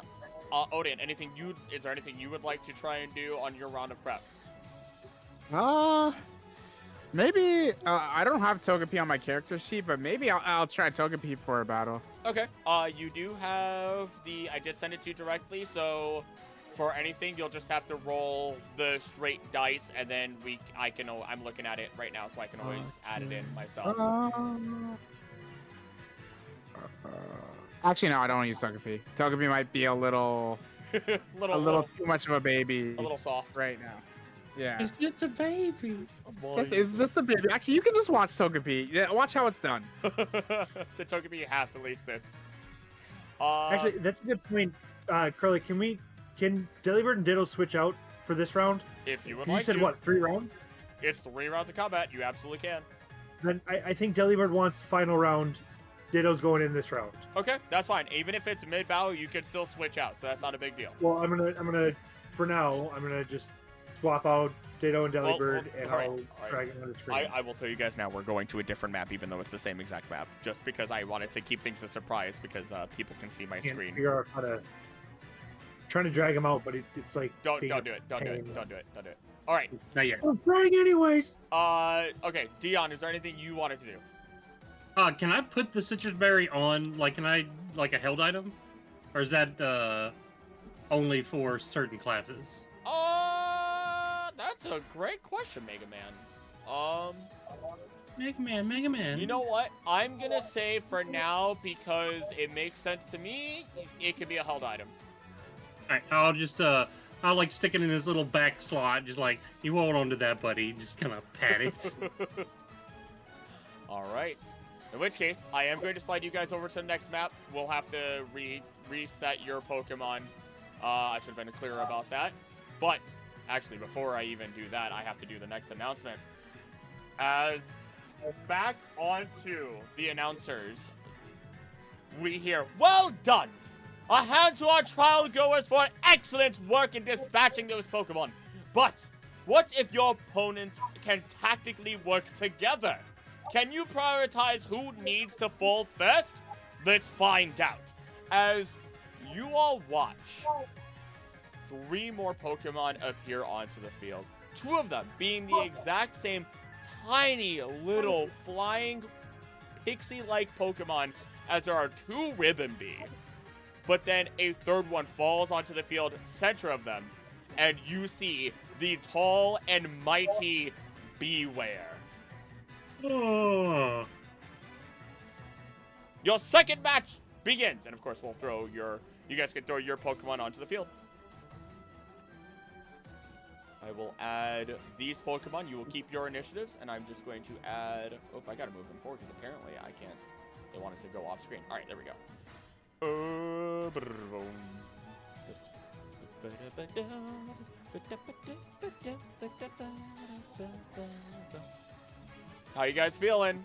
Odin, is there anything you would like to try and do on your round of prep? Maybe I don't have Togepi on my character sheet, but maybe I'll try Togepi for a battle. Okay. You do have I did send it to you directly, so for anything, you'll just have to roll the straight dice, and then I'm looking at it right now, so I can always add it in myself. Actually, no, I don't want to use Togepi. Togepi might be a little too much of a baby a little soft. right now. Yeah. It's just a baby. It's just a baby. Actually, you can just watch Togepi. Yeah, watch how it's done. The Togepi happily sits. Actually, that's a good point. Curly, can Delibird and Ditto switch out for this round? If you would 'Cause like you said to. what, 3 rounds? It's 3 rounds of combat. You absolutely can. Then I think Delibird wants final round. Ditto's going in this round. Okay, that's fine. Even if it's mid-battle, you can still switch out, so that's not a big deal. Well, I'm gonna for now. I'm gonna just swap out Ditto and Delibird, and all right, I'll all right. drag it on the screen. I will tell you guys now, we're going to a different map, even though it's the same exact map, just because I wanted to keep things a surprise, because people can see my Can't screen. figure out how to. Trying to drag him out, but it's like Don't being do a it. Don't do it. pain. Don't do it. Don't do it. All right. Not yet. I'm trying anyways. Okay, Dion, is there anything you wanted to do? Can I put the citrus berry on, like a held item? Or is that only for certain classes? That's a great question, Mega Man. Mega Man. You know what? I'm gonna say for now, because it makes sense to me, it could be a held item. Alright, I'll like stick it in his little back slot, just like, you hold on to that, buddy. Just kind of pat it. All right. In which case, I am going to slide you guys over to the next map. We'll have to reset your Pokemon. I should have been clearer about that. But, actually, before I even do that, I have to do the next announcement. As back onto the announcers, we hear, well done! A hand to our trial goers for excellent work in dispatching those Pokemon. But, what if your opponents can tactically work together? Can you prioritize who needs to fall first? Let's find out. As you all watch, 3 more Pokemon appear onto the field. 2 of them being the exact same tiny little flying pixie-like Pokemon as there are 2 Ribbon-Bee. But then a 3rd one falls onto the field, center of them, and you see the tall and mighty Beware. Oh. Your second match begins, and of course we'll throw you guys can throw your Pokemon onto the field. I will add these Pokemon. You will keep your initiatives, and I'm just going to add. Oh, I gotta move them forward because apparently I can't. They wanted to go off screen. All right, there we go. How you guys feeling?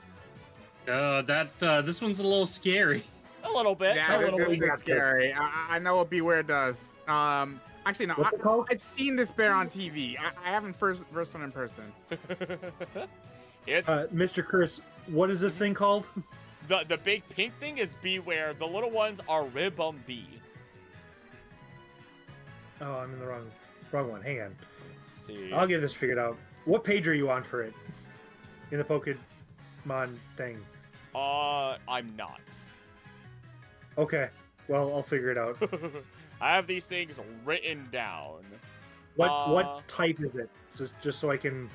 This one's a little scary. A little bit. Yeah, a little this bit. is scary. I know what Beware does. Actually, no. What's it called? I've seen this bear on TV. I haven't first one in person. It's Mr. Chris, what is this thing called? the big pink thing is Beware. The little ones are Ribombee. Oh, I'm in the wrong one. Hang on. Let's see. I'll get this figured out. What page are you on for it? In the Pokemon thing. I'm not. Okay. Well, I'll figure it out. I have these things written down. What type is it? So, just so I can...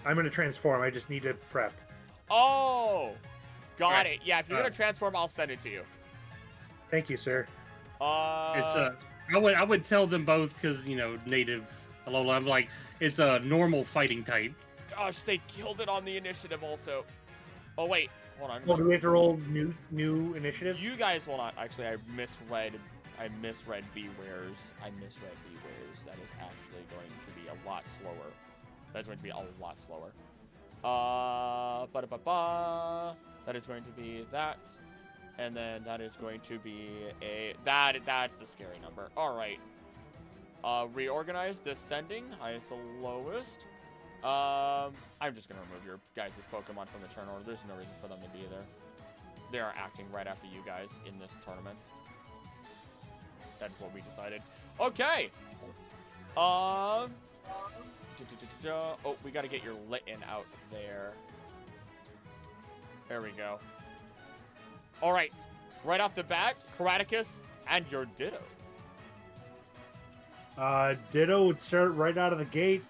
I'm going to transform. I just need to prep. Oh! Got Right. it. Yeah, if you're gonna transform, I'll send it to you. Thank you, sir. I would tell them both because native Alola. I'm like, it's a normal fighting type. Gosh, they killed it on the initiative also. Oh wait, hold on. Well, do we have to roll new initiatives? You guys will not. Actually, I misread Beware's. That is actually going to be a lot slower. That's going to be a lot slower. That is going to be that. And then that is going to be that's the scary number. All right. Reorganize, descending, highest to lowest. I'm just gonna remove your guys' Pokemon from the turn order. There's no reason for them to be there. They are acting right after you guys in this tournament. That's what we decided. Okay. Oh, we gotta get your Litten out there. There we go. All right. Right off the bat, Karaticus and your Ditto. Ditto would start right out of the gate,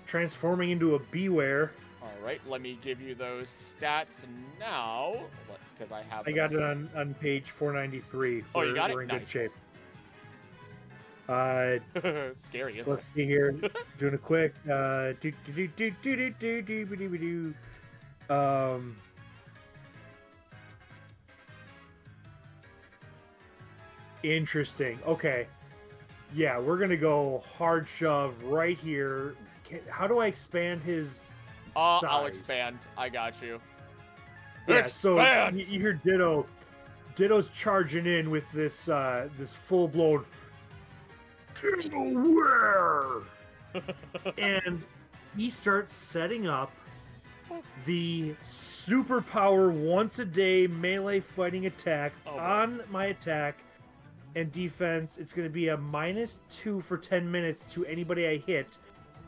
transforming into a Beware. All right, let me give you those stats now, because I have. I got it on page 493. Oh, you got it? We're in Nice. good shape. It's scary, isn't Let's it? see here. Doing a quick. Interesting. Okay. Yeah, we're gonna go hard shove right here. How do I expand his? I'll size? expand. I got you. Yeah. So Expand! you hear Ditto. Ditto's charging in with this this full blown. Where? And he starts setting up the superpower once a day melee fighting attack Oh, boy. on my attack and defense. It's going to be a -2 for 10 minutes to anybody I hit.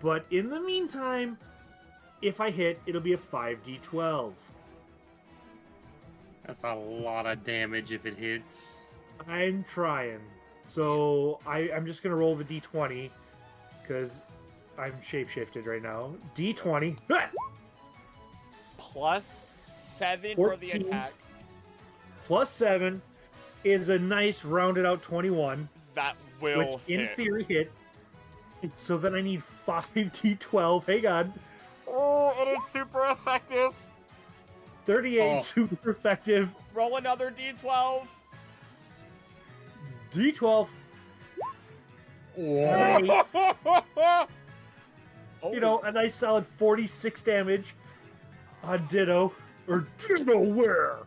But in the meantime, if I hit, it'll be a 5d12. That's a lot of damage if it hits. I'm trying. So I'm just going to roll the d20 because I'm shapeshifted right now. D20. +7 for the 14. attack. +7 is a nice rounded out 21, That will which in hit. theory hit. So then I need 5d12. Hang on. Oh, and it's super effective. 38 Oh. super effective. Roll another D12. D12. Whoa. You know, a nice solid 46 damage on Ditto. Or Ditto where?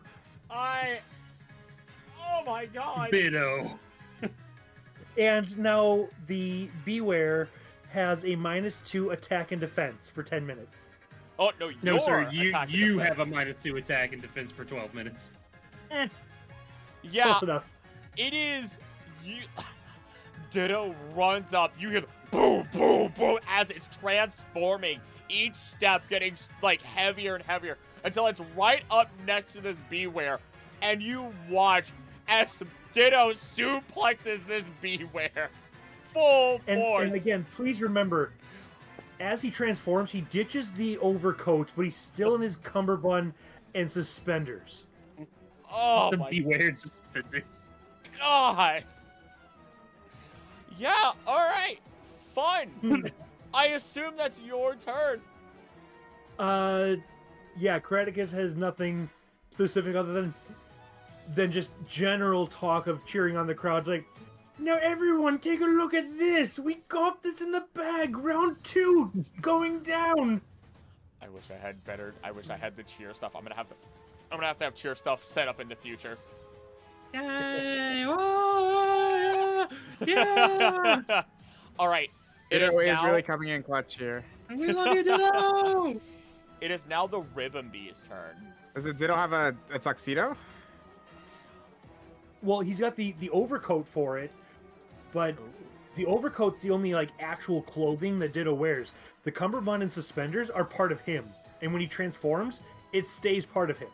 Oh my god. Ditto. And now the Beware has a -2 attack and defense for 10 minutes. Oh no, No, sir. your You attack and you have a defense. -2 attack and defense for 12 minutes. Yeah, Close enough. it is. You. Ditto runs up. You hear the boom, boom, boom as it's transforming. Each step getting like heavier and heavier until it's right up next to this Beware, and you watch as Ditto suplexes this Beware. Full force. And again, please remember, as he transforms, he ditches the overcoat, but he's still in his cummerbund and suspenders. Oh The my beware suspenders. god. Yeah, alright. Fun. I assume that's your turn. Yeah, Kraticus has nothing specific other than just general talk of cheering on the crowd. Like, Now everyone, take a look at this. We got this in the bag. Round 2 going down. I wish I had better. I wish I had the cheer stuff. I'm gonna have to have cheer stuff set up in the future. Yay! Oh, yeah! Yeah! All right. It Ditto is is now. really coming in clutch here. We love you, Ditto! It is now the Ribbon Bee's turn. Does the Ditto have a tuxedo? Well, he's got the overcoat for it, but the overcoat's the only like actual clothing that Ditto wears. The cummerbund and suspenders are part of him, and when he transforms, it stays part of him.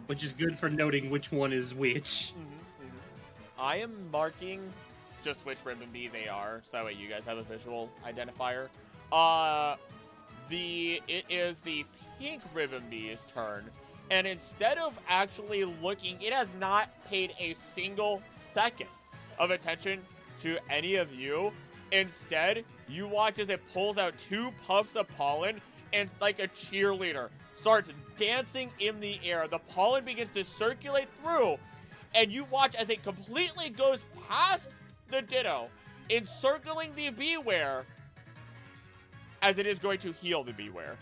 Which is good for noting which one is which. I am marking just which Ribbon Bee they are, so that way you guys have a visual identifier. It is the pink Ribbon Bee's turn, and instead of actually looking, it has not paid a single second of attention to any of you. Instead, you watch as it pulls out 2 puffs of pollen and, like a cheerleader, starts dancing in the air. The pollen begins to circulate through, and you watch as it completely goes past the Ditto, encircling the Beware, as it is going to heal the Beware.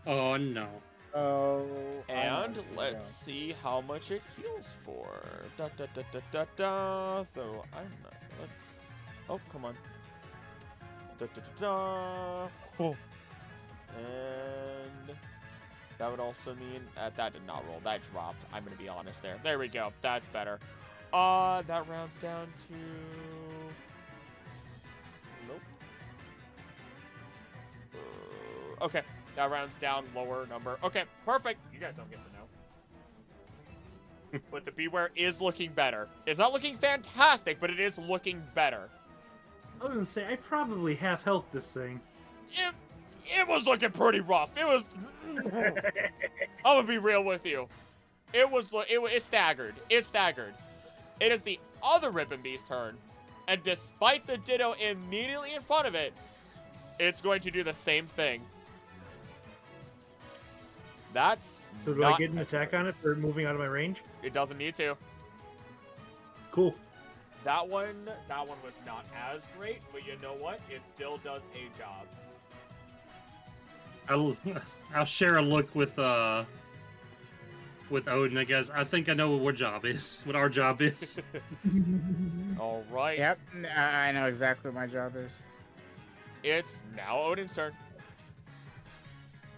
Oh no. Oh. And let's see how much it heals for. Da da da da da da. So I'm not. Let's. Oh, come on. Da da da da. Oh. And that would also mean that did not roll. That dropped. I'm gonna be honest there. There we go. That's better. That rounds down to. Nope. Okay. That rounds down lower number. Okay, perfect. You guys don't get to know. But the Beware is looking better. It's not looking fantastic, but it is looking better. I was gonna say I probably half health this thing. It was looking pretty rough. It was. I'm gonna be real with you. It staggered. It staggered. It is the other Ribbon Bee's turn, and despite the Ditto immediately in front of it, it's going to do the same thing. That's So do I get an attack on it for moving out of my range? It doesn't need to. Cool. That one was not as great, but you know what? It still does a job. I'll share a look with Odin, I guess. I think I know what our job is. All right. Yep, I know exactly what my job is. It's now Odin's turn.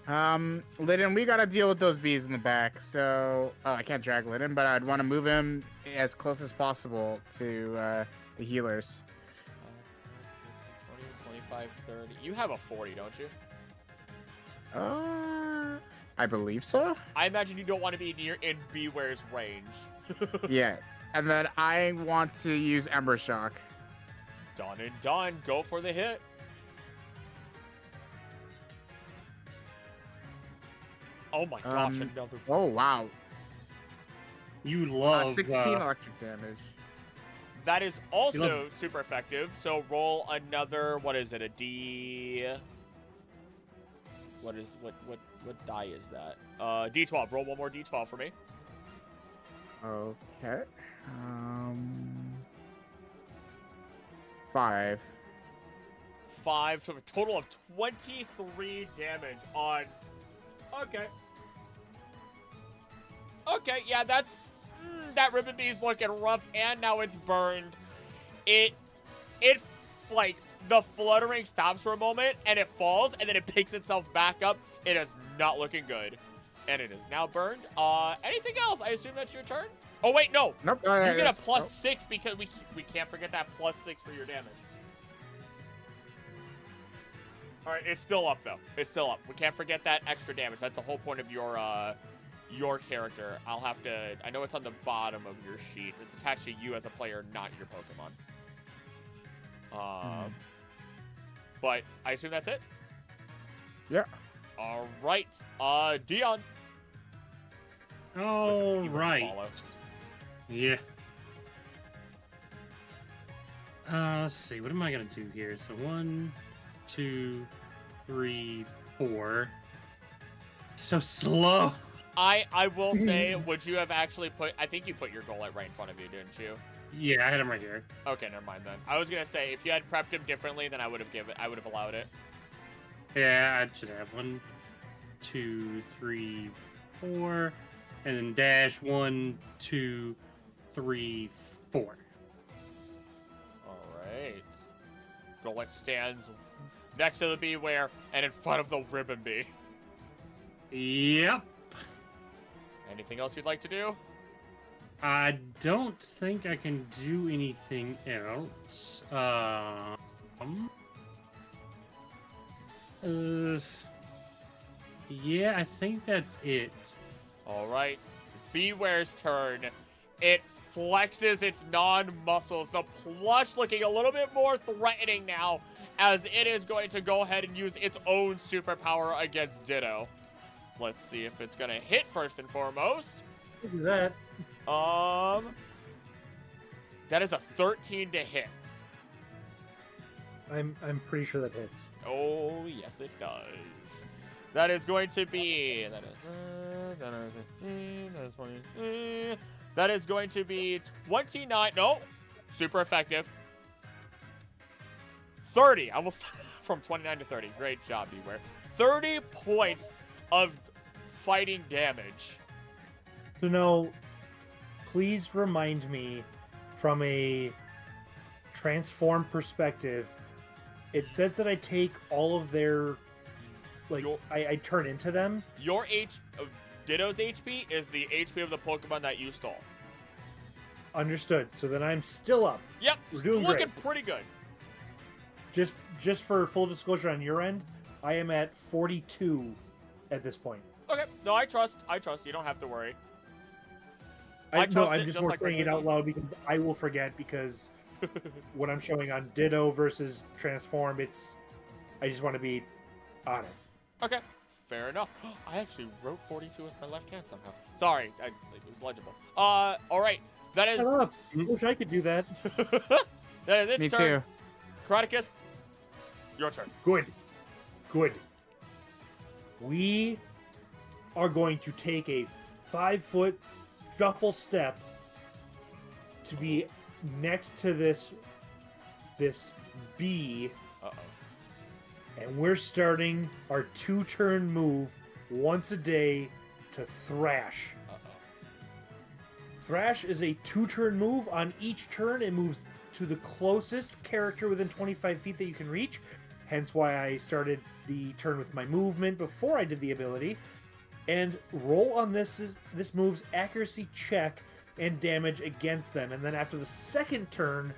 Lidden, we gotta deal with those bees in the back, so... Oh, I can't drag Lidden, but I'd want to move him as close as possible to, the healers. 20, 25, 30. You have a 40, don't you? I believe so? I imagine you don't want to be near in Beware's range. Yeah. And then I want to use Ember Shock. Done and done. Go for the hit. Oh my gosh, another. Oh, wow. You love 16 electric damage. That is also super effective. So roll another, what is it, a D... What die is that? D12. Roll one more D12 for me. Okay. 5. 5, so a total of 23 damage on... Okay. Okay, yeah, that's... that Ribbon Bee's looking rough, and now it's burned. It, like, the fluttering stops for a moment, and it falls, and then it picks itself back up. It is not looking good. And it is now burned. Anything else? I assume that's your turn? Oh, wait, no. Nope. You get a +6 because we can't forget that +6 for your damage. All right, it's still up, though. It's still up. We can't forget that extra damage. That's the whole point of your character. I'll have to... I know it's on the bottom of your sheets. It's attached to you as a player, not your Pokemon. But I assume that's it? Yeah. All right. Dion. All right. Yeah. Let's see. What am I going to do here? So 1, 2, 3, 4. So slow. I will say, would you have actually put? I think you put your goal right in front of you, didn't you? Yeah, I had him right here. Okay, never mind then. I was gonna say if you had prepped him differently, then I would have allowed it. Yeah, I should have 1, 2, 3, 4, and then dash 1, 2, 3, 4. All right. Golett stands next to the Beware and in front of the Ribbon Bee. Yep. Anything else you'd like to do? I don't think I can do anything else. Yeah, I think that's it. All right. Beware's turn. It flexes its non-muscles. The plush looking a little bit more threatening now, as it is going to go ahead and use its own superpower against Ditto. Let's see if it's gonna hit first and foremost. Look at that. That is a 13 to hit. I'm pretty sure that hits. Oh, yes, it does. That is going to be. That is going to be 29. No, super effective. 30. I will from 29 to 30. Great job, Beware. 30 points of fighting damage. So now, please remind me, from a transform perspective, it says that I take all of their, like, I turn into them. Your Ditto's HP is the HP of the Pokemon that you stole. Understood. So then I'm still up. Yep, We're doing looking great. pretty good. Just for full disclosure on your end, I am at 42 at this point. Okay, no, I trust. You don't have to worry. I'm trust it just just more like saying it regular out loud because I will forget, because when I'm showing on Ditto versus Transform, I just want to be on it. Okay, fair enough. I actually wrote 42 with my left hand somehow. Sorry, it was legible. All right, that is. Shut up. I wish I could do that. That is its Me turn. too. Karaticus, your turn. Good. We are going to take a 5-foot shuffle step to be next to this bee, Uh-oh. and we're starting our 2-turn move once a day to Thrash. Uh-oh. Thrash is a 2-turn move. On each turn, it moves to the closest character within 25 feet that you can reach. Hence why I started the turn with my movement before I did the ability. And roll on this move's accuracy check and damage against them. And then after the second turn,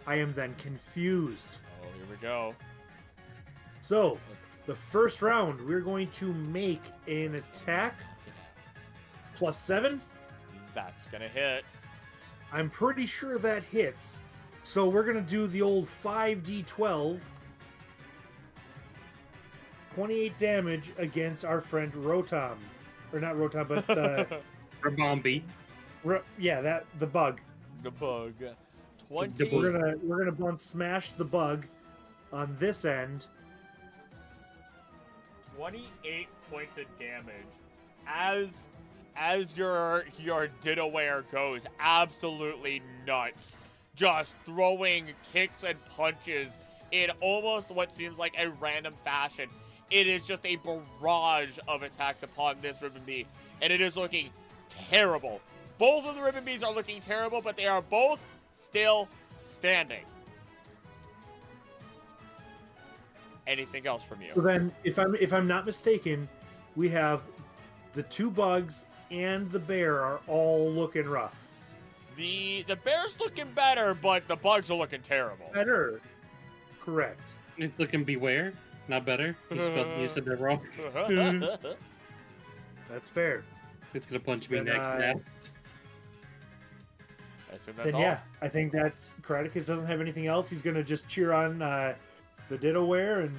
I am then confused. Oh, here we go. So, the first round, we're going to make an attack +7. That's gonna hit. I'm pretty sure that hits. So we're going to do the old 5d12. 28 damage against our friend Rotom. Or not Rotom, but Rabombi. the bug. The bug. 20. The We're gonna blunt smash the bug on this end. 28 points of damage. As your Ditto-ware goes absolutely nuts. Just throwing kicks and punches in almost what seems like a random fashion. It is just a barrage of attacks upon this Ribbon Bee, and it is looking terrible. Both of the Ribbon Bees are looking terrible, but they are both still standing. Anything else from you? So then, if I'm not mistaken, we have the 2 bugs and the bear are all looking rough. The bear's looking better, but the bugs are looking terrible. Better. Correct. It's looking Beware, not better. You said that wrong. That's fair. It's gonna punch me Then, next now. I assume that's Then all. yeah, I think that's Karaticus doesn't have anything else. He's gonna just cheer on the Ditto-ware and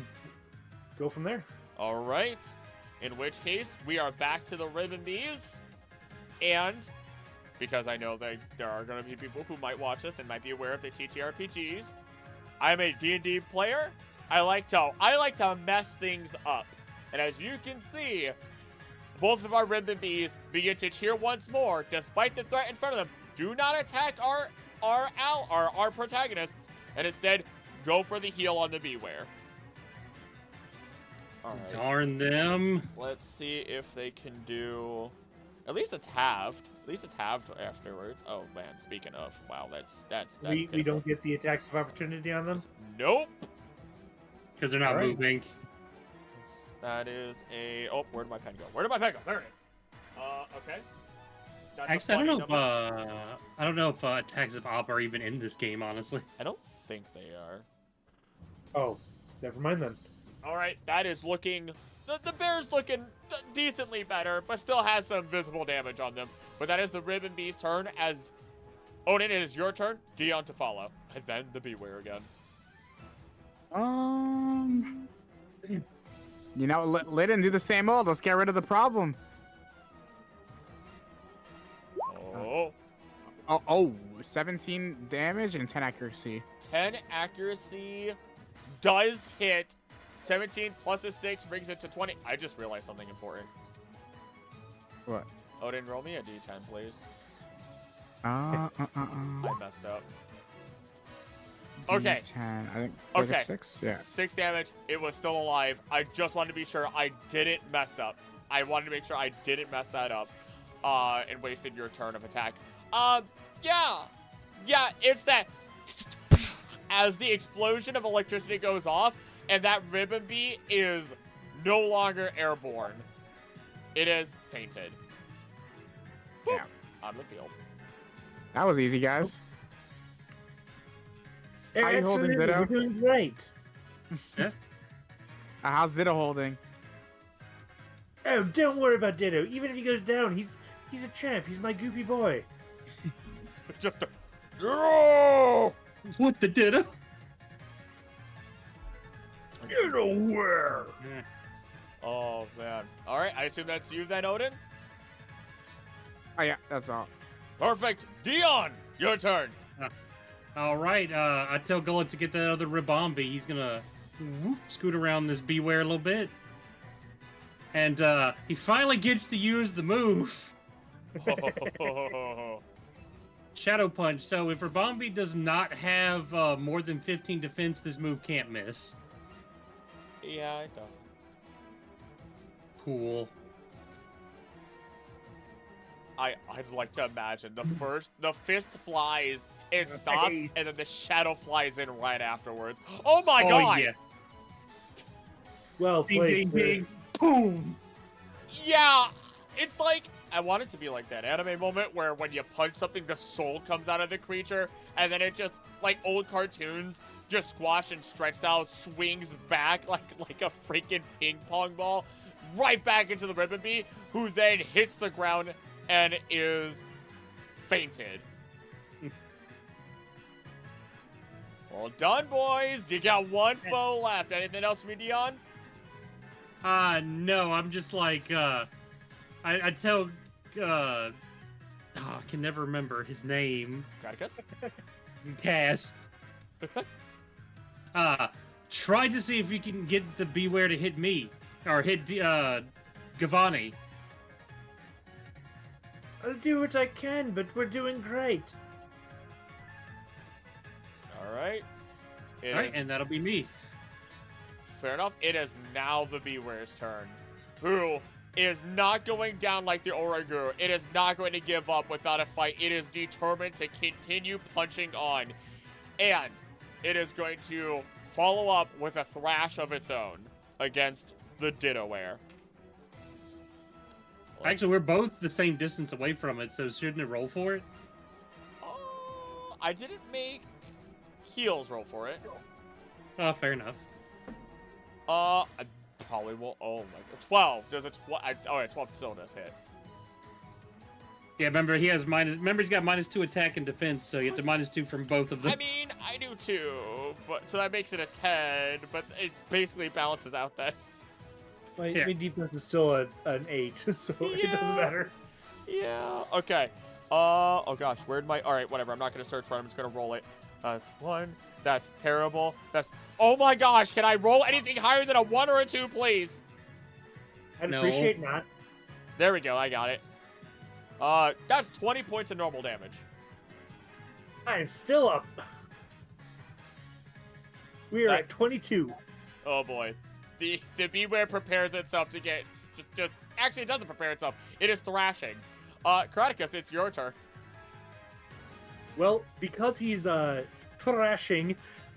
go from there. All right. In which case, we are back to the Ribbon Bees. And because I know that there are going to be people who might watch this and might be aware of the TTRPGs, I'm a D&D player. I like to mess things up. And as you can see, Both of our ribbon bees begin to cheer once more, despite the threat in front of them. Do not attack our protagonists, and instead go for the heal on the Beware. All right. Darn them. Let's see if they can do. At least it's halved. At least it's halved afterwards. Oh man, speaking of, wow, that's We pitiful. don't get the attacks of opportunity on them. Nope. Because they're not All right. moving. That is a. Oh, where did my pen go? Where did my pen go? There it is. Okay. That's a Actually, I funny don't know if number. I don't know if attacks of op are even in this game, honestly. I don't think they are. Oh, never mind then. All right, that is looking. The bear's looking decently better, but still has some visible damage on them. But that is the Ribbon Bee's turn. As Odin, it is your turn. Dion to follow, and then the Beware again. You know, let him do the same old. Let's get rid of the problem. Oh, 17 damage and 10 accuracy. 10 accuracy does hit. 17 plus a 6 brings it to 20. I just realized something important. What? Odin, roll me a d10, please. I I messed up. Okay. 10. I think. Was Okay. it 6? Yeah. 6 damage. It was still alive. I just wanted to be sure I didn't mess up. I wanted to make sure I didn't mess that up. And wasted your turn of attack. Yeah. Yeah, it's that. As the explosion of electricity goes off, and that Ribbon Bee is no longer airborne. It is fainted. Boop. Yeah. On the field. That was easy, guys. How you holding, Absolutely, Ditto? we're doing great. How's Ditto holding? Oh, don't worry about Ditto. Even if he goes down, he's a champ. He's my goopy boy. Just a... No! What the ditto? Ditto where? Oh, man. All right, I assume that's you then, Odin? Oh, yeah, that's all. Perfect. Dion, your turn. All right, I tell Gullet to get that other Ribombee. He's gonna scoot around this Beware a little bit. And he finally gets to use the move. Shadow Punch. So if Ribombee does not have more than 15 defense, this move can't miss. Yeah, it does. Cool. I'd like to imagine the fist flies, it stops, Nice. and then the shadow flies in right afterwards. Oh my god! Yeah. Well Ding, played. ding, ding. Boom. Yeah, it's like, I want it to be like that anime moment where when you punch something, the soul comes out of the creature, and then it just, like old cartoons, just squashed and stretched out, swings back like a freaking ping pong ball, right back into the Ribbon Bee, who then hits the ground and is fainted. Well done, boys. You got one foe left. Anything else from you, Dion? No, I'm just like, I tell, I can never remember his name. Graticus? Cass. Try to see if you can get the Beware to hit me. Or hit, Gavani. I'll do what I can, but we're doing great. Alright. Alright, and that'll be me. Fair enough. It is now the Beware's turn. Who is not going down like the Oraguru. It is not going to give up without a fight. It is determined to continue punching on. And it is going to follow up with a thrash of its own against the Ditto-ware. Actually, we're both the same distance away from it, so shouldn't it roll for it? I didn't make heals roll for it. Oh, fair enough. I probably won't. Oh my god. 12. Does a 12? Oh yeah, 12 still does hit. Yeah, remember he has minus. Remember he's got -2 attack and defense, so you have to -2 from both of them. I mean, I do too, but so that makes it a 10. But it basically balances out that. My Yeah. defense is still an 8, so it doesn't matter. Yeah. Okay. Oh gosh, where'd my? All right, whatever. I'm not gonna search for it. I'm just gonna roll it. That's 1. That's terrible. That's. Oh my gosh! Can I roll anything higher than a 1 or a 2, please? I'd No. appreciate not. There we go. I got it. That's 20 points of normal damage. I am still up. We are at 22. Oh boy. The Beware prepares itself to get actually it doesn't prepare itself. It is thrashing. Kraticus, it's your turn. Well, because he's thrashing,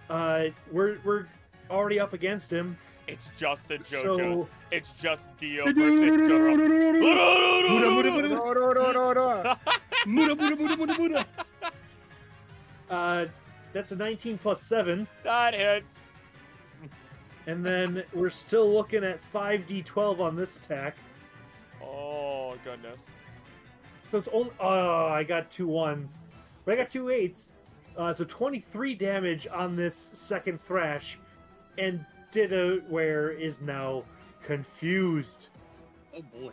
we're already up against him. It's just the JoJo's. So- It's just Dio versus Zoro. That's a 19 plus 7. That hits. And then we're still looking at 5d12 on this attack. Oh goodness. So it's only... Oh, I got 2 1s. But I got 2 8s. So 23 damage on this second thrash. And Ditaware is now confused. Oh boy.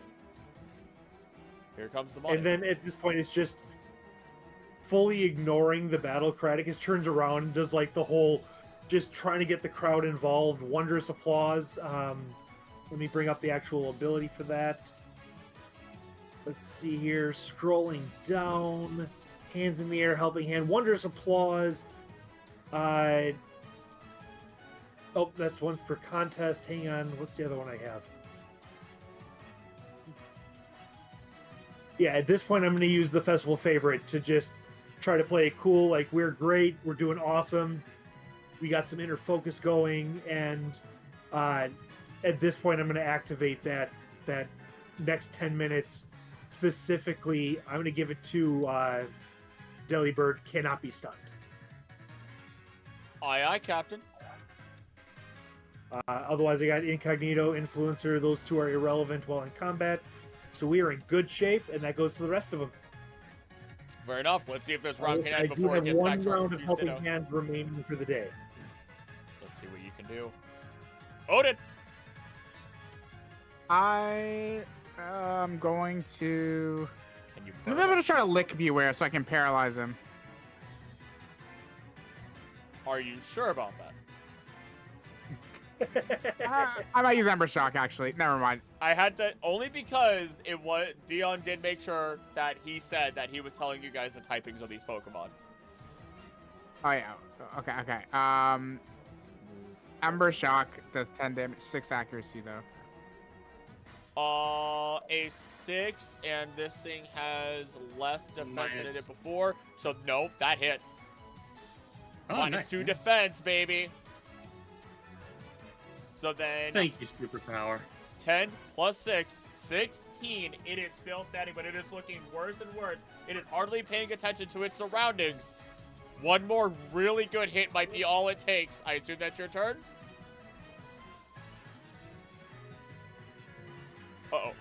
Here comes the money. And then at this point, it's just fully ignoring the battle. Kraticus turns around and does like the whole, just trying to get the crowd involved. Wondrous applause. Let me bring up the actual ability for that. Let's see here. Scrolling down. Hands in the air, helping hand. Wondrous applause. Oh, that's once per contest. Hang on. What's the other one I have? Yeah, at this point, I'm going to use the festival favorite to just try to play it cool. Like, we're great. We're doing awesome. We got some inner focus going. And at this point, I'm going to activate that next 10 minutes. Specifically, I'm going to give it to Delibird cannot be stunned. Aye, aye, Captain. Otherwise, I got Incognito, Influencer. Those two are irrelevant while in combat. So we are in good shape, and that goes to the rest of them. Fair enough. Let's see if there's round I K9 do before have it gets back one to our round of confused helping Ditto. hand remaining for the day. Let's see what you can do. Odin! I am going to... Can you Maybe I'm going to try to lick Beware so I can paralyze him. Are you sure about that? I might use Ember Shock, actually. Never mind. I had to, only because Dion did make sure that he said that he was telling you guys the typings of these Pokemon. Oh, yeah. Okay. Ember Shock does 10 damage, 6 accuracy, though. A 6, and this thing has less defense than it Nice. did before, so nope, that hits. Oh, Minus nice. 2 defense, baby. So then, Thank you, superpower. 10 plus 6, 16. It is still standing, but it is looking worse and worse. It is hardly paying attention to its surroundings. One more really good hit might be all it takes. I assume that's your turn? Uh-oh.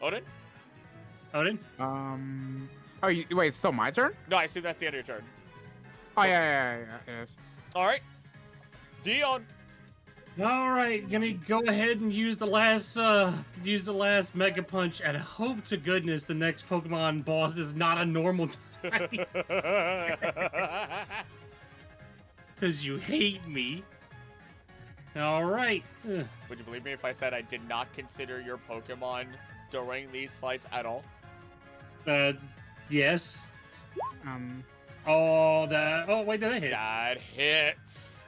Odin? Odin? Oh, wait, it's still my turn? No, I assume that's the end of your turn. Oh, yeah, yes. All right. Dion. All right, gonna go ahead and use the last Mega Punch, and hope to goodness the next Pokemon boss is not a normal type, because you hate me. All right. Ugh. Would you believe me if I said I did not consider your Pokemon during these fights at all? Yes. Oh, Oh, wait, that hits. That hits.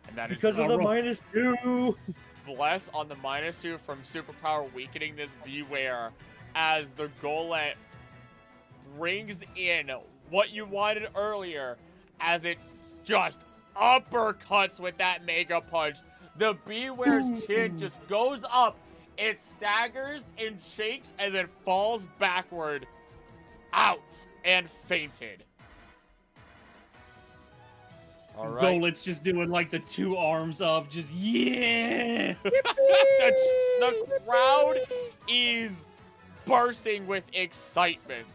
And that is Because of the -2. bless on the -2 from Superpower weakening this Beware as the Golett brings in what you wanted earlier as it just uppercuts with that Mega Punch. The Beware's chin just goes up, it staggers and shakes and then falls backward out and fainted. All right. Golet's just doing like the 2 arms up, just yeah. the crowd is bursting with excitement.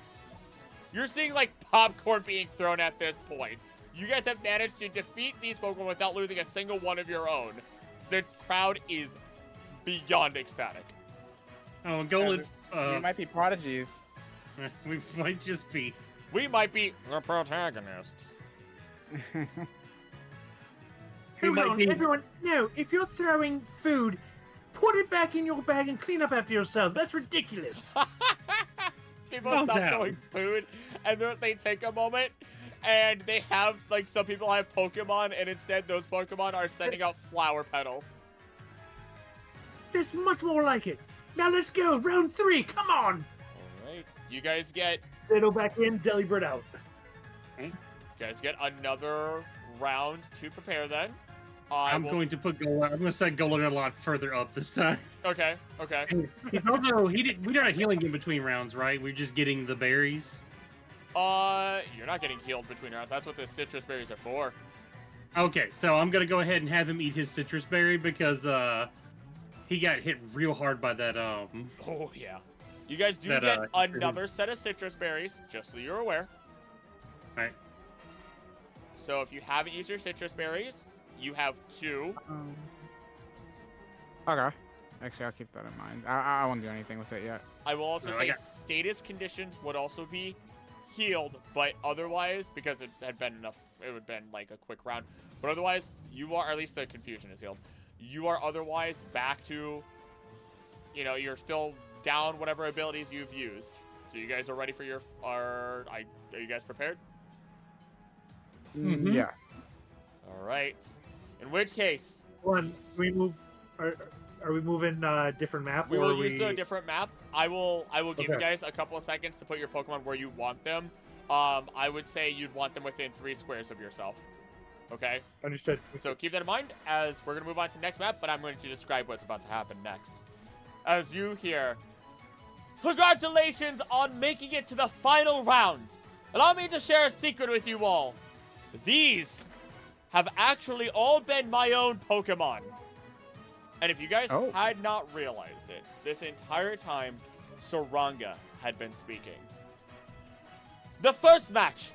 You're seeing like popcorn being thrown at this point. You guys have managed to defeat these Pokemon without losing a single one of your own. The crowd is beyond ecstatic. Oh, Golet. we might be prodigies. We might just be. We might be the protagonists. We Hold might on, be. everyone. No, if you're throwing food Put it back in your bag and clean up after yourselves. That's ridiculous. People Calm stop down. throwing food, and then they take a moment, and they have, like, some people have Pokemon, and instead those Pokemon are sending out flower petals. There's much more like it. Now let's go. Round 3. Come on. All right, you guys get Ditto back in. Delibird out. another round to prepare. Then I'm going to put Golan. I'm going to set Golan a lot further up this time. Okay. He's also we're not healing in between rounds, right? We're just getting the berries. You're not getting healed between rounds. That's what the citrus berries are for. Okay, so I'm gonna go ahead and have him eat his citrus berry because he got hit real hard by that Oh yeah. You guys do That, get another set of citrus berries, just so you're aware. Alright. So if you haven't used your citrus berries, you have 2. Okay. Actually, I'll keep that in mind. I won't do anything with it yet. I will also No, I say got- status conditions would also be healed, but otherwise, because it had been enough, it would have been like a quick round. But otherwise, you are, at least the confusion is healed. You are otherwise back to, you're still down whatever abilities you've used. So you guys are ready for are you guys prepared? Mhm. Yeah. All right. In which case, One. Can we move? Are we moving different map? we or will are use a different map. I will give you Okay. guys a couple of seconds to put your Pokemon where you want them. I would say you'd want them within 3 squares of yourself. Okay? Understood. So keep that in mind as we're going to move on to the next map, but I'm going to describe what's about to happen next. As you hear, congratulations on making it to the final round. Allow me to share a secret with you all. These have actually all been my own Pokemon. And if you guys had not realized it, this entire time, Saranga had been speaking. The first match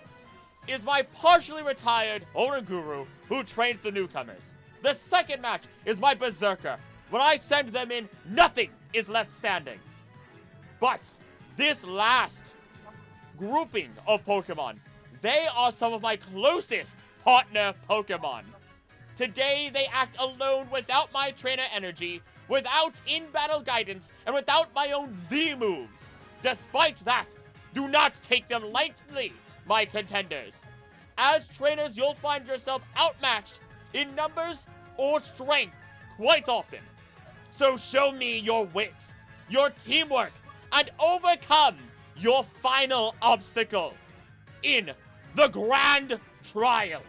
is my partially retired Oranguru who trains the newcomers. The second match is my Berserker. When I send them in, nothing is left standing. But this last grouping of Pokemon, they are some of my closest partner Pokemon. Today, they act alone without my trainer energy, without in-battle guidance, and without my own Z moves. Despite that, do not take them lightly, my contenders. As trainers, you'll find yourself outmatched in numbers or strength quite often. So show me your wit, your teamwork, and overcome your final obstacle in the Grand Trial.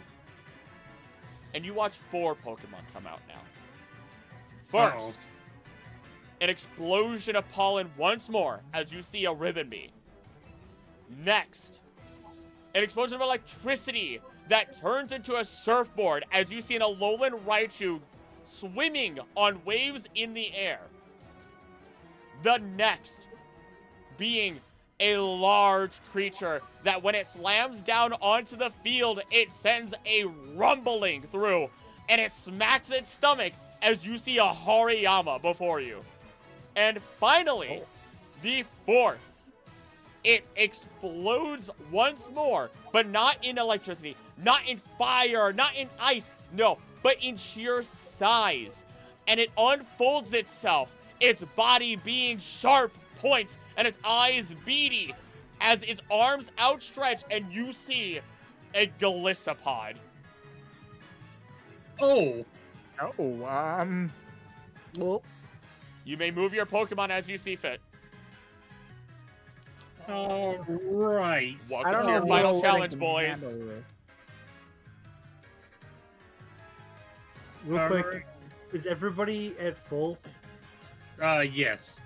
And you watch 4 Pokemon come out now. First, an explosion of pollen once more as you see a Ribbonbee. Next, an explosion of electricity that turns into a surfboard as you see an Alolan Raichu swimming on waves in the air. The next being a large creature that when it slams down onto the field, it sends a rumbling through and it smacks its stomach as you see a Hariyama before you. And finally, the fourth, it explodes once more, but not in electricity, not in fire, not in ice, no, but in sheer size. And it unfolds itself, its body being sharp points and its eyes beady as its arms outstretch and you see a Galissapod. Oh, Well, You may move your Pokemon as you see fit. all right. Welcome to your final challenge, boys. Real Alright. quick, is everybody at full? Yes.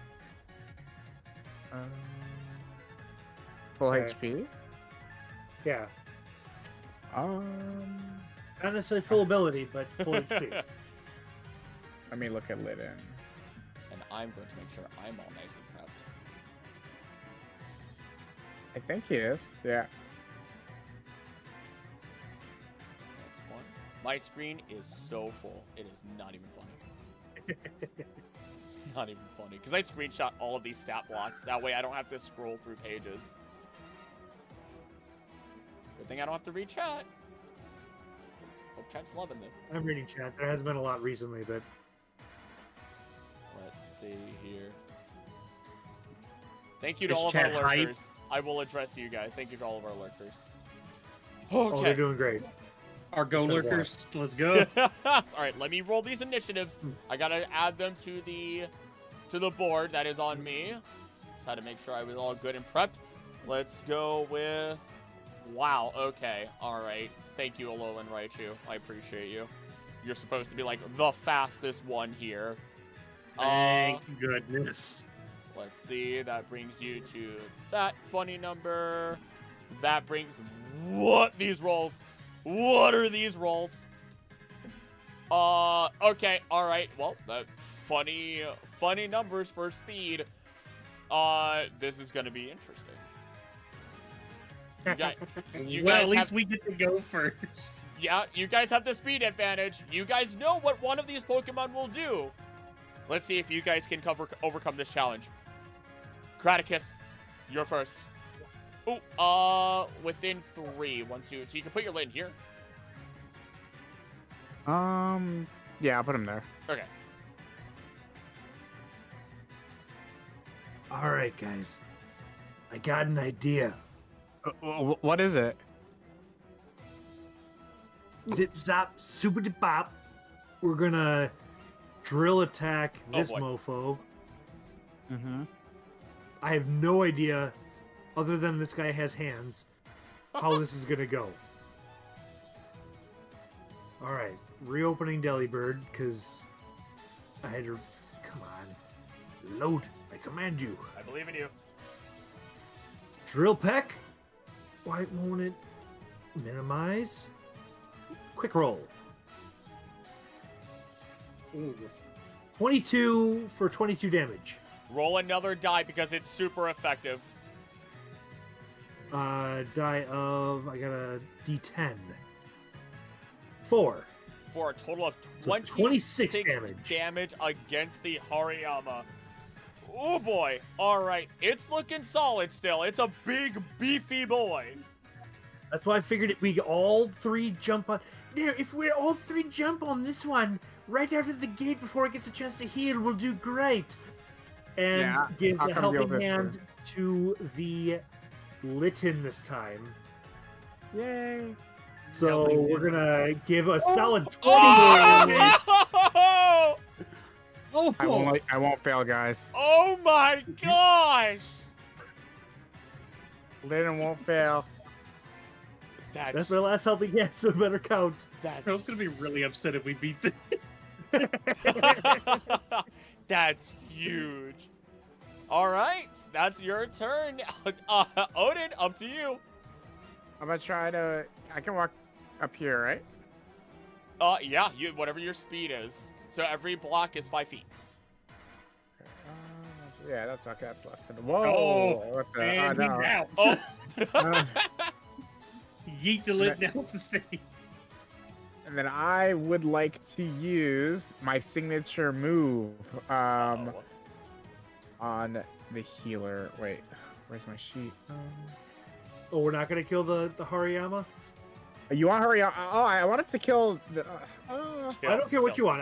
Full Okay. HP. Yeah. Let Not necessarily full ability, but full HP. me look at Litten. And I'm going to make sure I'm all nice and prepped. I think he is. Yeah. That's one. My screen is so full. It is not even funny. It's not even funny. Because I screenshot all of these stat blocks. That way I don't have to scroll through pages. Good thing I don't have to read chat. Hope chat's loving this. I'm reading chat. There has been a lot recently, but see here. Thank you to Is all of our chat hype? lurkers. I will address you guys. Thank you to all of our lurkers. Oh, they're Okay. doing great. Our go Let's go lurkers. Let's go. All right, let me roll these initiatives. I gotta add them to the board that is on me. Just had to make sure I was all good and prepped. Let's go with. Wow. Okay. All right. Thank you, Alola and Raichu. I appreciate you. You're supposed to be like the fastest one here. Thank goodness. Let's see. That brings you to that funny number. That brings what these rolls? What are these rolls? Okay. All right. Well, that funny numbers for speed. This is gonna be interesting. You Well, guys at least have, we get to go first. yeah, you guys have the speed advantage. You guys know what one of these Pokemon will do. Let's see if you guys can overcome this challenge. Graticus, you're first. Oh, within 3. 1, 2. So you can put your lid in here. Yeah, I'll put him there. Okay. All right, guys. I got an idea. What is it? Zip zap, super de bop. We're gonna drill attack this boy. mofo. Mm-hmm. I have no idea, other than this guy has hands, how this is gonna go. All right, reopening Delibird because I had to. Come on, load! I command you. I believe in you. Drill peck. Why won't it minimize? Quick roll. Ooh. 22 for 22 damage. Roll another die because it's super effective. Die of, I got a D10. 4. For a total of So 26 damage. damage against the Hariyama. Oh boy. Alright. It's looking solid still. It's a big, beefy boy. That's why I figured if we all three jump on... Now, if we all three jump on this one right out of the gate before it gets a chance to heal, we'll do great. And Yeah, give I'll the come deal helping with it, hand to the Litten this time. Yay! So Helping we're gonna give a solid 20 damage. Oh! Oh, I won't fail, guys. Oh my gosh! Litten won't fail. That's my last helping hand, so it better count. That's I was gonna be really upset if we beat this. that's huge. All right, that's your turn. Odin, up to you. I'm gonna try to. I can walk up here, right? Yeah, whatever your speed is. So every block is 5 feet. Yeah, that's okay. That's less than. Whoa! Oh, What the? and no. he's out. Oh, Yeet the lid down the stage. And then I would like to use my signature move on the healer. Wait, where's my sheet? Oh, we're not gonna kill the Hariyama? You want to hurry up? Oh, I wanted to kill the. I don't care what you want.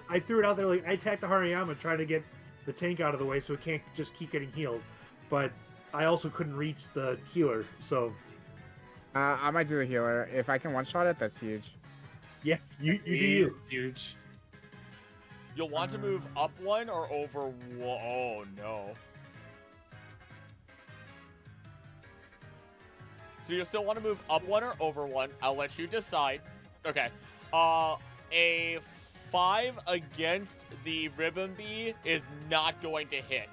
I threw it out there like I attacked the Hariyama trying to get the tank out of the way so it can't just keep getting healed. But I also couldn't reach the healer, so I might do the healer. If I can one-shot it, that's huge. yeah, you do you. Huge. you'll want to move up 1 or over 1. Oh no. So you'll still want to move up 1 or over 1. I'll let you decide. Okay. A 5 against the Ribbon Bee is not going to hit.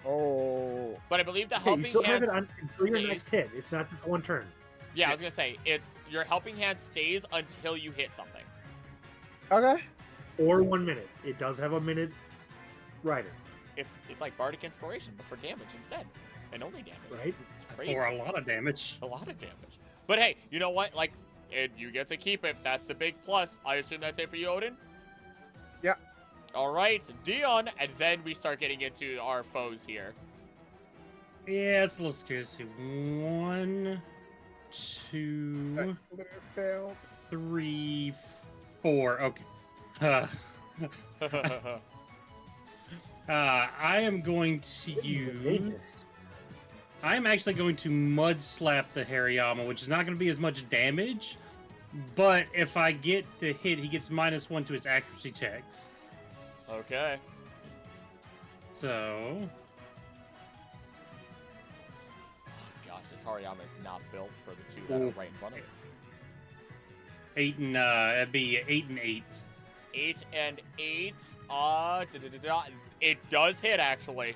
Oh. But I believe the Okay, you helping still have hand it on until your stays- next hit. It's not just one turn. Yeah, I was gonna say it's your helping hand stays until you hit something. Okay. Or 1 minute. It does have a minute rider, It's like Bardic Inspiration, but for damage instead, and only damage. right? It's crazy. Or a lot of damage. A lot of damage. But hey, you know what? Like, you get to keep it. That's the big plus. I assume that's it for you, Odin? Yeah. All right, Dion, and then we start getting into our foes here. Yeah, let's just do 1, 2, Failed. 3, 4. Okay. I am going to use. I am actually going to mud slap the Hariyama, which is not going to be as much damage. But if I get the hit, he gets -1 to his accuracy checks. Okay. So. Oh, gosh, this Hariyama is not built for the two that are right in front of it. 8 and it'd be 8 and 8. 8 and 8. It does hit actually.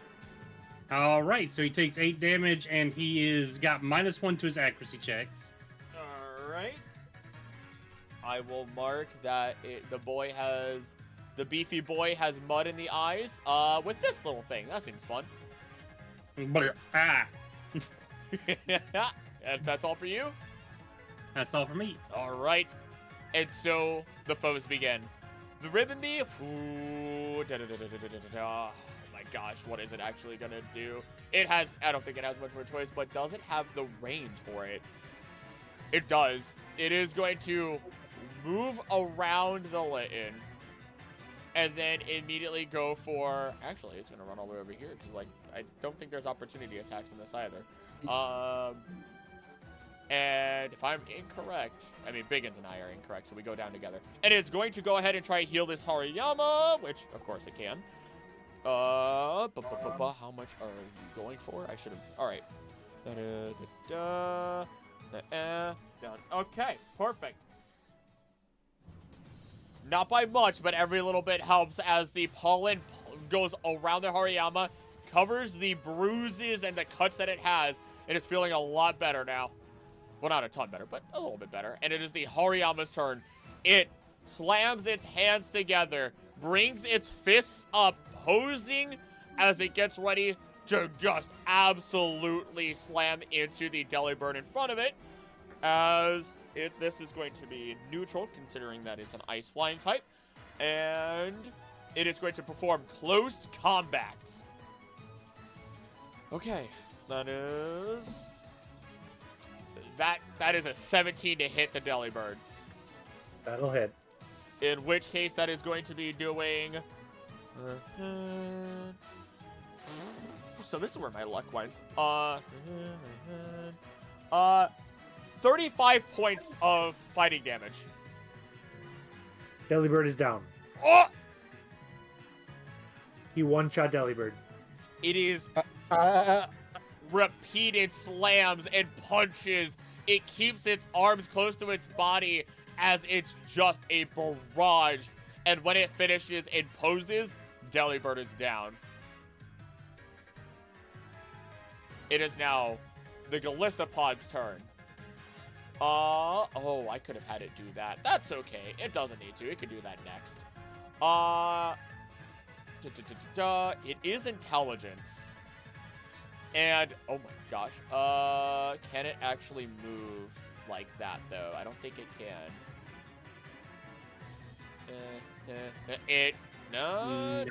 All right, so he takes 8 damage, and he is got -1 to his accuracy checks. All right. I will mark that the beefy boy has mud in the eyes. With this little thing, that seems fun. And that's all for you. That's all for me. All right. And so the foes begin. The ribbon bee. Ooh, oh my gosh, what is it actually gonna do? It has. I don't think it has much of a choice, but does it have the range for it? It does. It is going to move around the Litten, and then immediately go for. Actually, it's gonna run all the way over here because, like, I don't think there's opportunity attacks in this either. And if I'm incorrect, I mean, Biggins and I are incorrect, so we go down together. And it's going to go ahead and try to heal this Hariyama, which, of course, it can. How much are you going for? I should have. All right. Down. Okay, perfect. Not by much, but every little bit helps as the pollen goes around the Hariyama, covers the bruises and the cuts that it has, and it's feeling a lot better now. Well, not a ton better, but a little bit better. And it is the Hariyama's turn. It slams its hands together, brings its fists up, posing as it gets ready to just absolutely slam into the Delibird in front of it. This is going to be neutral, considering that it's an ice flying type. And it is going to perform close combat. Okay, that is a 17 to hit the Delibird. That'll hit. In which case, that is going to be doing. So this is where my luck went. 35 points of fighting damage. Delibird is down. Oh! He one-shot Delibird. It is repeated slams and punches. It keeps its arms close to its body as it's just a barrage. And when it finishes and poses, Delibird is down. It is now the Galissapod's turn. Oh, I could have had it do that. That's okay. It doesn't need to. It could do that next. It is intelligence. And, oh my gosh. Can it actually move like that, though? I don't think it can. No.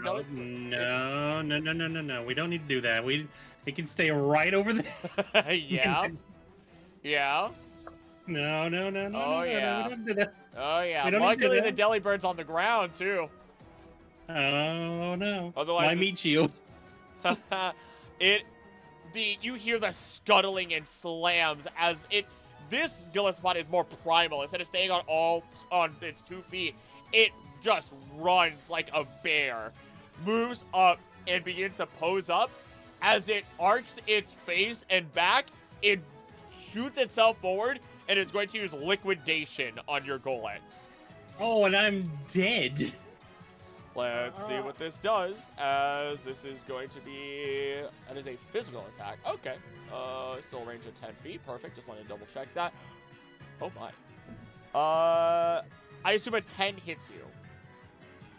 We don't need to do that. It can stay right over there. Yeah. Yeah. No. Oh, yeah. We don't do that. Oh, yeah. We don't Luckily, need the to Delibird's on the ground, too. Oh, no. Otherwise, my meat shield. You hear the scuttling and slams as this Gillespot is more primal. Instead of staying on its 2 feet, it just runs like a bear, moves up and begins to pose up. As it arcs its face and back, it shoots itself forward and it's going to use liquidation on your Golett. Oh, and I'm dead. Let's see what this does, as this is going to be, that is a physical attack. Okay, still a range of 10 feet, perfect, just wanted to double check that. Oh my. I assume a 10 hits you.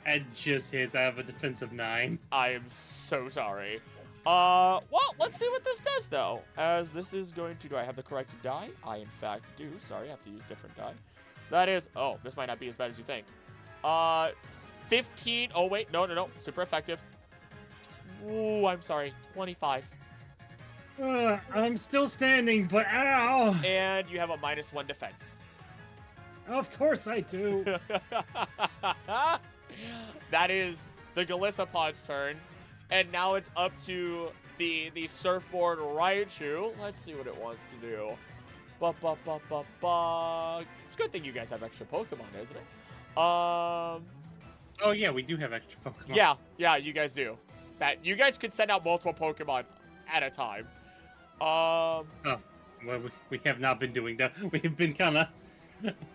It just hits, I have a defensive 9. I am so sorry. Well, let's see what this does, though, as this is going to, do I have the correct die? I, in fact, do. Sorry, I have to use different die. That is, oh, this might not be as bad as you think. 15, oh, wait, no, super effective. Ooh, I'm sorry, 25. I'm still standing, but ow! And you have a -1 defense. Of course I do. That is the Galissapod's turn. And now it's up to the surfboard Raichu. Let's see what it wants to do. It's a good thing you guys have extra Pokemon, isn't it? Oh yeah, we do have extra Pokemon. Yeah, you guys do. That you guys could send out multiple Pokemon at a time. Oh, well, we have not been doing that. We've been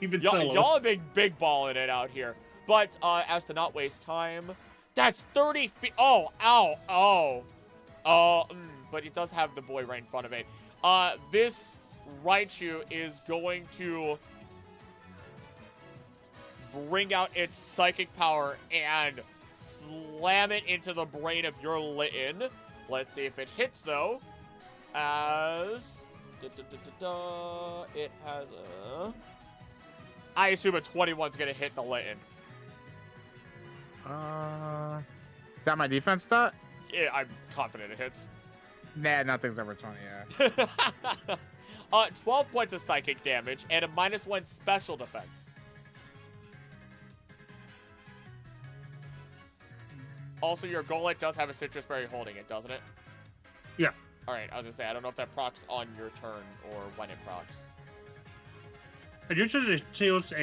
we've been solo. Y'all have been big balling it out here. But as to not waste time, that's 30 feet. Oh, ow, oh. But it does have the boy right in front of it. This Raichu is going to bring out its psychic power and slam it into the brain of your Litten. Let's see if it hits, though. As... it has a... I assume a 21's going to hit the Litten. Is that my defense stat? Yeah, I'm confident it hits. Nah, nothing's over 20, yeah. 12 points of psychic damage and a -1 special defense. Also, your Golett does have a citrus berry holding it, doesn't it? Yeah. Alright, I was gonna say, I don't know if that procs on your turn or when it procs. It usually deals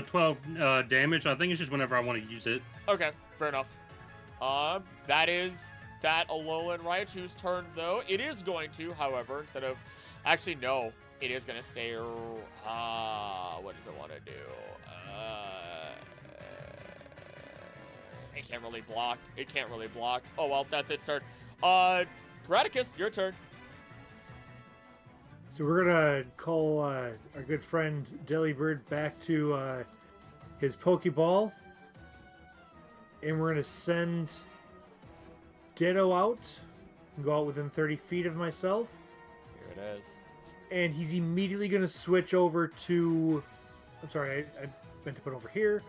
12 damage. I think it's just whenever I want to use it. Okay, fair enough. That is that Alola and Raichu's turn, though. It is going to, however, instead of... Actually, no. It is going to stay... what does it want to do? It can't really block. It can't really block. Oh, well, that's its turn. Graticus, your turn. So we're gonna call our good friend Delibird back to his Pokeball, and we're gonna send Ditto out and go out within 30 feet of myself. Here it is. And he's immediately gonna switch over to... I'm sorry, I meant to put over here.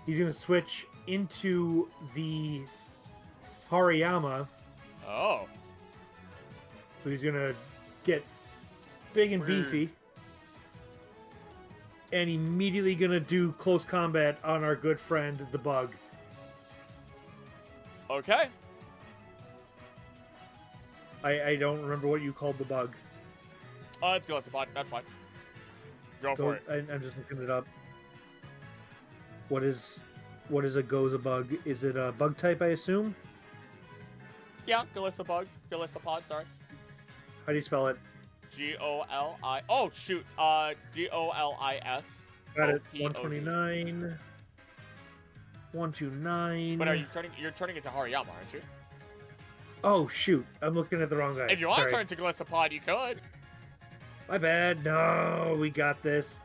He's gonna switch into the Hariyama. Oh. So he's gonna get big and beefy. And immediately gonna do close combat on our good friend, the Bug. Okay. I don't remember what you called the Bug. Let's go, Sabot. That's fine. Go for it. I'm just looking it up. What is a Goza-Bug? Is it a bug type, I assume? Yeah, Golisopod, sorry. How do you spell it? G-O-L-I... Oh, shoot. G-O-L-I-S. Got it. 129. 129. But you're turning into Hariyama, aren't you? Oh, shoot. I'm looking at the wrong guy. If you want to turn into Golisopod, you could. My bad. No, we got this.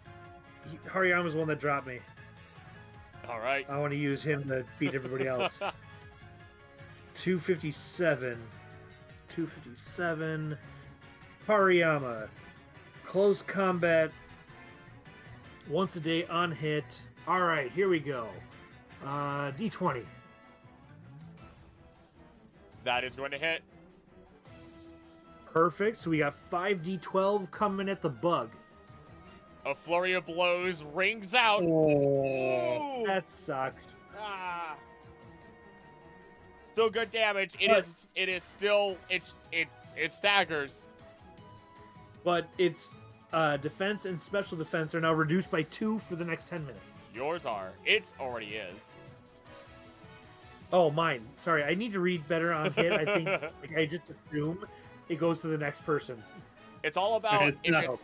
Hariyama's the one that dropped me. All right. I want to use him to beat everybody else. 257. 257. Hariyama. Close combat. Once a day on hit. All right, here we go. D20. That is going to hit. Perfect. So we got 5d12 coming at the Bug. A flurry of blows rings out. Oh. Ooh. That sucks. Ah. Still good damage. It staggers. But its defense and special defense are now reduced by 2 for the next 10 minutes. Yours are. It already is. Oh, mine. Sorry, I need to read better on hit. I think I just assume it goes to the next person. It's all about if No. it's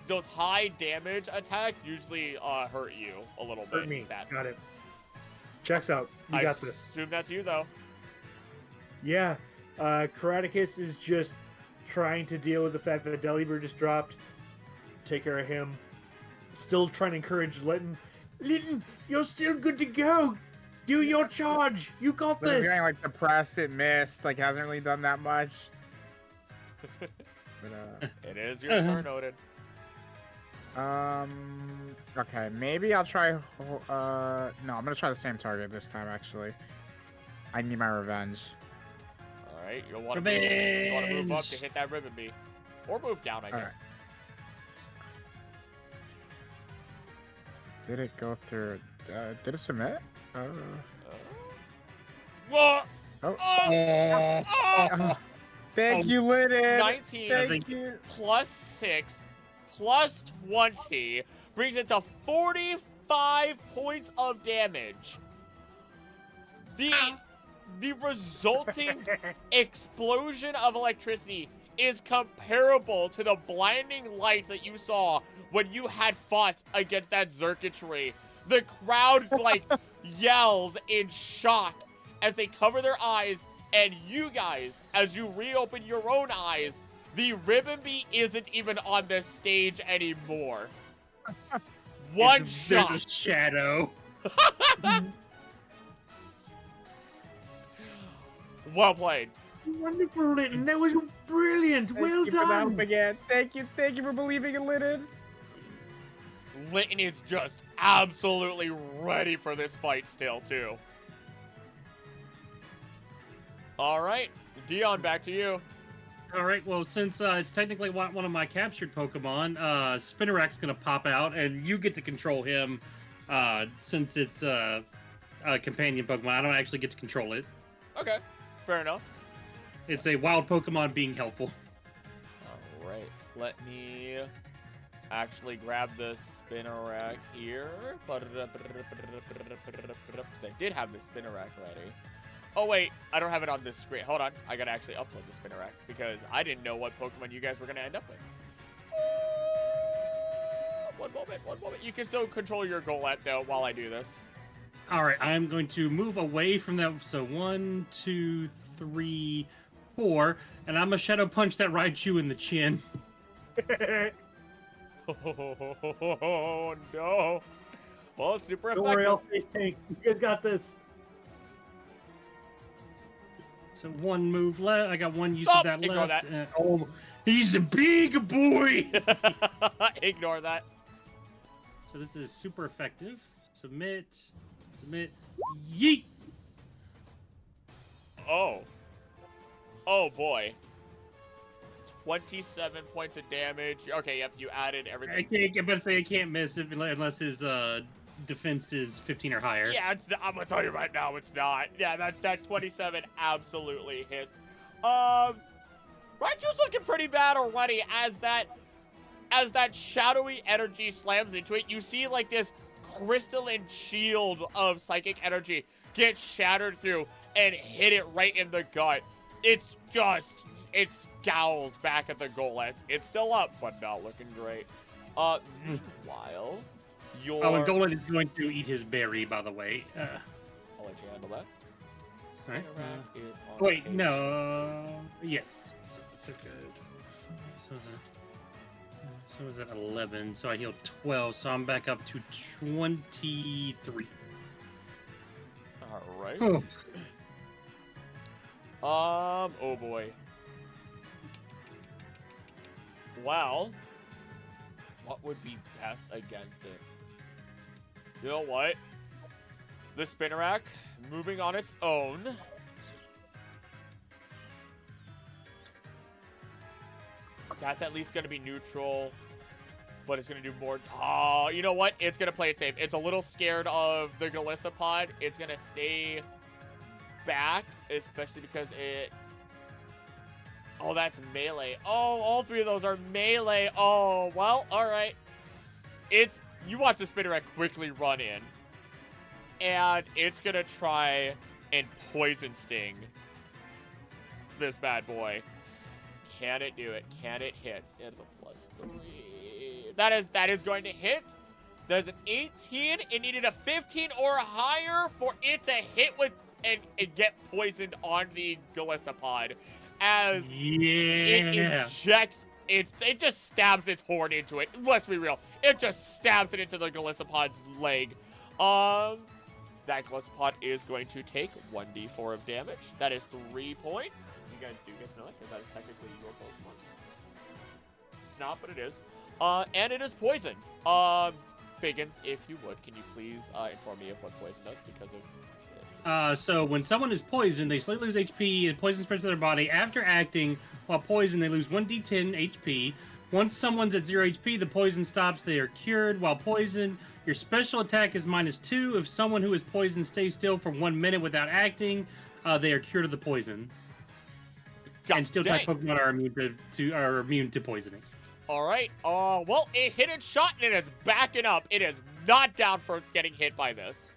those high damage attacks usually hurt you a little bit. Hurt me. Stats. Got it. Checks out. You got this. I assume that's you though. Yeah. Karaticus is just trying to deal with the fact that the Delibird just dropped. Take care of him. Still trying to encourage Litten. Litten, you're still good to go. Do your charge. You got But I'm this. getting like depressed, it missed, like hasn't really done that much. But, It is your turn, Odin. okay, maybe I'll try, no, I'm gonna try the same target this time, actually. I need my revenge. Alright, you'll want to move up to hit that ribbon bee. Or move down, I guess. Alright. Did it go through, did it submit? Whoa! Oh. Oh! Thank you, Lidded. 19 Thank you. plus 6 plus 20 brings it to 45 points of damage. The resulting explosion of electricity is comparable to the blinding light that you saw when you had fought against that circuitry. The crowd, like, yells in shock as they cover their eyes, and you guys, as you reopen your own eyes, the Ribbonbee isn't even on the stage anymore. One shot. There's a shadow. Well played. Wonderful, Linton. That was brilliant. Well Thank you for the help done. again. Thank you for believing in Lidded. Linton is just absolutely ready for this fight still, too. All right, Dion, back to you. All right, well, since it's technically one of my captured Pokemon, Spinarak's going to pop out, and you get to control him since it's a companion Pokemon. I don't actually get to control it. Okay, fair enough. It's a wild Pokemon being helpful. All right, let me actually grab the Spinarak here. Because I did have the Spinarak ready. Oh, wait, I don't have it on this screen. Hold on, I gotta actually upload the Spinarak because I didn't know what Pokemon you guys were gonna end up with. One moment. You can still control your Golett, though, while I do this. All right, I'm going to move away from that. So 1, 2, 3, 4, and I'm a Shadow Punch that Raichu in the chin. Oh, no. Well, it's super Don't effective. worry, I'll face tank. You guys got this. So one move left. I got one use Oh, of that ignore left. that. Oh, he's a big boy. Ignore that. So this is super effective. Submit. Yeet. Oh. Oh, boy. 27 points of damage. Okay, yep, you added everything. I can't miss unless his defense is 15 or higher. Yeah, I'm gonna tell you right now, it's not. Yeah, that 27 absolutely hits. Raichu's looking pretty bad already as that shadowy energy slams into it. You see like this crystalline shield of psychic energy get shattered through and hit it right in the gut. It scowls back at the Golett. It's still up, but not looking great. Meanwhile, and Golett is going to eat his berry, by the way. I'll let you handle that. Right. Spinarak is on Wait, page- no. Yes. So it's okay. So is that 11? So I healed 12. So I'm back up to 23. All right. Oh. Oh boy. Well, what would be best against it? You know what? The Spinarak, moving on its own. That's at least going to be neutral, but it's going to do more. Oh, you know what? It's going to play it safe. It's a little scared of the Golisopod. It's going to stay back, especially because it... Oh, that's melee. Oh, all three of those are melee. Oh, well, all right. You watch the Spinarak quickly run in, and it's going to try and Poison Sting this bad boy. Can it do it? Can it hit? It's a +3. That is going to hit. There's an 18. It needed a 15 or higher for it to hit with and get poisoned on the Golisopod. As it injects, it just stabs its horn into it. Let's be real. It just stabs it into the Golisopod's leg. That Golisopod is going to take 1d4 of damage. That is 3 points. You guys do get to know that because that is technically your Pokemon. It's not, but it is. And it is poisoned. Biggins, if you would, can you please inform me of what poison does because of... So when someone is poisoned, they slowly lose HP and poison spreads to their body. After acting while poisoned, they lose 1d10 HP. Once someone's at 0 HP, the poison stops. They are cured while poisoned. Your special attack is -2. If someone who is poisoned stays still for 1 minute without acting, They are cured of the poison. God And steel type dang. Pokemon are immune to poisoning. All right. Well, it hit its shot and it is backing up. It is not down for getting hit by this.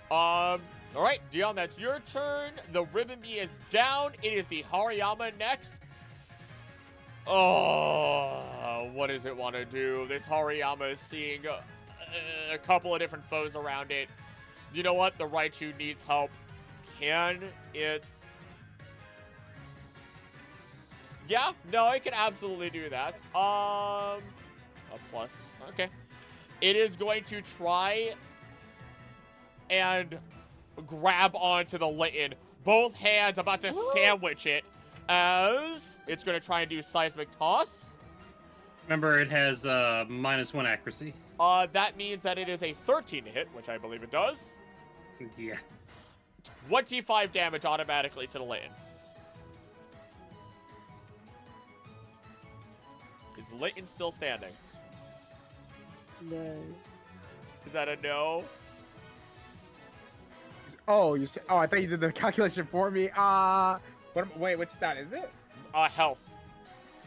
All right, Dion, that's your turn. The Ribbon-Bee is down. It is the Hariyama next. Oh, what does it want to do? This Hariyama is seeing a couple of different foes around it. You know what? The Raichu needs help. Can it... Yeah, no, it can absolutely do that. A plus. Okay. It is going to try and grab onto the Litten. Both hands about to sandwich it as it's going to try and do Seismic Toss. Remember, it has -1 accuracy. That means that it is a 13 to hit, which I believe it does. Yeah. 25 damage automatically to the Litten. Is Litten still standing? No. Is that a no? Oh, you said. Oh, I thought you did the calculation for me. Wait, which stat is it? Health.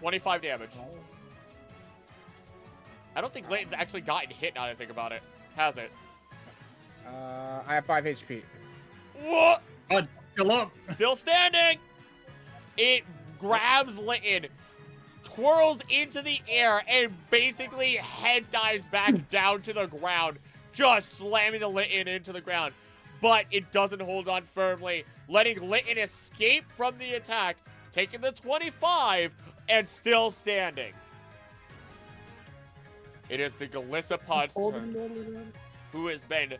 25 damage. I don't think Layton's actually gotten hit now that I think about it. Has it? I have 5 HP. What? Still up. Still standing! It grabs Litten, twirls into the air, and basically head dives back down to the ground, just slamming the Litten into the ground. But it doesn't hold on firmly, letting Litten escape from the attack, taking the 25, and still standing. It is the Galissapod's turn, who has been...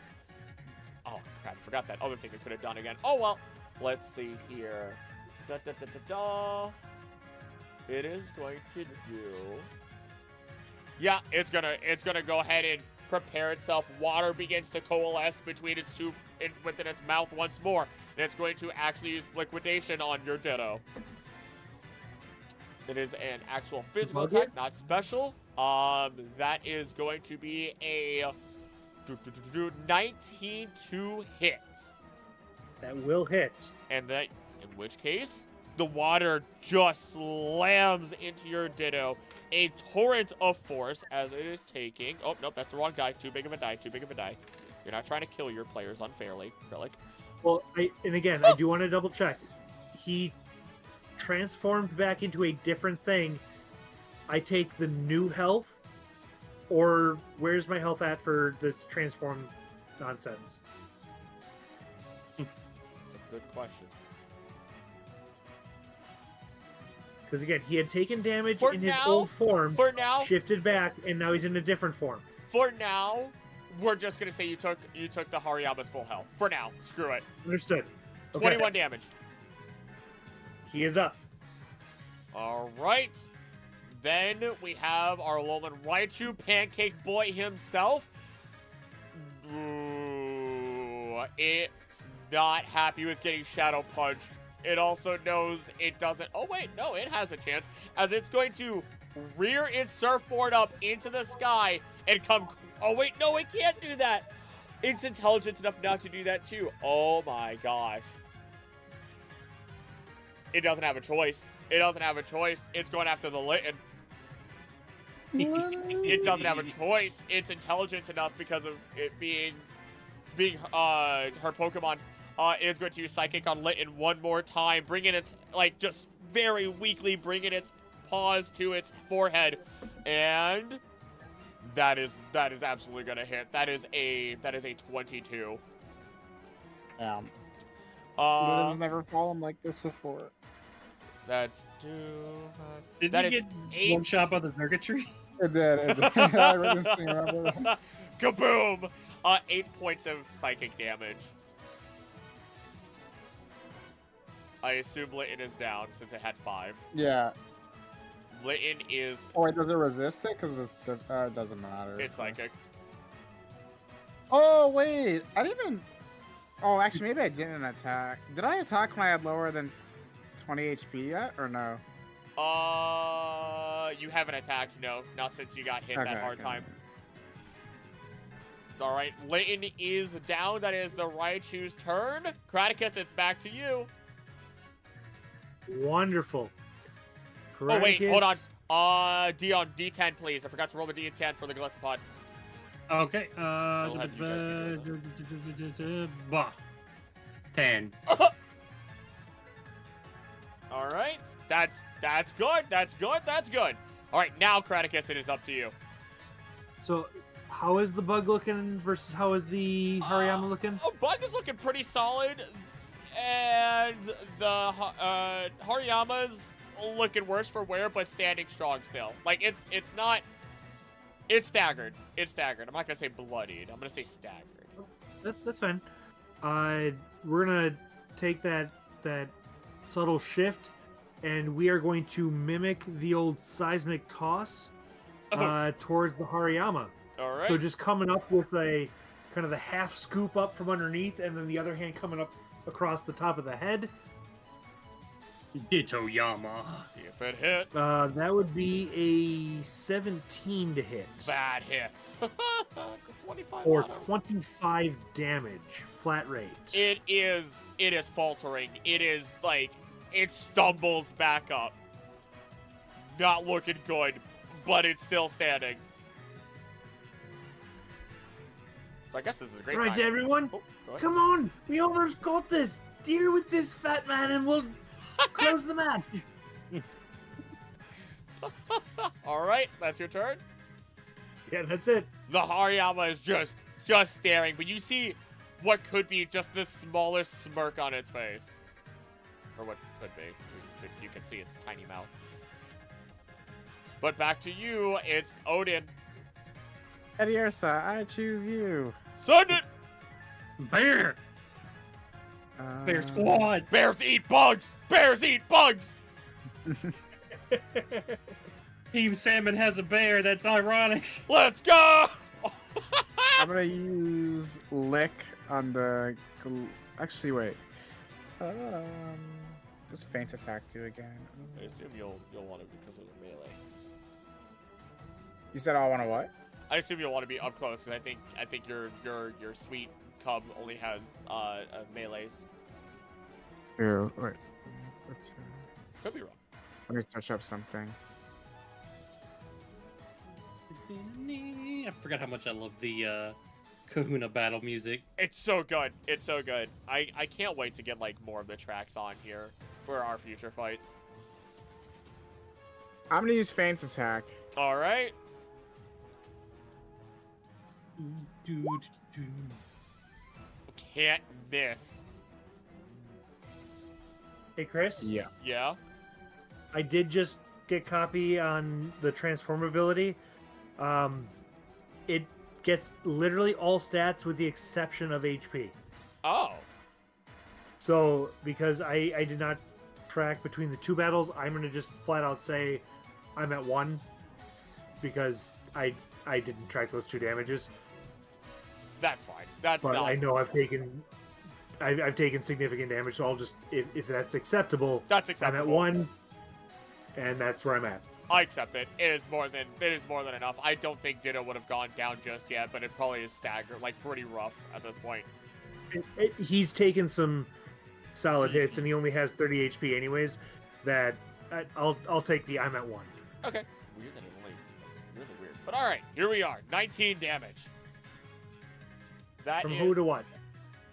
Oh, crap, forgot that other thing it could have done again. Oh, well, let's see here. It is going to do... Yeah, it's gonna go ahead and prepare itself. Water begins to coalesce between its within its mouth once more, and it's going to actually use Liquidation on your Ditto. It is an actual physical attack, not special. That is going to be a 19 to hit. That will hit. And that, in which case, the water just slams into your Ditto. A torrent of force as it is taking... Oh, nope, that's the wrong guy. Too big of a die, too big of a die. You're not trying to kill your players unfairly, Relic. Well, I do want to double check. He transformed back into a different thing. I take the new health, or where's my health at for this transform nonsense? That's a good question. Because again, he had taken damage For in his now- old form, For now, shifted back, and now he's in a different form. for now, we're just gonna say you took the Hariyama's full health. For now, screw it. Understood. Okay. 21 damage. He is up. All right. Then we have our Alolan Raichu, Pancake Boy himself. Ooh, it's not happy with getting Shadow Punched. It also knows it doesn't... Oh, wait, no, it has a chance. As it's going to rear its surfboard up into the sky and come... Oh, wait, no, it can't do that. It's intelligent enough not to do that, too. Oh, my gosh. It doesn't have a choice. It doesn't have a choice. It's going after the Litten. It doesn't have a choice. It's intelligent enough because of it being her Pokemon. Is going to use Psychic on Litten one more time, bringing its, like, just very weakly bringing its paws to its forehead, and that is absolutely going to hit. That is a 22. Damn. I've never fallen like this before. That's 2. Did that you is get 8. one shot by the circuitry? It did. I really didn't see that. Kaboom! 8 points of psychic damage. I assume Litten is down since it had 5. Yeah. Litten is... Oh, wait, does it resist it? Because it doesn't matter. It's psychic. Oh, wait. I didn't even... Oh, actually, maybe I didn't attack. Did I attack when I had lower than 20 HP yet, or no? You haven't attacked, no. Not since you got hit that hard time. All right, Layton is down. That is the Raichu's turn. Kraticus, it's back to you. Wonderful. Oh, wait, hold on. Kraticus- Dion, D10, please. I forgot to roll the D10 for the Gliscopod. Okay. I'll have you guys Bah. 10. All right, that's good. That's good. That's good. All right, now Kraticus, it is up to you. So, how is the bug looking versus how is the Hariyama looking? Oh, Bug is looking pretty solid, and the Hariyama's looking worse for wear, but standing strong still. Like it's not. It's staggered. It's staggered. I'm not gonna say bloodied. I'm gonna say staggered. That's fine. We're gonna take that subtle shift, and we are going to mimic the old seismic toss towards the Hariyama. All right. So just coming up with a kind of the half scoop up from underneath, and then the other hand coming up across the top of the head. Ditto Yama. See if it hit. That would be a 17 to hit. Bad hits. 25 Or auto. 25 damage, flat rate. It is faltering. It is like it stumbles back up. Not looking good, but it's still standing. So I guess this is a great Right, time. everyone, Oh, go ahead. come on! We almost got this. Deal with this fat man, and we'll close the match. All right, that's your turn. Yeah, that's it. The Hariyama is just staring, but you see what could be just the smallest smirk on its face. Or what could be. You can see its tiny mouth. But back to you, it's Odin. Eddie Ursa, I choose you. Send it! Bear! Bear squad! Bears eat bugs! Bears eat bugs! Team Salmon has a bear, that's ironic. Let's go! I'm gonna use lick on the. Actually, wait. Just feint attack too again. I assume you'll want to because of the melee. You said I want to what? I assume you'll want to be up close because I think your sweet cub only has melees. Ew, wait. Could be wrong. Let me search up something. I forgot how much I love the Kahuna battle music. It's so good. It's so good. I can't wait to get like more of the tracks on here for our future fights. I'm gonna use feint attack. All right. Can't miss. Hey, Chris. Yeah. Yeah. I did just get copy on the transform ability. It gets literally all stats with the exception of HP. Oh. So because I did not track between the two battles, I'm gonna just flat out say I'm at 1 because I didn't track those 2 damages. That's fine. That's But not. I know I've taken significant damage, so I'll just if that's acceptable. That's I'm acceptable. at 1, and that's where I'm at. I accept it. It is more than enough. I don't think Ditto would have gone down just yet, but it probably is staggered, like pretty rough at this point. He's taken some solid hits, and he only has 30 HP anyways. That I'll take the I'm at 1. Okay. Weird that it only. That's really weird. But all right, here we are. 19 damage. That From is. who to what?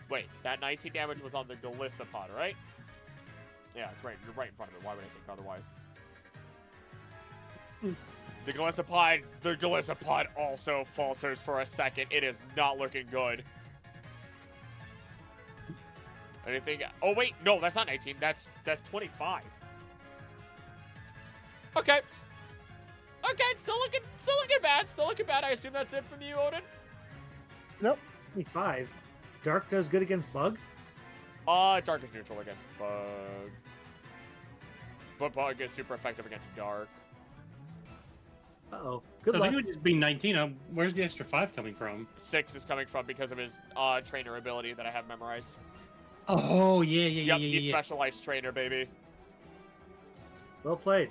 Wait, that 19 damage was on the Gliscopod, right? Yeah, it's right. You're right in front of it. Why would I think otherwise? The Gliscopod also falters for a second. It is not looking good. Anything? Oh wait, no, that's not 19. That's 25. Okay. Okay, still looking bad. Still looking bad. I assume that's it from you, Odin. Nope. 25. Dark does good against Bug. Dark is neutral against Bug. But Bug is super effective against Dark. Uh-oh. Good I luck. think it would just be 19. Where's the extra 5 coming from? 6 is coming from because of his trainer ability that I have memorized. Oh, yeah. Yep, he's specialized trainer, baby. Well played.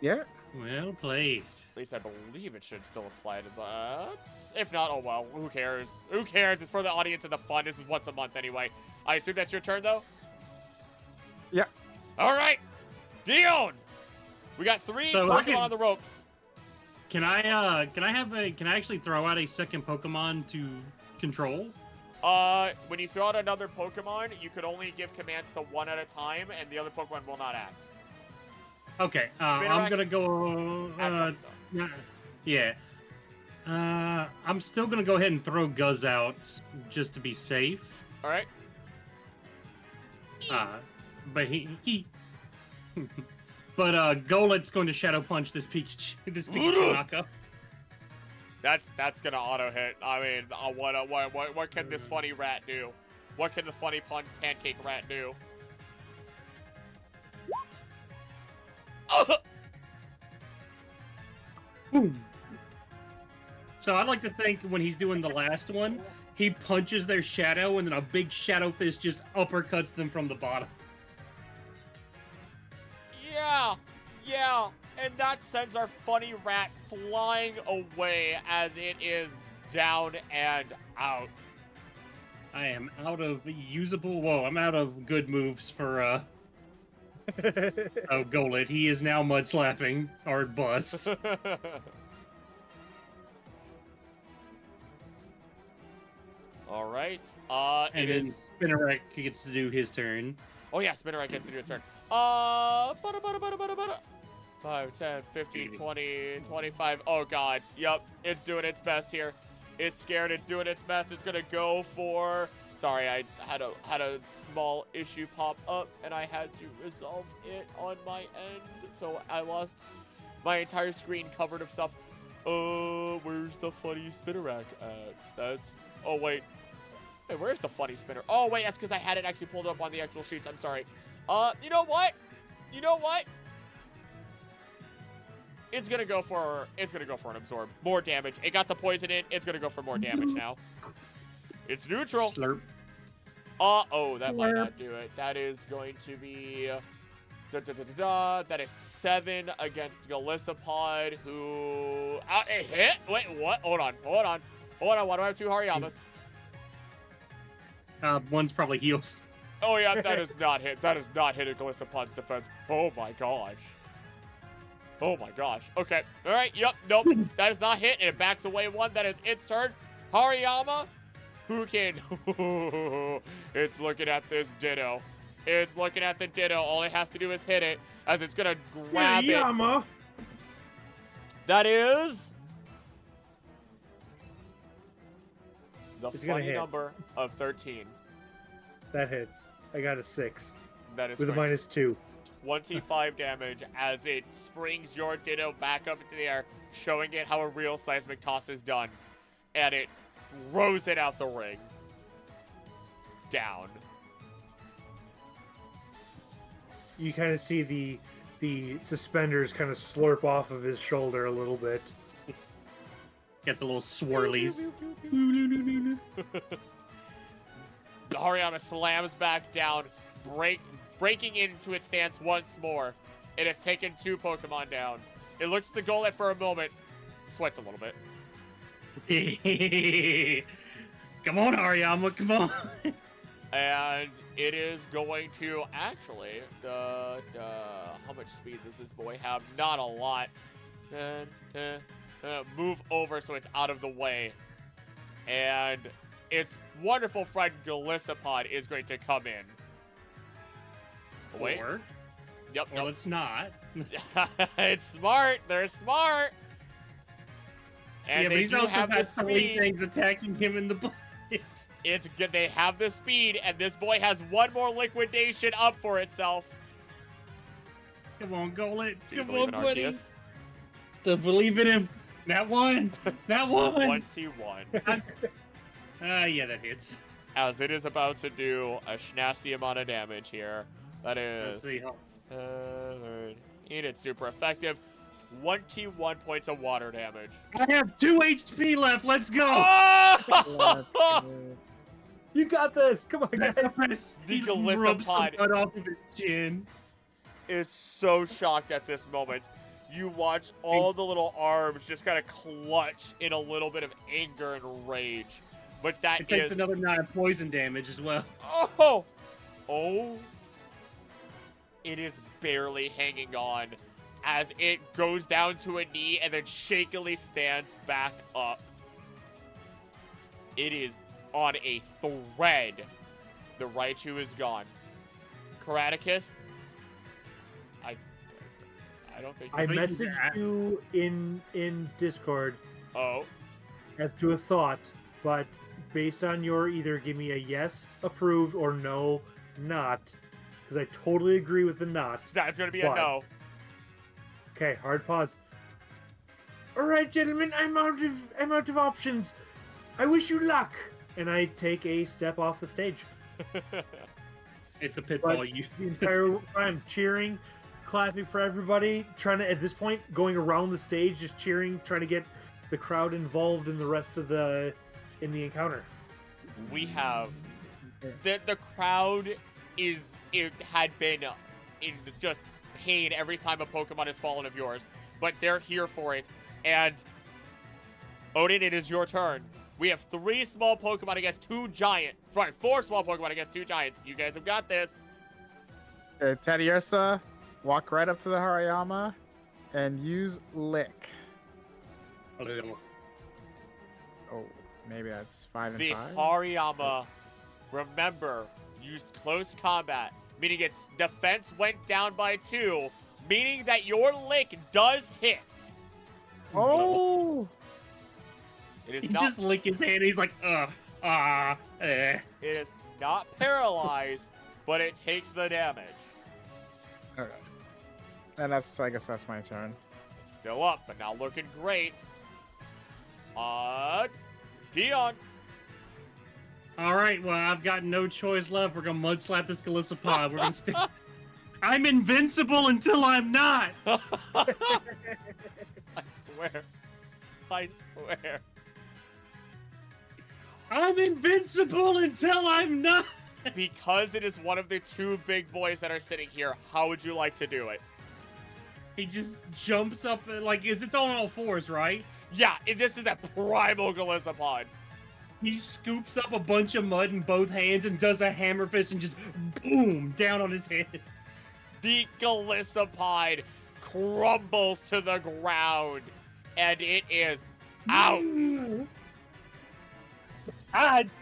Yeah. Well played. At least I believe it should still apply to that. If not, oh well, who cares? Who cares? It's for the audience and the fun. This is once a month anyway. I assume that's your turn, though? Yeah. All right. Dion! We got 3 So Pokemon on the ropes. Can I actually throw out a second Pokemon to control? When you throw out another Pokemon, you could only give commands to one at a time, and the other Pokemon will not act. Okay, I'm gonna go. Yeah. I'm still gonna go ahead and throw Guzz out just to be safe. All right. But he but Golet's going to Shadow Punch this Pikachu knockup. That's gonna auto hit. I mean, what can this funny rat do? What can the funny pancake rat do? So I'd like to think when he's doing the last one, he punches their shadow and then a big shadow fist just uppercuts them from the bottom. Yeah, and that sends our funny rat flying away as it is down and out. I am out of usable. Whoa, I'm out of good moves for oh Golet. He is now mud slapping or bust. All right. And then Spinarak gets to do his turn. Oh yeah, Spinarak gets to do its turn. 5, 10, 15, 20, 25. Oh god. Yep, it's doing its best here. It's scared. It's doing its best. It's gonna go for. Sorry, I had a small issue pop up, and I had to resolve it on my end, so I lost my entire screen covered of stuff. Where's the funny Spinarak at? That's. Oh wait. Hey, where's the funny spinner? Oh wait, that's because I had it actually pulled up on the actual sheets. I'm sorry. You know what? It's gonna go for an absorb. More damage. It got the poison in. It's gonna go for more damage now. It's neutral. Slurp. Oh, that might not do it. That is going to be that is 7 against Galissapod, who it hit. Wait, what? Hold on. Why do I have 2 Hariyamas? One's probably heals. Oh yeah, that is not hit. That is not hit at Galissapod's defense. Oh my gosh. Okay. All right. Yep. Nope. That is not hit, and it backs away 1. That is its turn. Hariyama, who can? It's looking at this Ditto. It's looking at the Ditto. All it has to do is hit it, as it's gonna grab Hariyama. it. That is the funny number of 13. That hits. I got a 6. That is with a -2. 25 damage as it springs your Ditto back up into the air, showing it how a real seismic toss is done. And it throws it out the ring. Down. You kind of see the suspenders kind of slurp off of his shoulder a little bit. Get the little swirlies. Hariyama slams back down, breaking into its stance once more. It has taken 2 Pokemon down. It looks to Golett for a moment, sweats a little bit. Come on, Hariyama, come on. And it is going to actually, how much speed does this boy have? Not a lot. Move over so it's out of the way. And its wonderful friend Galissapod is going to come in. Wait. Or, Yep. well, it's not. It's smart. They're smart. And yeah, but they he's do also have the got 3 speed. things attacking him in the butt. It's good. They have the speed, and this boy has 1 more liquidation up for itself. Come on, Golett. Do you Come believe on, in buddy. Arceus? To believe in him. That one. That one. 21. Yeah, that hits. As it is about to do a schnasty amount of damage here. That Let's is. see how. It's super effective. 21 points of water damage. I have 2 HP left. Let's go. Oh! You got this. Come on, guys. The He rubs some Galissapod blood off of his chin. is so shocked at this moment. you watch all the little arms just kind of clutch in a little bit of anger and rage. But that It takes another 9 poison damage as well. Oh. It is barely hanging on as it goes down to a knee and then shakily stands back up. It is on a thread. The Raichu is gone. Karaticus, I don't think I messaged you in Discord as to a thought, but based on your either give me a yes, approved, or no, not, because I totally agree with the not. That's going to be a no. Okay, hard pause. All right, gentlemen, I'm out of options. I wish you luck. And I take a step off the stage. It's a pitfall. The entire time cheering, clapping for everybody, trying to, at this point, going around the stage, just cheering, trying to get the crowd involved in the rest of the encounter. We have the crowd had been in just pain every time a Pokemon has fallen of yours, but they're here for it. And Odin, it is your turn. We have 3 small Pokemon against 2 giant. Right, 4 small Pokemon against 2 giants. You guys have got this. Teddiursa, walk right up to the Hariyama and use Lick. Oh, maybe that's 5 and 5. The Hariyama, remember, used close combat, meaning its defense went down by 2, meaning that your Lick does hit. Oh! He just lick his hand. He's like, It is not paralyzed, but it takes the damage. Okay. And I guess that's my turn. It's still up, but not looking great. Dion. all right, well, I've got no choice left. We're gonna mud slap this Golisopod. We're gonna stay. I'm invincible until I'm not. I swear. I swear. I'm invincible until I'm not. Because it is one of the 2 big boys that are sitting here, how would you like to do it? He just jumps up, like, it's on all 4s, right? Yeah, this is a primal Golisopod. He scoops up a bunch of mud in both hands and does a hammer fist and just boom, down on his head. The Golisopod crumbles to the ground, and it is out.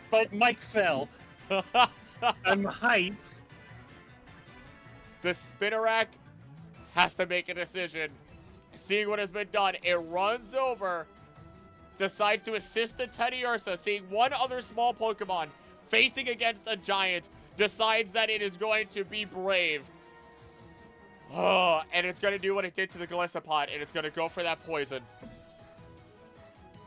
But Mike fell. I'm hyped. The Spinarak has to make a decision. Seeing what has been done, it runs over, decides to assist the Teddiursa, seeing one other small Pokemon facing against a giant, decides that it is going to be brave. And it's going to do what it did to the Golisopod, and it's going to go for that poison.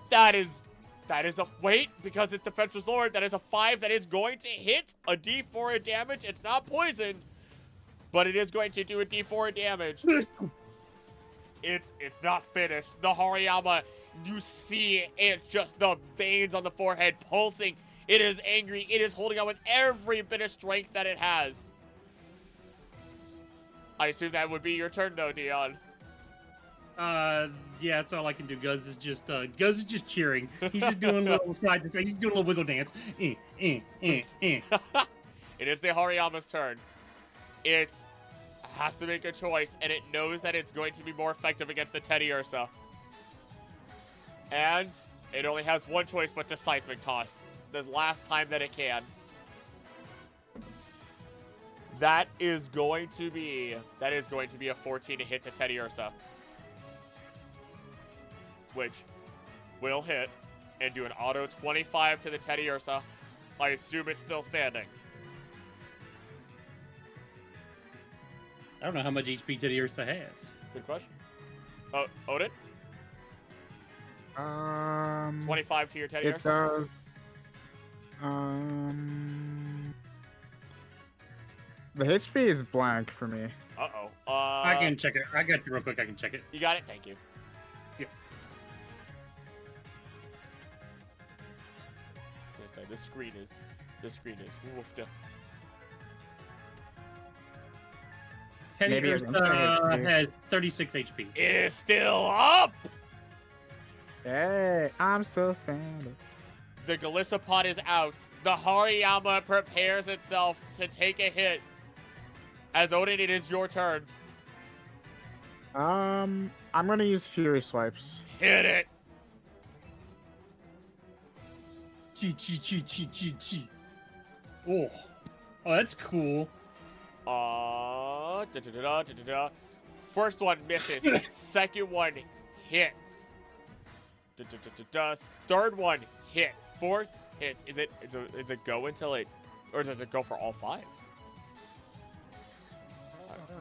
That is a wait, because it's Defense Resort. That is a 5 that is going to hit a D4 of damage. It's not poisoned, but it is going to do a D4 of damage. It's not finished. The Hariyama, you see it, just the veins on the forehead pulsing. It is angry. It is holding on with every bit of strength that it has. I assume that would be your turn, though, Dion. Yeah, that's all I can do. Guz is just cheering. He's just doing a little side to side. He's doing a little wiggle dance. It is the Hariyama's turn. It has to make a choice, and it knows that it's going to be more effective against the Teddiursa. And it only has one choice but to Seismic Toss. The last time that it can. That is going to be a 14 to hit the Teddiursa. Which will hit and do an auto 25 to the Teddiursa. I assume it's still standing. I don't know how much HP Teddiursa has. Good question. Oh, Odin? 25 to your Teddiursa? It does. The HP is blank for me. Uh-oh. I can check it. I got you real quick. I can check it. You got it? Thank you. Yep. I was gonna say, the screen is woofed. Maybe Teddy it's infinite HP. has 36 HP. It is still up. Hey, I'm still standing. The Galissapod is out. The Hariyama prepares itself to take a hit. As Odin, it is your turn. I'm gonna use Fury Swipes. Hit it. Chi. Oh, that's cool. First one misses. Second one hits. Third one hits. Fourth hits. Is it go until it, or does it go for all 5?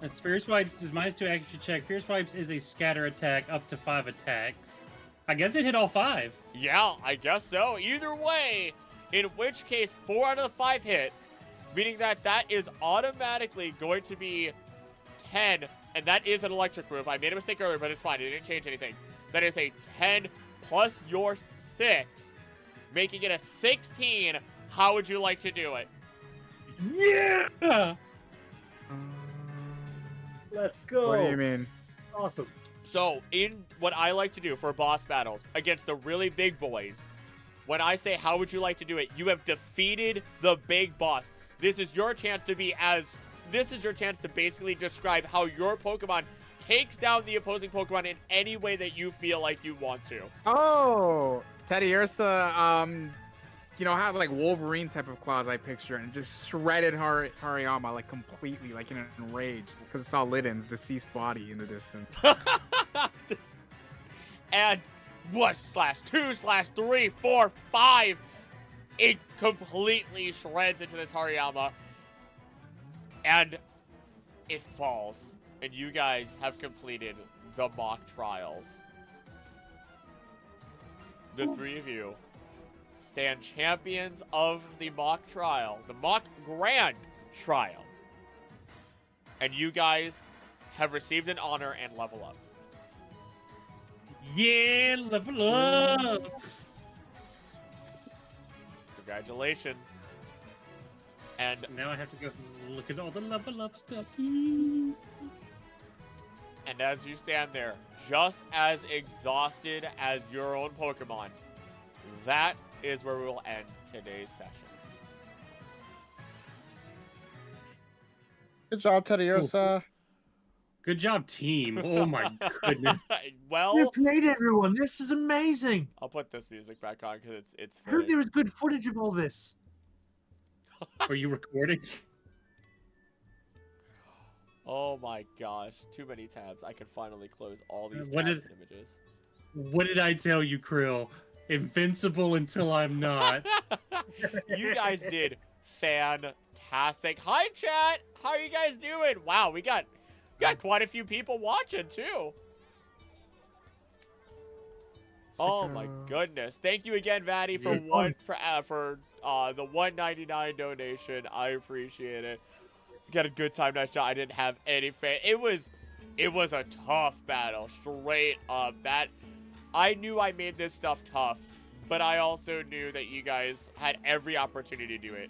It's Fierce Swipes is -2 action check. Fierce Swipes is a scatter attack up to 5 attacks. I guess it hit all 5. Yeah, I guess so. Either way, in which case 4 out of the 5 hit, meaning that is automatically going to be 10, and that is an electric move. I made a mistake earlier, but it's fine. It didn't change anything. That is a 10 plus your 6, making it a 16. How would you like to do it? Yeah. Let's go. What do you mean? Awesome. So, in what I like to do for boss battles against the really big boys, when I say how would you like to do it, you have defeated the big boss. This is your chance to basically describe how your Pokemon takes down the opposing Pokemon in any way that you feel like you want to. Oh, Teddy Ursa, had like Wolverine type of claws I picture, and just shredded Hariyama like completely, like in a rage, because it saw Liden's deceased body in the distance. And /2/3, 4, 5, it completely shreds into this Hariyama, and it falls. And you guys have completed the mock trials. The 3 of you stand champions of the mock trial, the mock grand trial. And you guys have received an honor and level up. Yeah, level up. Congratulations. And Now I have to go look at all the level up stuff. And as you stand there, just as exhausted as your own Pokemon, that is where we will end today's session. Good job, Teddy Ursa. Good job, team. Oh my goodness. Well, You played everyone. This is amazing. I'll put this music back on because it's I heard very... there was good footage of all this. Are you recording? Oh my gosh, too many tabs. I can finally close all these What tabs did- and images. What did I tell you, Krill? Invincible until I'm not. You guys did fantastic. Hi, chat. How are you guys doing? Wow, we got quite a few people watching too. Oh my goodness! Thank you again, Vatty, for the $1.99 donation. I appreciate it. Got a good time. Nice shot. I didn't have any fan. It was a tough battle, straight up. That I knew I made this stuff tough, but I also knew that you guys had every opportunity to do it.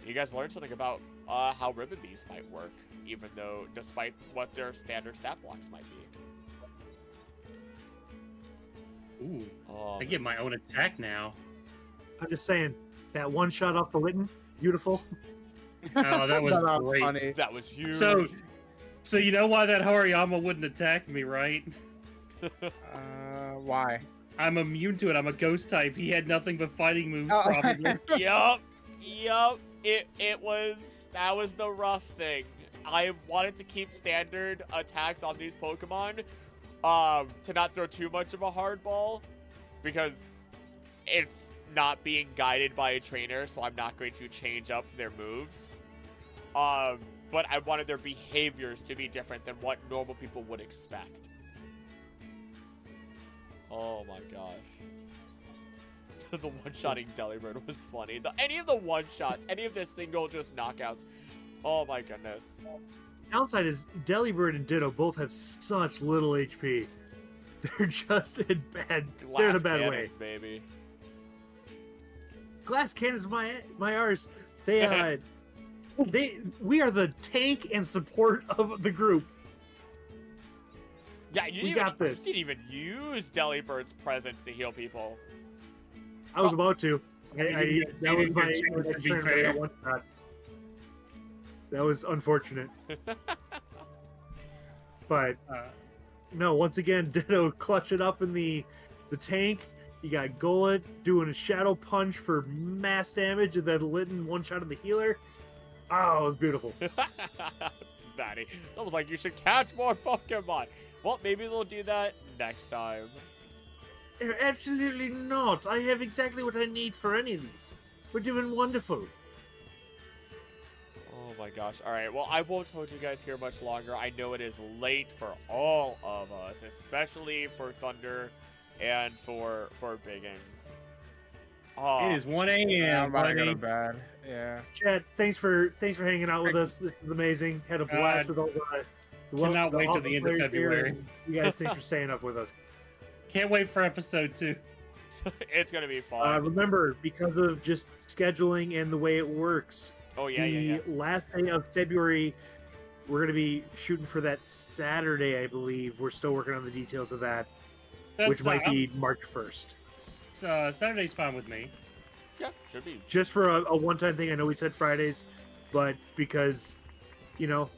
You guys learned something about how ribbon bees might work, even though, despite what their standard stat blocks might be. Ooh, Oh, I get my own attack now. I'm just saying, that one shot off the Litten, beautiful. Oh, that was That's great. funny. that was huge. So you know why that Hariyama wouldn't attack me, right? Why? I'm immune to it. I'm a ghost type. He had nothing but fighting moves, Oh. probably. Yup. That was the rough thing. I wanted to keep standard attacks on these Pokemon, to not throw too much of a hardball, because it's not being guided by a trainer, so I'm not going to change up their moves. But I wanted their behaviors to be different than what normal people would expect. Oh my gosh. The one-shotting Delibird was funny. Any of the one-shots, any of the single just knockouts. Oh my goodness. Downside is Delibird and Ditto both have such little HP. They're just in bad. They're in a bad way. Cannons, baby. Glass cannons, my ours. They We are the tank and support of the group. Yeah, you We didn't got this. You didn't even use Delibird's presence to heal people. I was about to. You That was didn't my get a chance, to be turn for fair. that one shot. That was unfortunate. But no, once again, Ditto clutch it up in the tank. You got Golet doing a shadow punch for mass damage, and then Litten one shot of the healer. Oh, it was beautiful. Daddy, it's almost like you should catch more Pokemon. Well, maybe they'll do that next time. Absolutely not. I have exactly what I need for any of these. We're doing wonderful. Oh my gosh. All right. Well, I won't hold you guys here much longer. I know it is late for all of us, especially for Thunder and for Biggins. Oh, It is 1 a.m. I'm about to go to buddy. bed. Yeah. Chad, thanks for hanging out with us. This was amazing. Had a blast with all the Cannot wait till awesome the end of players here, February. and you guys, thanks for staying up with us. Can't wait for episode 2. it's gonna be fun. Remember, because of just scheduling and the way it works, Oh yeah. the last day of February, we're going to be shooting for that Saturday, I believe. We're still working on the details of that, which might be March 1st. Saturday's fine with me. Yeah, should be. Just for a one-time thing. I know we said Fridays, but because, you know,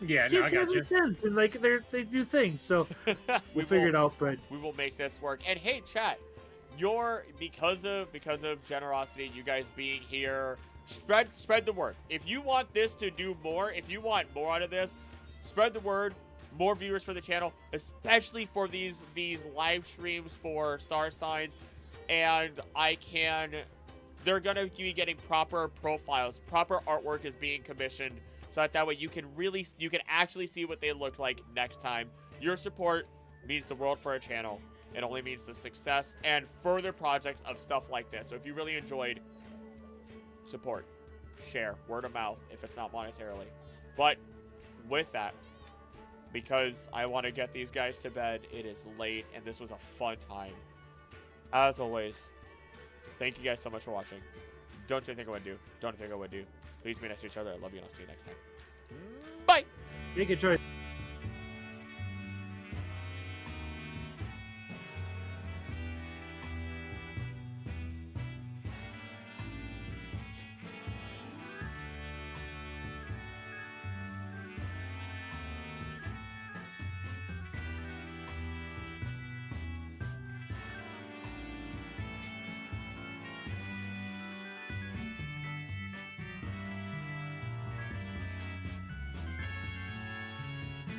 Yeah, no, I kids got have you. weekends and like they do things, so we'll figure it out. But We will make this work. And hey, chat, because of generosity, you guys being here, spread the word. If you want this to do more, if you want more out of this, spread the word. More viewers for the channel, especially for these live streams for Starsigns, and they're gonna be getting proper profiles, proper artwork is being commissioned, so that way you can actually see what they look like next time. Your support means the world for our channel. It only means the success and further projects of stuff like this. So if you really enjoyed, support, share, word of mouth if it's not monetarily. But with that, because I want to get these guys to bed, it is late, and this was a fun time. As always, thank you guys so much for watching. Don't you think I would do? Don't think I would do. Please be nice to each other. I love you, and I'll see you next time. Bye! make a choice.